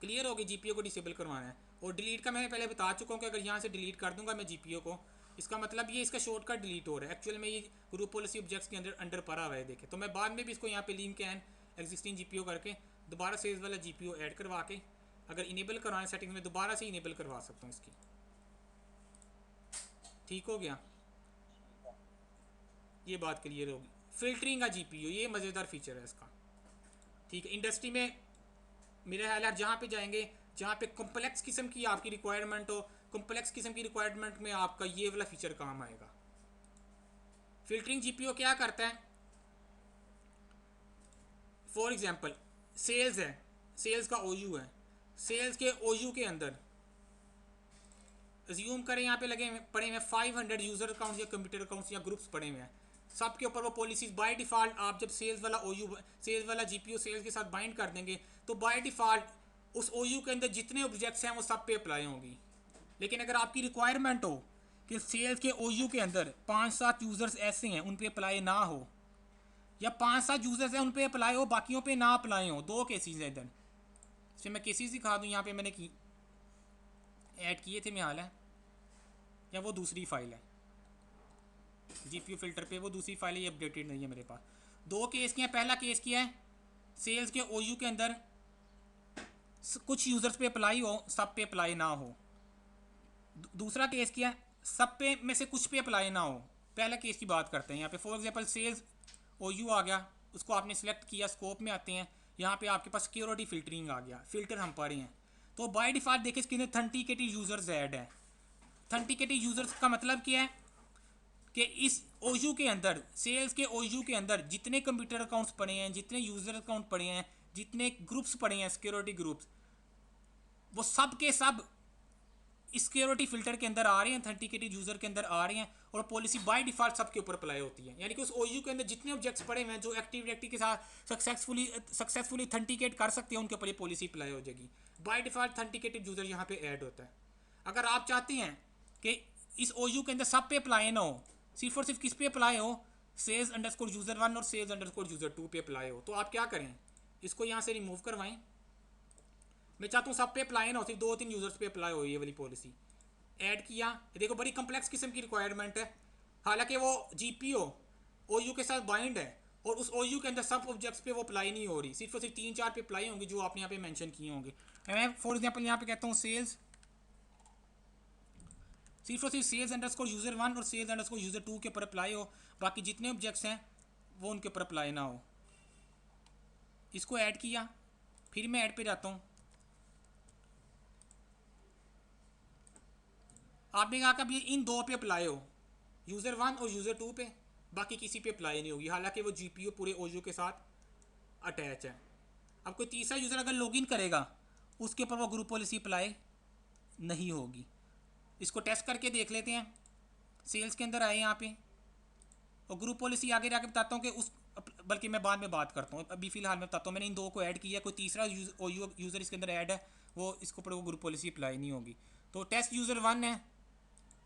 क्लियर होगी, जीपीओ को डिसेबल करवाना है। और डिलीट का मैं पहले बता चुका हूँ कि अगर यहाँ से डिलीट कर दूंगा मैं जीपीओ को, इसका मतलब ये इसका शॉर्टकट डिलीट हो रहा है। एक्चुअल में ये ग्रुप पॉलिसी ऑब्जेक्ट्स के अंदर पड़ा हुआ है, देखे तो मैं बाद में भी इसको यहाँ पे लिंक एंड एग्जिस्टिंग जीपीओ करके दोबारा से इस वाला जीपीओ ऐड करवा के अगर इनेबल करवाना सेटिंग्स में दोबारा से इनेबल करवा सकता हूँ इसकी। ठीक हो गया, ये बात क्लियर होगी। फिल्टरिंग का जीपीओ, ये मज़ेदार फीचर है इसका। ठीक है, इंडस्ट्री में मेरा ख्याल है जहाँ पे जाएंगे जहाँ पे कॉम्प्लेक्स किस्म की आपकी रिक्वायरमेंट हो, कॉम्प्लेक्स किस्म की रिक्वायरमेंट में आपका ये वाला फीचर काम आएगा। फिल्टरिंग जीपीओ क्या करता है, फॉर एग्जांपल सेल्स है, सेल्स का ओयू है, सेल्स के ओयू के अंदर अज्यूम करें यहाँ पे लगे पड़े हुए 500 यूज़र अकाउंट या कंप्यूटर अकाउंट्स या ग्रुप्स पड़े हुए हैं, सब के ऊपर वो पॉलिसीज बाय डिफ़ॉल्ट आप जब सेल्स वाला ओयू सेल्स वाला जीपीओ सेल्स के साथ बाइंड कर देंगे तो बाय डिफ़ॉल्ट उस ओयू के अंदर जितने ऑब्जेक्ट्स हैं वो सब पे अप्लाई होंगी। लेकिन अगर आपकी रिक्वायरमेंट हो कि सेल्स के ओयू के अंदर 5-7 यूज़र्स ऐसे हैं उन पे अप्लाई ना हो, या 5-7 यूज़र्स हैं उन पे अप्लाई हो बाकियों पे ना अप्लाई हो, दो केसेस हैं इधर। इसमें मैं केसेस दिखा दूँ, यहाँ पे मैंने की ऐड किए थे मेरे हाल है, या वो दूसरी फाइल है जीपीयू फिल्टर पे, वो दूसरी फाइल ये अपडेटेड नहीं है मेरे पास। दो केस किया, पहला केस किया है सेल्स के ओयू के अंदर कुछ यूज़र्स पे अप्लाई हो सब पे अप्लाई ना हो। दूसरा केस किया है सब पे में से कुछ पे अप्लाई ना हो। पहला केस की बात करते हैं यहाँ पे, फॉर एग्जांपल सेल्स ओयू आ गया, उसको आपने सेलेक्ट किया, स्कोप में आते हैं, यहाँ पे आपके पास सिक्योरिटी फिल्टरिंग आ गया, फिल्टर हम पा रहे हैं। तो बाय डिफ़ॉल्ट देखिए इसके अंदर ऑथेंटिकेटेड यूज़र्स ऐड है। ऑथेंटिकेटेड यूज़र्स का मतलब क्या है कि इस ओयू के अंदर सेल्स के ओयू के अंदर जितने कंप्यूटर अकाउंट्स पड़े हैं, जितने यूज़र अकाउंट पड़े हैं, जितने ग्रुप्स पड़े हैं सिक्योरिटी ग्रुप्स, वो सब के सब सिक्योरिटी फिल्टर के अंदर आ रहे हैं, ऑथेंटिकेटेड यूज़र के अंदर आ रहे हैं और पॉलिसी बाय डिफ़ॉल्ट सबके ऊपर अप्लाई होती है। यानी कि उस ओयू के अंदर जितने ऑब्जेक्ट्स पड़े हुए हैं जो एक्टिव डायरेक्टरी के साथ सक्सेसफुली ऑथेंटिकेट कर सकते हैं उनके ऊपर ये पॉलिसी अप्लाई हो जाएगी। बाय डिफ़ॉल्ट ऑथेंटिकेटेड यूज़र यहाँ पे ऐड होता है। अगर आप चाहते हैं कि इस ओयू के अंदर सब पे अप्लाई ना हो, सिर्फ और सिर्फ किस पे अप्लाई हो, सेल्स अंडरस्कोर यूज़र 1 और सेल्स अंडरस्कोर यूज़र 2 पे अप्लाई हो, तो आप क्या करें, इसको यहाँ से रिमूव करवाएं। मैं चाहता हूँ सब पे अप्लाई ना हो, सिर्फ 2-3 यूज़र्स पे अप्लाई हो, ये वाली पॉलिसी ऐड किया। देखो बड़ी कम्प्लेक्स किस्म की रिक्वायरमेंट है, हालांकि वो जीपीओ ओयू के साथ बाइंड है और उस ओयू के अंदर सब ऑब्जेक्ट्स पे वो अप्लाई नहीं हो रही, सिर्फ और सिर्फ 3-4 पे अप्लाई होंगी जो आपने यहाँ पे मेंशन किए होंगे। मैं फॉर एग्जांपल यहाँ पे कहता हूँ सेल्स, सिर्फ और सिर्फ सेल्स अंडरस्कोर यूज़र 1 और सेल्स अंडरस्कोर यूज़र 2 के ऊपर अप्लाई हो, बाकी जितने ऑब्जेक्ट्स हैं वो उनके ऊपर अप्लाई ना हो। इसको ऐड किया, फिर मैं ऐड पे जाता हूँ। आपने कहा कि इन दो पे अप्लाई हो, यूज़र 1 और यूज़र 2 पे, बाकी किसी पे अप्लाई नहीं होगी, हालांकि वो जीपीयू पूरे ओयू के साथ अटैच है। अब कोई तीसरा यूज़र अगर लॉगिन करेगा उसके ऊपर वो ग्रुप पॉलिसी अप्लाई नहीं होगी। इसको टेस्ट करके देख लेते हैं। सेल्स के अंदर आए यहाँ पे और ग्रुप पॉलिसी आगे जाके बताता हूँ कि उस, बल्कि मैं बाद में बात करता हूँ, अभी फ़िलहाल मैं बताता हूँ। मैंने इन दो को ऐड किया, कोई तीसरा यूज़र इसके अंदर ऐड है, वो इसके ऊपर वो ग्रुप पॉलिसी अप्लाई नहीं होगी। तो टेस्ट यूज़र 1 है,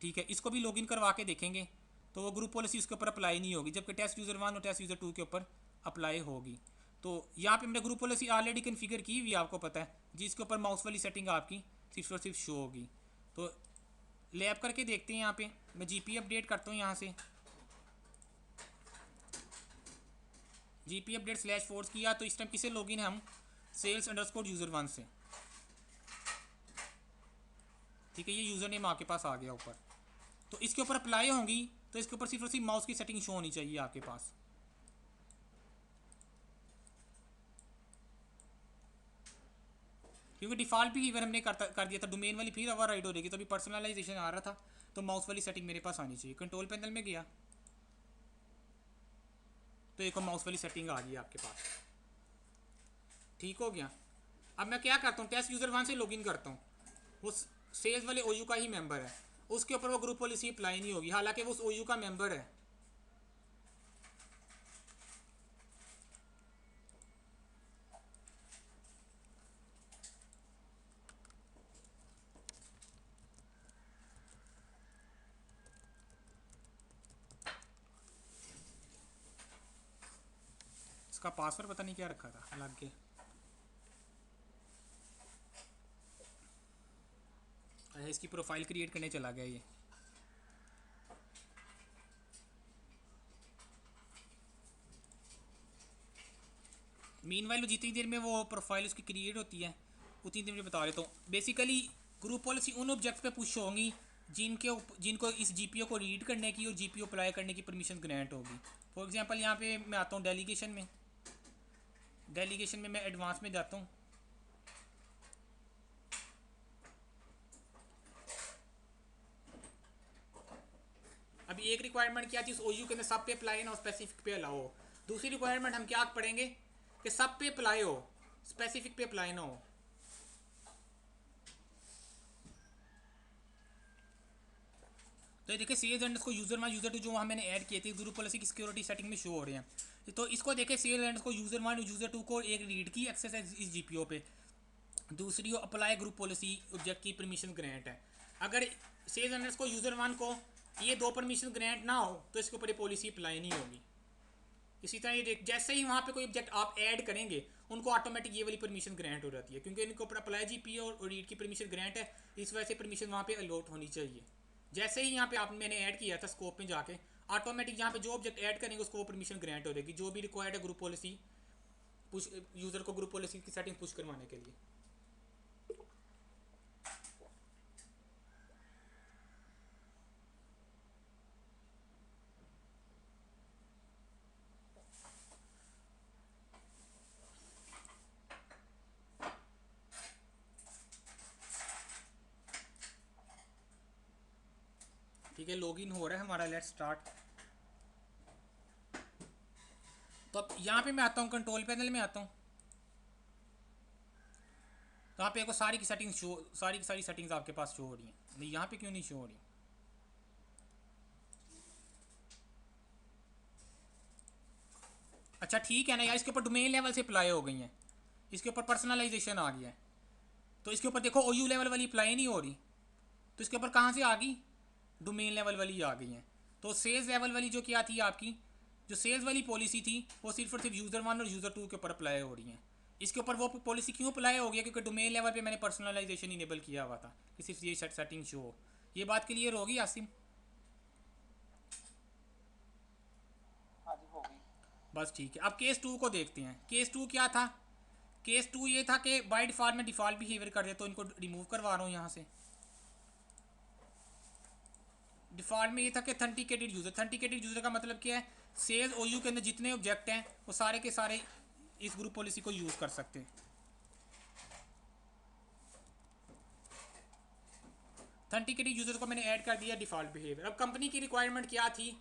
ठीक है, इसको भी लॉगिन करवा के देखेंगे तो वो ग्रुप पॉलिसी उसके ऊपर अप्लाई नहीं होगी, जबकि टेस्ट यूज़र 1 और टेस्ट यूज़र 2 के ऊपर अप्लाई होगी। तो यहाँ पे मैंने ग्रुप पॉलिसी ऑलरेडी कन्फिगर की हुई, आपको पता है, जिसके ऊपर माउस वाली सेटिंग आपकी सिर्फ और सिर्फ शो होगी। तो लैब करके देखते हैं। यहाँ पे मैं जीपी अपडेट करता हूँ, यहाँ से GP अपडेट स्लैश फोर्स किया तो इस टाइम किसे लॉगिन है हम सेल्स अंडरस्कोर यूज़र 1 से, ठीक है। ये यूज़र नेम आपके पास आ गया ऊपर, तो इसके ऊपर अप्लाई होंगी तो इसके ऊपर सिर्फ और सिर्फ माउस की सेटिंग शो होनी चाहिए आपके पास। क्योंकि डिफ़ॉल्ट बिहेवियर हमने कर दिया था, डोमेन वाली फिर ओवर राइड हो जाएगी, तो अभी पर्सनलाइजेशन आ रहा था तो माउस वाली सेटिंग मेरे पास आनी चाहिए। कंट्रोल पैनल में गया तो एक माउस वाली सेटिंग आ गई आपके पास, ठीक हो गया। अब मैं क्या करता हूँ, टेस्ट यूज़र 1 से लॉगिन करता हूँ, वो सेल्स वाले OU का ही मेंबर है, उसके ऊपर वो ग्रुप पॉलिसी अप्लाई नहीं होगी, हालांकि वो उस OU का मेंबर है। इसका पासवर्ड पता नहीं क्या रखा था लग के। अच्छा, इसकी प्रोफाइल क्रिएट करने चला गया ये। मीनवाइल जितनी देर में वो प्रोफाइल उसकी क्रिएट होती है उतनी देर में बता देता हूँ। बेसिकली ग्रुप पॉलिसी उन ऑब्जेक्ट्स पे पुश होंगी जिनको इस GPO को रीड करने की और GPO अप्लाई करने की परमिशन ग्रांट होगी। फॉर एग्जांपल यहाँ पे मैं आता हूँ डेलीगेशन में मैं एडवांस में जाता हूँ। अभी एक रिक्वायरमेंट क्या थी, उस OU के अंदर सब पे अप्लाई ना हो, स्पेसिफिक पे अलाउ हो। दूसरी रिक्वायरमेंट हम क्या पढ़ेंगे कि सब पे अप्लाई हो, स्पेसिफिक पे अप्लाई ना हो। तो ये देखिए सेल्स अंडरस्कोर यूजर 1 यूजर 2 जो वहाँ मैंने ऐड किए थे ग्रुप पॉलिसी की सिक्योरिटी सेटिंग में शो हो रहे हैं। तो इसको देखिए सेल्स अंडरस्कोर यूजर 1 यूजर 2 को एक रीड की एक्सेस है इस GPO पे, दूसरी अप्लाई ग्रुप पॉलिसी ऑब्जेक्ट की परमिशन ग्रांट है। अगर सेल्स अंडरस्कोर यूजर 1 को ये दो परमिशन ग्रांट ना हो तो इसके ऊपर ये पॉलिसी अप्लाई नहीं होगी। इसी तरह ये जैसे ही वहाँ पे कोई ऑब्जेक्ट आप ऐड करेंगे उनको ऑटोमेटिक ये वाली परमिशन ग्रांट हो जाती है, क्योंकि इनके ऊपर अप्लाई GPO और रीड की परमिशन ग्रांट है, इस वजह से परमिशन वहाँ पे अलॉट होनी चाहिए। जैसे ही यहाँ पे आप मैंने ऐड किया था स्कोप में जाके ऑटोमेटिक यहाँ पे जो ऑब्जेक्ट ऐड करेंगे उसको वो परमिशन ग्रांट हो जाएगी, जो भी रिक्वायर्ड है ग्रुप पॉलिसी पुश यूज़र को ग्रुप पॉलिसी की सेटिंग पुश करवाने के लिए। ठीक है, लॉगिन हो रहा है हमारा, लेट्स स्टार्ट। तो अब यहाँ पे मैं आता हूँ, कंट्रोल पैनल में आता हूँ, तो यहाँ पे को सारी की सारी सेटिंग्स आपके पास शो हो रही हैं। नहीं, यहाँ पे क्यों नहीं शो हो रही? अच्छा ठीक है ना यार, इसके ऊपर डोमेन लेवल से अप्लाई हो गई हैं, इसके ऊपर पर्सनलाइजेशन आ गया है, तो इसके ऊपर देखो OU लेवल वाली अप्लाई नहीं हो रही, तो इसके ऊपर कहाँ से आ गई? डोमेन लेवल वाली आ गई हैं। तो सेल्स लेवल वाली जो क्या थी आपकी, जो सेल्स वाली पॉलिसी थी वो सिर्फ और सिर्फ यूज़र 1 और यूज़र 2 के ऊपर अप्लाई हो रही हैं। इसके ऊपर वो पॉलिसी क्यों अप्लाई हो गया? क्योंकि डोमेन लेवल पे मैंने पर्सनलाइजेशन इनेबल किया हुआ था कि सिर्फ ये सेटिंग शो हो। ये बात क्लियर होगी आसिम? हाँ जी होगी। बस ठीक है। अब केस 2 को देखते हैं। केस 2 क्या था? केस 2 ये था कि बाय डिफ़ॉल्ट में डिफ़ॉल्ट बिहेवियर कर दे, तो इनको रिमूव करवा रहा हूँ यहाँ से। डिफ़ॉल्ट में ये था कि ऑथेंटिकेटेड यूज़र का मतलब क्या है? सेल्स OU के अंदर जितने ऑब्जेक्ट हैं वो सारे के सारे इस ग्रुप पॉलिसी को यूज़ कर सकते हैं। ऑथेंटिकेटेड यूज़र को मैंने ऐड कर दिया डिफ़ॉल्ट बिहेवियर। अब कंपनी की रिक्वायरमेंट क्या थी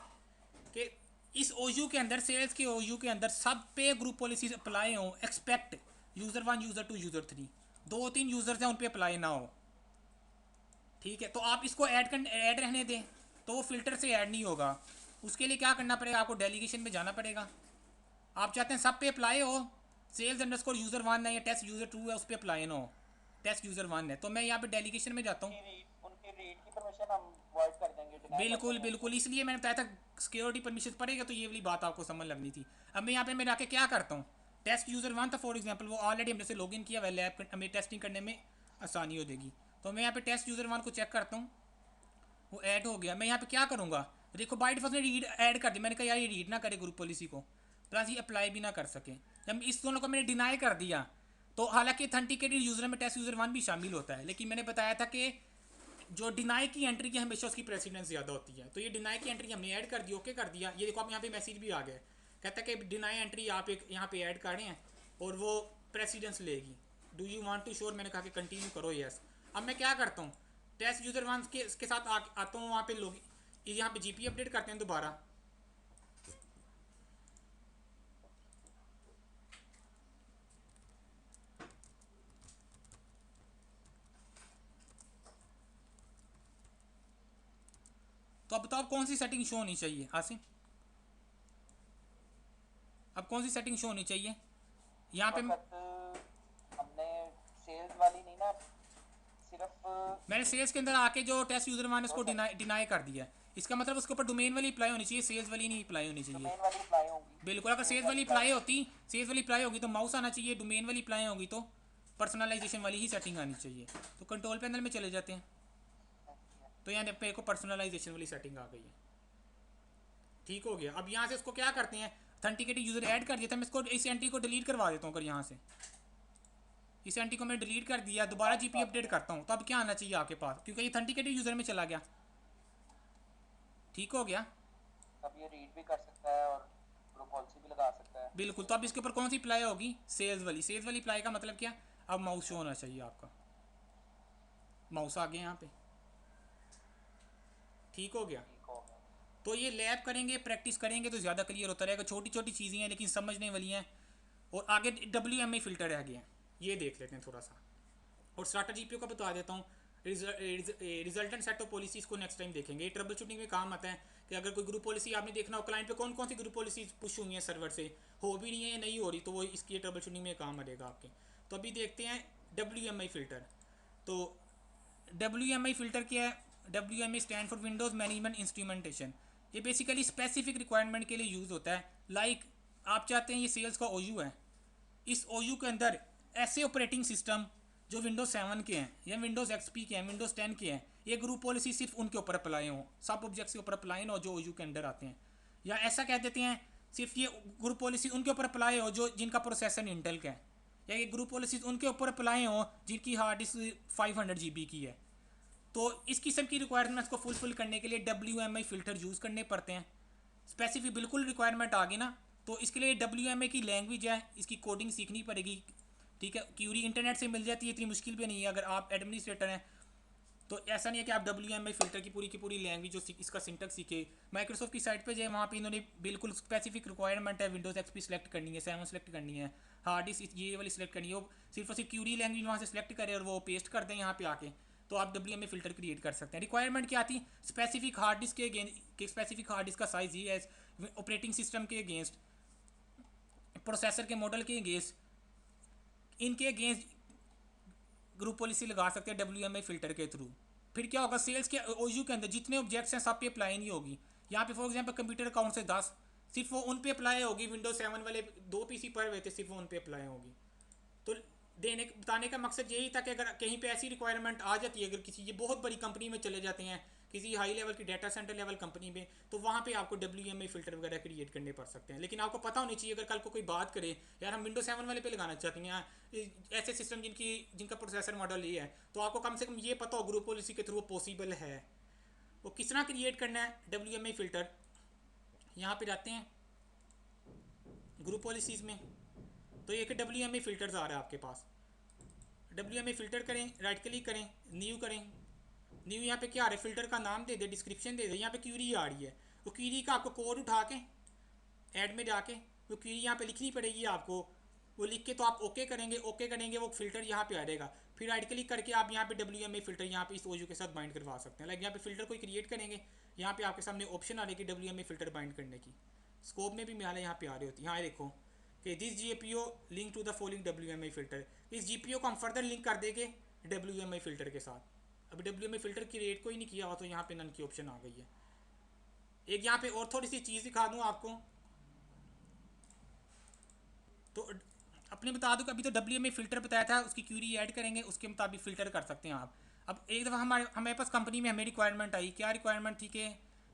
कि इस OU के अंदर, सेल्स के OU के अंदर सब पे ग्रुप पॉलिसीज अप्लाई हो expect user 1 user 2 user 3, 2-3 users हैं उन पे अप्लाई ना हो। ठीक है, तो आप इसको ऐड रहने दें तो वो फिल्टर से ऐड नहीं होगा। उसके लिए क्या करना पड़ेगा? आपको डेलीगेशन में जाना पड़ेगा। आप चाहते हैं सब पे अप्लाई हो, सेल्स अंडरस्कोर यूज़र 1 है या टेस्ट यूज़र 2 है उस पर अप्लाई ना हो, टेस्ट यूज़र 1 है, तो मैं यहाँ पे डेलीगेशन में जाता हूँ। उनकी रीड की परमिशन हम वॉइड कर देंगे, deny कर बिल्कुल देंगे। बिल्कुल, इसलिए मैंने बताया था सिक्योरिटी परमिशन पड़ेगा तो ये वाली बात आपको समझ लगनी थी। अब मैं यहाँ पे मैं आके क्या करता हूँ, टेस्ट यूज़र 1 था फॉर एग्जांपल, वो ऑलरेडी हमने से लॉगिन किया हुआ लैब, हमें टेस्टिंग करने में आसानी हो जाएगी। तो मैं यहाँ पे टेस्ट यूज़र 1 को चेक करता हूँ, वो ऐड हो गया। मैं यहाँ पे क्या करूँगा, देखो बाय डिफॉल्ट ने रीड ऐड कर दी, मैंने कहा यार ये रीड ना करे ग्रुप पॉलिसी को, प्लस ये अप्लाई भी ना कर सके। जब इस दोनों को मैंने डिनाई कर दिया तो हालांकि ऑथेंटिकेटेड यूज़र में टेस्ट यूज़र 1 भी शामिल होता है, लेकिन मैंने बताया था कि जो डिनाई की एंट्री की हमेशा उसकी प्रेसिडेंस ज़्यादा होती है। तो ये डिनाई की एंट्री हमने ऐड कर दी, ओके कर दिया। ये देखो आप यहाँ पे मैसेज भी आ गया, कहता है कि डिनाई एंट्री आप एक यहाँ पे ऐड करें और वो प्रेसिडेंस लेगी। Do you want to sure, मैंने कहा कि कंटिन्यू करो, यस। अब मैं क्या करता हूँ, टेस्ट यूज़र 1 के साथ आता हूँ वहाँ पे लोग यहाँ पे जीपी अपडेट करते हैं दोबारा। तो अब बताओ कौन सी सेटिंग शो होनी चाहिए आसिम, अब कौन सी सेटिंग शो होनी चाहिए यहाँ पे? हमने सेल्स वाली नहीं ना, सिर्फ मैंने सेल्स के अंदर आके जो टेस्ट यूजर वन उसको डिनाई कर दिया है। इसका मतलब उसके ऊपर डोमेन वाली अप्लाई होनी चाहिए, सेल्स वाली नहीं अप्लाई होनी चाहिए। डोमेन वाली अप्लाई होगी। बिल्कुल, अगर सेल्स वाली अप्लाई होगी तो माउस आना चाहिए, डोमेन वाली अप्लाई होगी तो पर्सनलाइजेशन वाली ही सेटिंग आनी चाहिए। तो कंट्रोल पैनल में चले जाते हैं, तो यहाँ पे को पर्सनलाइजेशन वाली सेटिंग आ गई है। ठीक हो गया। अब यहाँ से इसको क्या करते हैं, ऑथेंटिकेटेड यूजर ऐड कर दिया था, मैं इसको इस एंट्री को डिलीट करवा देता हूँ। अगर यहाँ से इस एंट्री को मैं डिलीट कर दिया, दोबारा जीपी अपडेट करता हूँ, तो अब क्या आना चाहिए आपके पास, क्योंकि ये ऑथेंटिकेटेड यूजर में चला गया। ठीक हो गया। अब ये रीड भी कर सकता है और ग्रुप पॉलिसी भी लगा सकता है। बिल्कुल। तो अब इसके ऊपर कौन सी अप्लाई होगी, सेल्स वाली अप्लाई का मतलब क्या, अब माउस शो होना चाहिए आपका। माउस आ गया यहाँ पे। ठीक हो गया। तो ये लैब करेंगे, प्रैक्टिस करेंगे तो ज़्यादा क्लियर होता रहेगा। छोटी छोटी चीज़ें हैं लेकिन समझने वाली हैं। और आगे WMI फ़िल्टर रह गया, ये देख लेते हैं थोड़ा सा। और स्टार्टर जीपीयू का बता देता हूँ, रिजल्टेंट सेट ऑफ पॉलिसीज़ को नेक्स्ट टाइम देखेंगे। ये ट्रबल शूटिंग में काम आता है कि अगर कोई ग्रुप पॉलिसी आपने देखना हो क्लाइंट पे कौन कौन सी ग्रुप पॉलिसीज पुश हुई हैं सर्वर से, हो भी नहीं है या नहीं हो रही, तो वो इसकी ट्रबल शूटिंग में काम आएगा आपके। तो अभी देखते हैं WMI फ़िल्टर। तो WMI फ़िल्टर क्या है, WMI stand for Windows management instrumentation. ये बेसिकली स्पेसिफिक रिक्वायरमेंट के लिए यूज़ होता है। लाइक आप चाहते हैं ये सेल्स का OU है, इस OU के अंदर ऐसे ऑपरेटिंग सिस्टम जो विंडोज़ 7 के हैं या विंडोज़ XP के हैं, विंडोज़ 10 के हैं, ये ग्रुप पॉलिसी सिर्फ उनके ऊपर अप्लाई हो, सब ऑब्जेक्ट्स के ऊपर अप्लाई हो जो OU के अंदर आते हैं। या ऐसा कह देते हैं सिर्फ ये ग्रुप पॉलिसी उनके ऊपर अप्लाई हो जो जिनका प्रोसेसर इंटेल का है, या ये ग्रुप पॉलिसीज उनके ऊपर अप्लाई हो जिनकी हार्ड डिस्क 500 GB की है। तो इस किस्म की रिक्वायरमेंट्स को फुलफिल करने के लिए WMI फ़िल्टर यूज़ करने पड़ते हैं। स्पेसिफिक बिल्कुल रिक्वायरमेंट आ गई ना, तो इसके लिए WMI की लैंग्वेज है, इसकी कोडिंग सीखनी पड़ेगी। ठीक है, क्यूरी इंटरनेट से मिल जाती है, इतनी मुश्किल भी नहीं है अगर आप एडमिनिस्ट्रेटर हैं। तो ऐसा नहीं है कि आप WMI फ़िल्टर की पूरी लैंग्वेज जो इसका सिंटेक्स सीखे। माइक्रोसॉफ्ट की साइट पे जाए, वहाँ पे इन्होंने बिल्कुल स्पेसिफिक रिक्वायरमेंट है, विंडोज़ XP सेलेक्ट करनी है, 7 सेलेक्ट करनी है, हार्ड डिस्क ये वाली सेलेक्ट करनी है, वो सिर्फ और सिर्फ क्यूरी लैंग्वेज वहाँ से सेलेक्ट करें और वो पेस्ट कर दें यहाँ पे आके, तो आप WMI फ़िल्टर क्रिएट कर सकते हैं। रिक्वायरमेंट क्या आती, स्पेसिफिक हार्ड डिस्क के स्पेसिफिक हार्ड डिस्क का साइज़ ये है, ऑपरेटिंग सिस्टम के अगेंस्ट, प्रोसेसर के मॉडल के अगेंस्ट, इनके अगेंस्ट ग्रुप पॉलिसी लगा सकते हैं WMI फ़िल्टर के थ्रू। फिर क्या होगा, सेल्स के OU के अंदर जितने ऑब्जेक्ट्स हैं सब पे अप्लाई नहीं होगी। यहाँ पे फॉर एग्जांपल कंप्यूटर अकाउंट से 10, सिर्फ वो उन पे अप्लाई होगी। विंडोज 7 वाले 2 PC पर हुए थे, सिर्फ वो उन पे अप्लाई होगी। तो बताने का मकसद यही था कि अगर कहीं पे ऐसी रिक्वायरमेंट आ जाती है, अगर किसी ये बहुत बड़ी कंपनी में चले जाते हैं, किसी हाई लेवल की डाटा सेंटर लेवल कंपनी में, तो वहाँ पे आपको WMI फ़िल्टर वगैरह क्रिएट करने पड़ सकते हैं। लेकिन आपको पता होनी चाहिए, अगर कल को कोई बात करे यार हम विंडोज 7 वाले पे लगाना चाहते हैं, ऐसे सिस्टम जिनका प्रोसेसर मॉडल ये है, तो आपको कम से कम ये पता हो ग्रुप पॉलिसी के थ्रू पॉसिबल है। वो किस तरह क्रिएट करना है WMI फ़िल्टर, यहाँ पर जाते हैं ग्रुप पॉलिसीज़ में, तो ये कि WMI फ़िल्टर्स आ रहा है आपके पास। WMI फ़िल्टर करें, राइट क्लिक करें, न्यू करें। न्यू यहाँ पे क्या आ रहा है, फ़िल्टर का नाम दे दे, डिस्क्रिप्शन दे दे। यहाँ पे क्यूरी आ रही है, वो क्यूरी का आपको कोड उठा के ऐड में जाके वो क्यूरी यहाँ पे लिखनी पड़ेगी आपको। वो लिख के तो आप ओके करेंगे, वो फ़िल्टर यहाँ पे आ जाएगा। फिर राइट क्लिक करके आप यहाँ पे WMI फ़िल्टर यहाँ पे इस OU के साथ बाइंड करवा सकते हैं। लाइक यहाँ पे फ़िल्टर कोई क्रिएट करेंगे, यहाँ पे आपके सामने ऑप्शन आ रही है WMI फ़िल्टर बाइंड करने की। स्कोप में भी मिला यहाँ पे आ रही होती है। यहाँ देखो कि this GPIO link to the following WMI filter, इस GPIO को हम फर्दर लिंक कर देंगे WMI फ़िल्टर के साथ। अब WMI फ़िल्टर क्रिएट कोई नहीं किया हुआ, तो यहाँ पे नन की ऑप्शन आ गई है। एक यहाँ पे और थोड़ी सी चीज़ दिखा दूँ आपको, तो अपने बता दूँ कि अभी तो WMI फ़िल्टर बताया था, उसकी क्यूरी ऐड करेंगे, उसके मुताबिक फ़िल्टर कर सकते हैं आप। अब एक दफ़ा हमारे पास कंपनी में हमें रिक्वायरमेंट आई, क्या रिक्वायरमेंट थी कि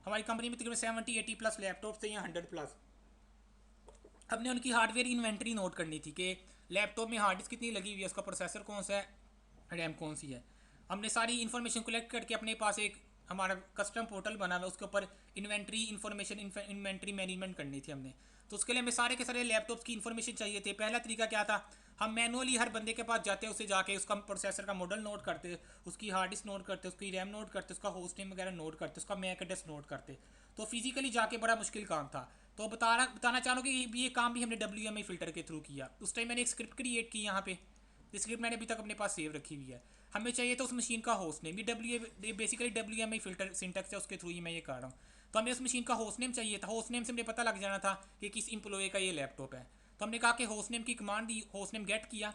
हमारी कंपनी में तकरीबन 70-80+ लैपटॉप थे या 100+। हमने उनकी हार्डवेयर इन्वेंटरी नोट करनी थी कि लैपटॉप में हार्ड डिस्क कितनी लगी हुई है, उसका प्रोसेसर कौन सा है, रैम कौन सी है। हमने सारी इन्फॉर्मेशन कलेक्ट करके अपने पास एक हमारा कस्टम पोर्टल बना हुआ, उसके ऊपर इन्वेंट्री इन्फॉर्मेशन इन्वेंट्री मैनेजमेंट करनी थी हमने। तो उसके लिए हमें सारे के सारे लैपटॉप्स की इन्फॉर्मेशन चाहिए थे। पहला तरीका क्या था, हम मैनुअली हर बंदे के पास जाते, उसे जाके उसका प्रोसेसर का मॉडल नोट करते, उसकी हार्ड डिस्क नोट करते, उसकी रैम नोट करते, उसका होस्ट नेम वगैरह नोट करते, उसका मैक एड्रेस नोट करते। तो फिजिकली जाके बड़ा मुश्किल काम था। तो बताना चाह रहा हूँ कि ये काम भी हमने WMI फ़िल्टर के थ्रू किया। उस टाइम मैंने एक स्क्रिप्ट क्रिएट की यहाँ पे, स्क्रिप्ट मैंने अभी तक अपने पास सेव रखी हुई है। हमें चाहिए तो उस मशीन का होस्ट नेम, ये बेसिकली WMI फ़िल्टर सिंटैक्स है, उसके थ्रू ही मैं ये कर रहा हूँ। तो हमें उस मशीन का होस्ट नेम चाहिए था। होस्ट नेम से मुझे पता लग जाना था कि किस एम्प्लॉय का ये लैपटॉप है। तो हमने कहा कि होस्ट नेम की कमांड दी, होस्ट नेम गेट किया,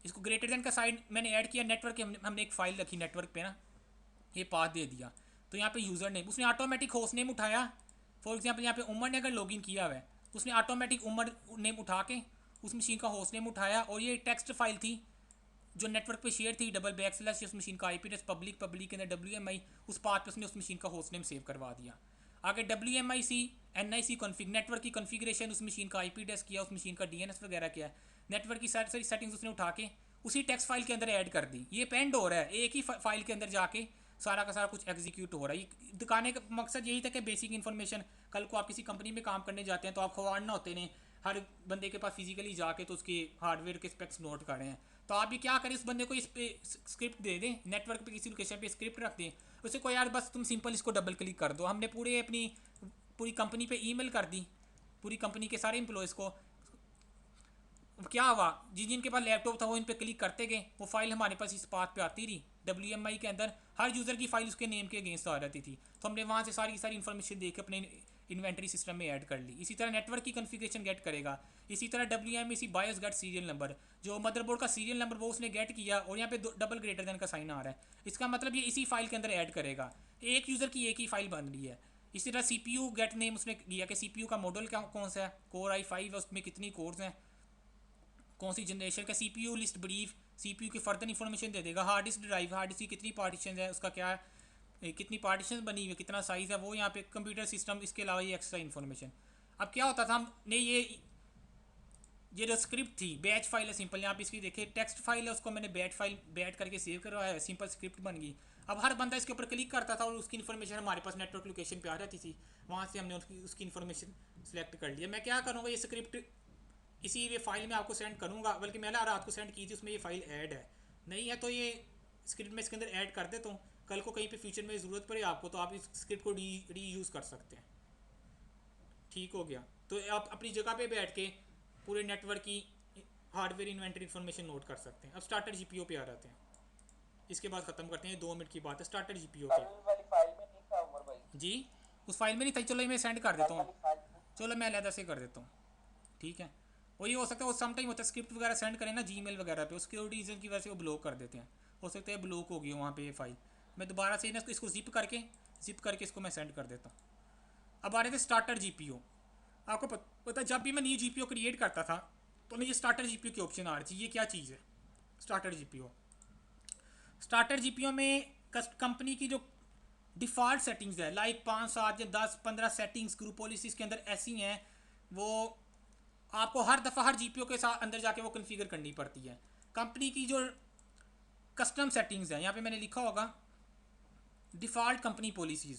इसको ग्रेटर देन का साइड मैंने ऐड किया, नेटवर्क के हमने एक फ़ाइल रखी नेटवर्क पे ना, ये पाथ दे दिया। तो यहाँ पे यूज़र नेम उसने ऑटोमेटिक होस्ट नेम उठाया। फॉर एग्जांपल यहाँ पे उमर ने अगर लॉगिन किया हुआ है, उसने ऑटोमेटिक उमर नेम उठा के उस मशीन का होस्ट नेम उठाया, और ये टेक्स्ट फाइल थी जो नेटवर्क पे शेयर थी, // उस मशीन का IP एड्रेस पब्लिक के अंदर WMI, उस पाथ पे उसने उस मशीन का होस्ट नेम सेव करवा दिया। आगे WMIC NIC कॉन्फ़िग, नेटवर्क की कॉन्फ़िगरेशन, उस मशीन का IP एड्रेस किया, उस मशीन का DNS वगैरह किया, नेटवर्क की सारी सारी सेटिंग्स उसने उठा के उसी टेक्स्ट फाइल के अंदर ऐड कर दी। ये पेंड हो रहा है, एक ही फाइल के अंदर जाके सारा का सारा कुछ एग्जीक्यूट हो रहा है। ये दिखाने का मकसद यही था कि बेसिक इन्फॉर्मेशन, कल को आप किसी कंपनी में काम करने जाते हैं तो आप खवाड़ ना होते ने हर बंदे के पास फिजिकली जाके तो उसके हार्डवेयर के स्पेक्स नोट कर रहे हैं। तो आप भी क्या करें, उस बंदे को इस पे स्क्रिप्ट दे दें, नेटवर्क पे किसी लोकेशन पे स्क्रिप्ट रख दें, उसे को यार बस तुम सिंपल इसको डबल क्लिक कर दो। हमने पूरी कंपनी पे ईमेल कर दी, पूरी कंपनी के सारे एम्प्लॉयज़ को। क्या हुआ, जिनके पास लैपटॉप था वो इन पे क्लिक करते गए, वो फाइल हमारे पास इस पाथ पे आती रही। WMI के अंदर हर यूज़र की फाइल उसके नेम के अगेंस्ट आ जाती थी। तो हमने वहाँ से सारी की सारी इन्फॉर्मेशन दे के अपने इन्वेंटरी सिस्टम में ऐड कर ली। इसी तरह नेटवर्क की कॉन्फ़िगरेशन गेट करेगा। इसी तरह WMIC बायस गेट सीरियल नंबर, जो मदरबोर्ड का सीरियल नंबर वो उसने गेट किया, और यहाँ पे डबल ग्रेटर देन का साइन आ रहा है, इसका मतलब ये इसी फाइल के अंदर ऐड करेगा। एक यूज़र की एक ही फाइल बन रही है। इसी तरह CPU गेट नेम उसने किया कि CPU का मॉडल कौन सा है, Core i5 है, उसमें कितनी कोर्स हैं, कौन सी जनरेशन का। CPU लिस्ट ब्रीफ, CPU की फर्दर इन्फॉर्मेशन दे देगा। Hard disk drive, hard disk की कितनी पार्टीशन है, उसका क्या कितनी पार्टीशन बनी हुई है, कितना साइज़ है, वो यहाँ पे कंप्यूटर सिस्टम। इसके अलावा ये एक्स्ट्रा इन्फॉर्मेशन। अब क्या होता था, हमने ये जो स्क्रिप्ट थी, बैच फाइल है सिंपल, यहाँ पे इसकी देखिए टेक्स्ट फाइल है, उसको मैंने बैट करके सेव करवाया है, सिंपल स्क्रिप्ट बन गई। अब हर बंदा इसके ऊपर क्लिक करता था और उसकी इन्फॉर्मेशन हमारे पास नेटवर्क लोकेशन पे आ जाती थी, वहाँ से हमने उसकी इन्फॉर्मेशन सेलेक्ट कर लिया। मैं क्या करूँगा, ये स्क्रिप्ट इसी ये फाइल में आपको सेंड करूँगा, बल्कि मैंने रात को सेंड की थी, उसमें ये फाइल ऐड है। नहीं है तो ये स्क्रिप्ट में इसके अंदर ऐड कर देता हूँ, कल को कहीं पे फ्यूचर में ज़रूरत पड़े आपको तो आप इस स्क्रिप्ट को री यूज़ कर सकते हैं। ठीक हो गया। तो आप अपनी जगह पे बैठ के पूरे नेटवर्क की हार्डवेयर इन्वेंटरी इन्फॉर्मेशन नोट कर सकते हैं। अब स्टार्टर GPO पे आ जाते हैं, इसके बाद ख़त्म करते हैं, 2 मिनट की बात है स्टार्टर GPO कल पे। वाली फाइल में नहीं था उमर भाई, जी, उस फाइल में नहीं था, चलो ये मैं सेंड कर कल देता वाली हूँ, फाइल में। चलो मैं अलहदा से कर देता हूँ। ठीक है, और ये हो सकता है वो सम टाइम होता है स्क्रिप्ट वगैरह सेंड करें ना Gmail वगैरह पे, उसके रीज़न की वजह से वो ब्लॉक कर देते हैं। हो सकता है ब्लॉक होगी वहाँ पे ये फाइल। मैं दोबारा से ना इसको जिप करके इसको मैं सेंड कर देता हूँ। अब आ रहे थे स्टार्टर GPO। आपको पता है जब भी मैं न्यू GPO क्रिएट करता था तो मुझे स्टार्टर GPO की ऑप्शन आ रही थी। ये क्या चीज़ है स्टार्टर GPO? स्टार्टर GPO में कंपनी की जो डिफ़ॉल्ट सेटिंग्स है, लाइक 5 7 या 10 15 सेटिंग्स ग्रुप पॉलिसीज़ के अंदर ऐसी हैं, वो आपको हर दफ़ा हर GPO के साथ अंदर जाके वो कन्फिगर करनी पड़ती है। कंपनी की जो कस्टम सेटिंग्स हैं, यहाँ पे मैंने लिखा होगा default company policies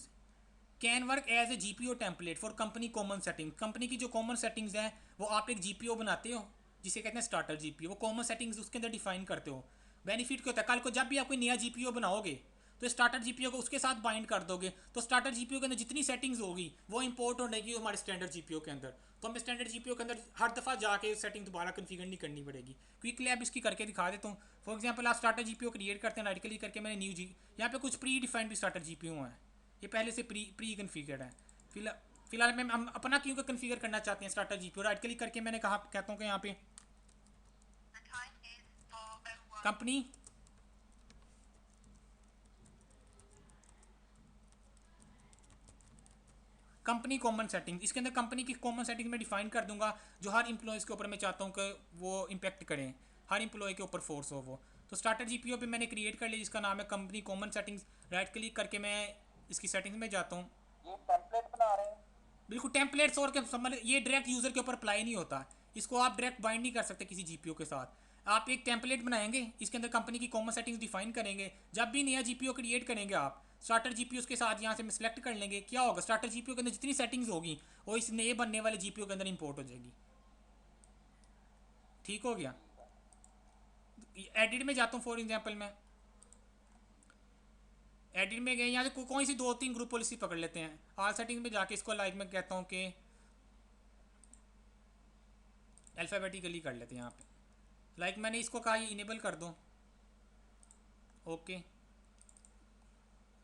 can work as a GPO template for company common setting. Company की जो कॉमन सेटिंग्स हैं वो आप एक GPO बनाते हो जिसे कहते हैं स्टार्टर GPO, वो कॉमन सेटिंग्स उसके अंदर डिफाइन करते हो। बेनिफिट क्या होता है, कल को जब भी आप कोई नया GPO बनाओगे तो स्टार्टर GPO को उसके साथ बाइंड कर दोगे, तो स्टार्टर GPO के अंदर जितनी सेटिंग्स होगी वो इंपोर्ट होगी हमारे स्टैंडर्ड GPO के अंदर। तो हमें स्टैंडर्ड GPO के अंदर हर दफ़ा जाके सेटिंग दोबारा कन्फिगर नहीं करनी पड़ेगी। क्विकली आप इसकी करके दिखा देता हूँ। फॉर एग्जाम्पल आप स्टार्टर GPO क्रिएट करते हैं, राइट क्लिक करके मैंने न्यू यहाँ पे कुछ प्री डिफाइंड भी स्टार्टर GPO हैं, ये पहले से प्री कन्फिगर्ड है। फिलहाल मैं हम अपना क्यों कन्फिगर करना चाहते हैं स्टार्टर GPO, राइट क्लिक करके मैंने कहा कहता हूँ कि यहाँ पे कंपनी कॉमन सेटिंग, इसके अंदर कंपनी की कॉमन सेटिंग में डिफाइन कर दूंगा जो हर इंप्लॉयज़ के ऊपर मैं चाहता हूँ कि वो इम्पेक्ट करें, हर इंप्लॉय के ऊपर फोर्स हो वो। तो स्टार्टर GPO पे मैंने क्रिएट कर लिया जिसका नाम है company common settings. Right click करके मैं इसकी सेटिंग्स में जाता हूँ। ये टेम्पलेट बना रहे हैं। बिल्कुल टेम्पलेट्स और के समझ, ये डायरेक्ट यूज़र के ऊपर अप्लाई नहीं होता, इसको आप डायरेक्ट बाइंड नहीं कर सकते किसी जीपीयू के साथ। आप एक टेम्पलेट बनाएंगे, इसके अंदर कंपनी की कॉमन सेटिंग्स डिफाइन करेंगे। जब भी नया जीपीयू क्रिएट करेंगे आप स्टार्टर जीपीयू के साथ यहाँ से सिलेक्ट कर लेंगे, क्या होगा स्टार्टर जीपीयू के अंदर जितनी सेटिंग्स होगी वो इस नए बनने वाले जीपीयू के अंदर इंपोर्ट हो जाएगी। ठीक हो गया। एडिट में जाता हूँ फॉर एग्जाम्पल मैं एडिट में गए, यहाँ से कोई सी 2-3 ग्रुप पॉलिसी पकड़ लेते हैं। ऑल सेटिंग में जाके इसको लाइक मैं कहता हूँ कि अल्फ़ाबेटिकली कर लेते हैं यहाँ पे। लाइक मैंने इसको कहा ये इनेबल कर दो, ओके।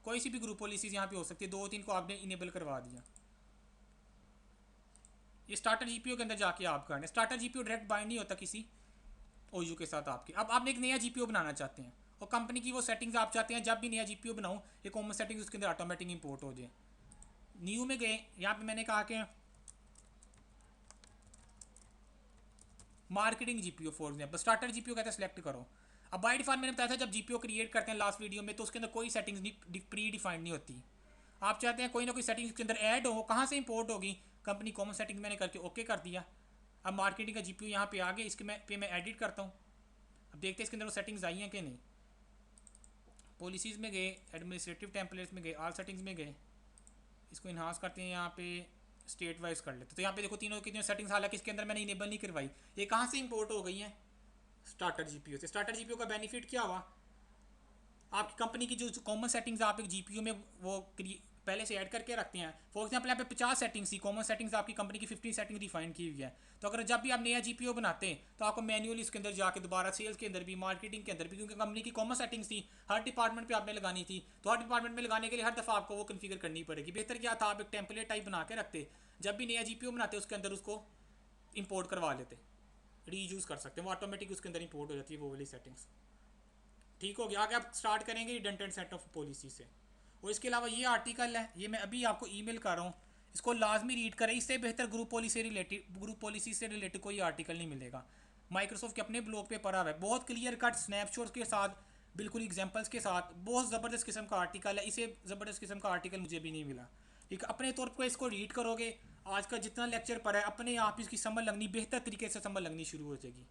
कोई सी भी ग्रुप पॉलिसीज यहाँ पे हो सकती है, 2-3 को आपने इनेबल करवा दिया। ये स्टार्टर जीपीयू के अंदर जाके आप करना, स्टार्टर जीपीयू डायरेक्ट बाइंड नहीं होता किसी ओयू के साथ आपके। अब आपने एक नया जीपीयू बनाना चाहते हैं और कंपनी की वो सेटिंग्स आप चाहते हैं जब भी नया जीपीयू बनाऊँ ये कॉमन सेटिंग्स उसके अंदर ऑटोमेटिक इंपोर्ट हो जाए। न्यू में गए, यहाँ पे मैंने कहा कि marketing GPU for example, starter GPU कहते हैं सेलेक्ट करो। अब बाय डिफॉल्ट मैंने बताया था जब जीपीयू क्रिएट करते हैं लास्ट वीडियो में तो उसके अंदर कोई सेटिंग्स नहीं प्री डिफाइंड नहीं होती। आप चाहते हैं कोई ना कोई सेटिंग्स उसके अंदर ऐड हो, कहाँ से इंपोर्ट होगी, कंपनी कॉमन सेटिंग मैंने करके ओके कर दिया। अब मार्केटिंग का जीपीयू यहाँ पे आ गया, इसके मैं एडिट करता हूँ। अब देखते हैं इसके अंदर वो सेटिंग्स आई हैं कि नहीं। पॉलिसीज़ में गए, एडमिनिस्ट्रेटिव टेम्पलेट्स में गए, ऑल सेटिंग्स में गए, इसको इन्हांस करते हैं, यहाँ पे स्टेट वाइज कर लेते। तो यहाँ पे देखो तीनों की सेटिंग्स, हालांकि इसके अंदर मैंने इनेबल नहीं करवाई, ये कहाँ से इंपोर्ट हो गई हैं स्टार्टर जीपीयू से। स्टार्टर जीपीयू का बेनिफिट क्या हुआ, आपकी कंपनी की जो कॉमन सेटिंग्स आप एक जीपीयू में वो पहले से ऐड करके रखते हैं। फॉर एग्जांपल यहाँ पे 50 सेटिंग्स थी, कॉमन सेटिंग्स आपकी कंपनी की 50 सेटिंग डिफाइन की हुई है। तो अगर जब भी आप नया जीपीयू बनाते हैं तो आपको मैन्युअली इसके अंदर जाके दोबारा सेल्स के अंदर भी मार्केटिंग के अंदर भी, क्योंकि कंपनी की कॉमन सेटिंग्स थी हर डिपार्टमेंट पे आपने लगानी थी, तो हर डिपार्टमेंट में लगाने के लिए हर दफ़ा आपको वो कन्फिगर करनी पड़ेगी। बेहतर क्या था आप एक टेम्पलेट टाइप बना के रखते, जब भी नया जीपीयू बनाते उसके अंदर उसको इंपोर्ट करवा लेते, रीयूज़ कर सकते हैं, वो ऑटोमेटिक उसके अंदर इंपोर्ट हो जाती है वो वाली सेटिंग्स। ठीक हो गया। आगे आप स्टार्ट करेंगे रिडंडेंट सेट ऑफ पॉलिसी से। और इसके अलावा ये आर्टिकल है, ये मैं अभी आपको ईमेल कर रहा हूँ, इसको लाजमी रीड करें। इससे बेहतर ग्रुप पॉलिसी से रिलेटेड कोई आर्टिकल नहीं मिलेगा। माइक्रोसॉफ्ट के अपने ब्लॉग पे पढ़ा हुआ है, बहुत क्लियर कट स्नैपशॉट के साथ, बिल्कुल एग्जांपल्स के साथ, बहुत ज़बरदस्त किस्म का आर्टिकल है। इसे ज़बरदस्त किस्म का आर्टिकल मुझे भी नहीं मिला। एक अपने तौर पर इसको रीड करोगे, आज का जितना लेक्चर पढ़ा है अपने आप इसकी समझ लगनी, बेहतर तरीके से समझ लगनी शुरू हो जाएगी।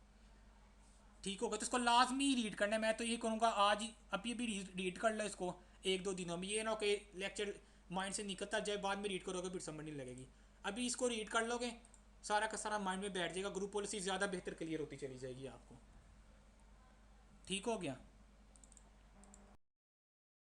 ठीक होगा, तो इसको लाजमी रीड करना है। मैं तो ये करूँगा आज ही अभी अभी रीड कर लो इसको 1-2 दिनों में, ये ना कि लेक्चर माइंड से निकलता जाए बाद में रीड करोगे फिर समझ नहीं लगेगी। अभी इसको रीड कर लोगे सारा का सारा माइंड में बैठ जाएगा, ग्रुप पॉलिसी ज़्यादा बेहतर क्लियर होती चली जाएगी आपको। ठीक हो गया।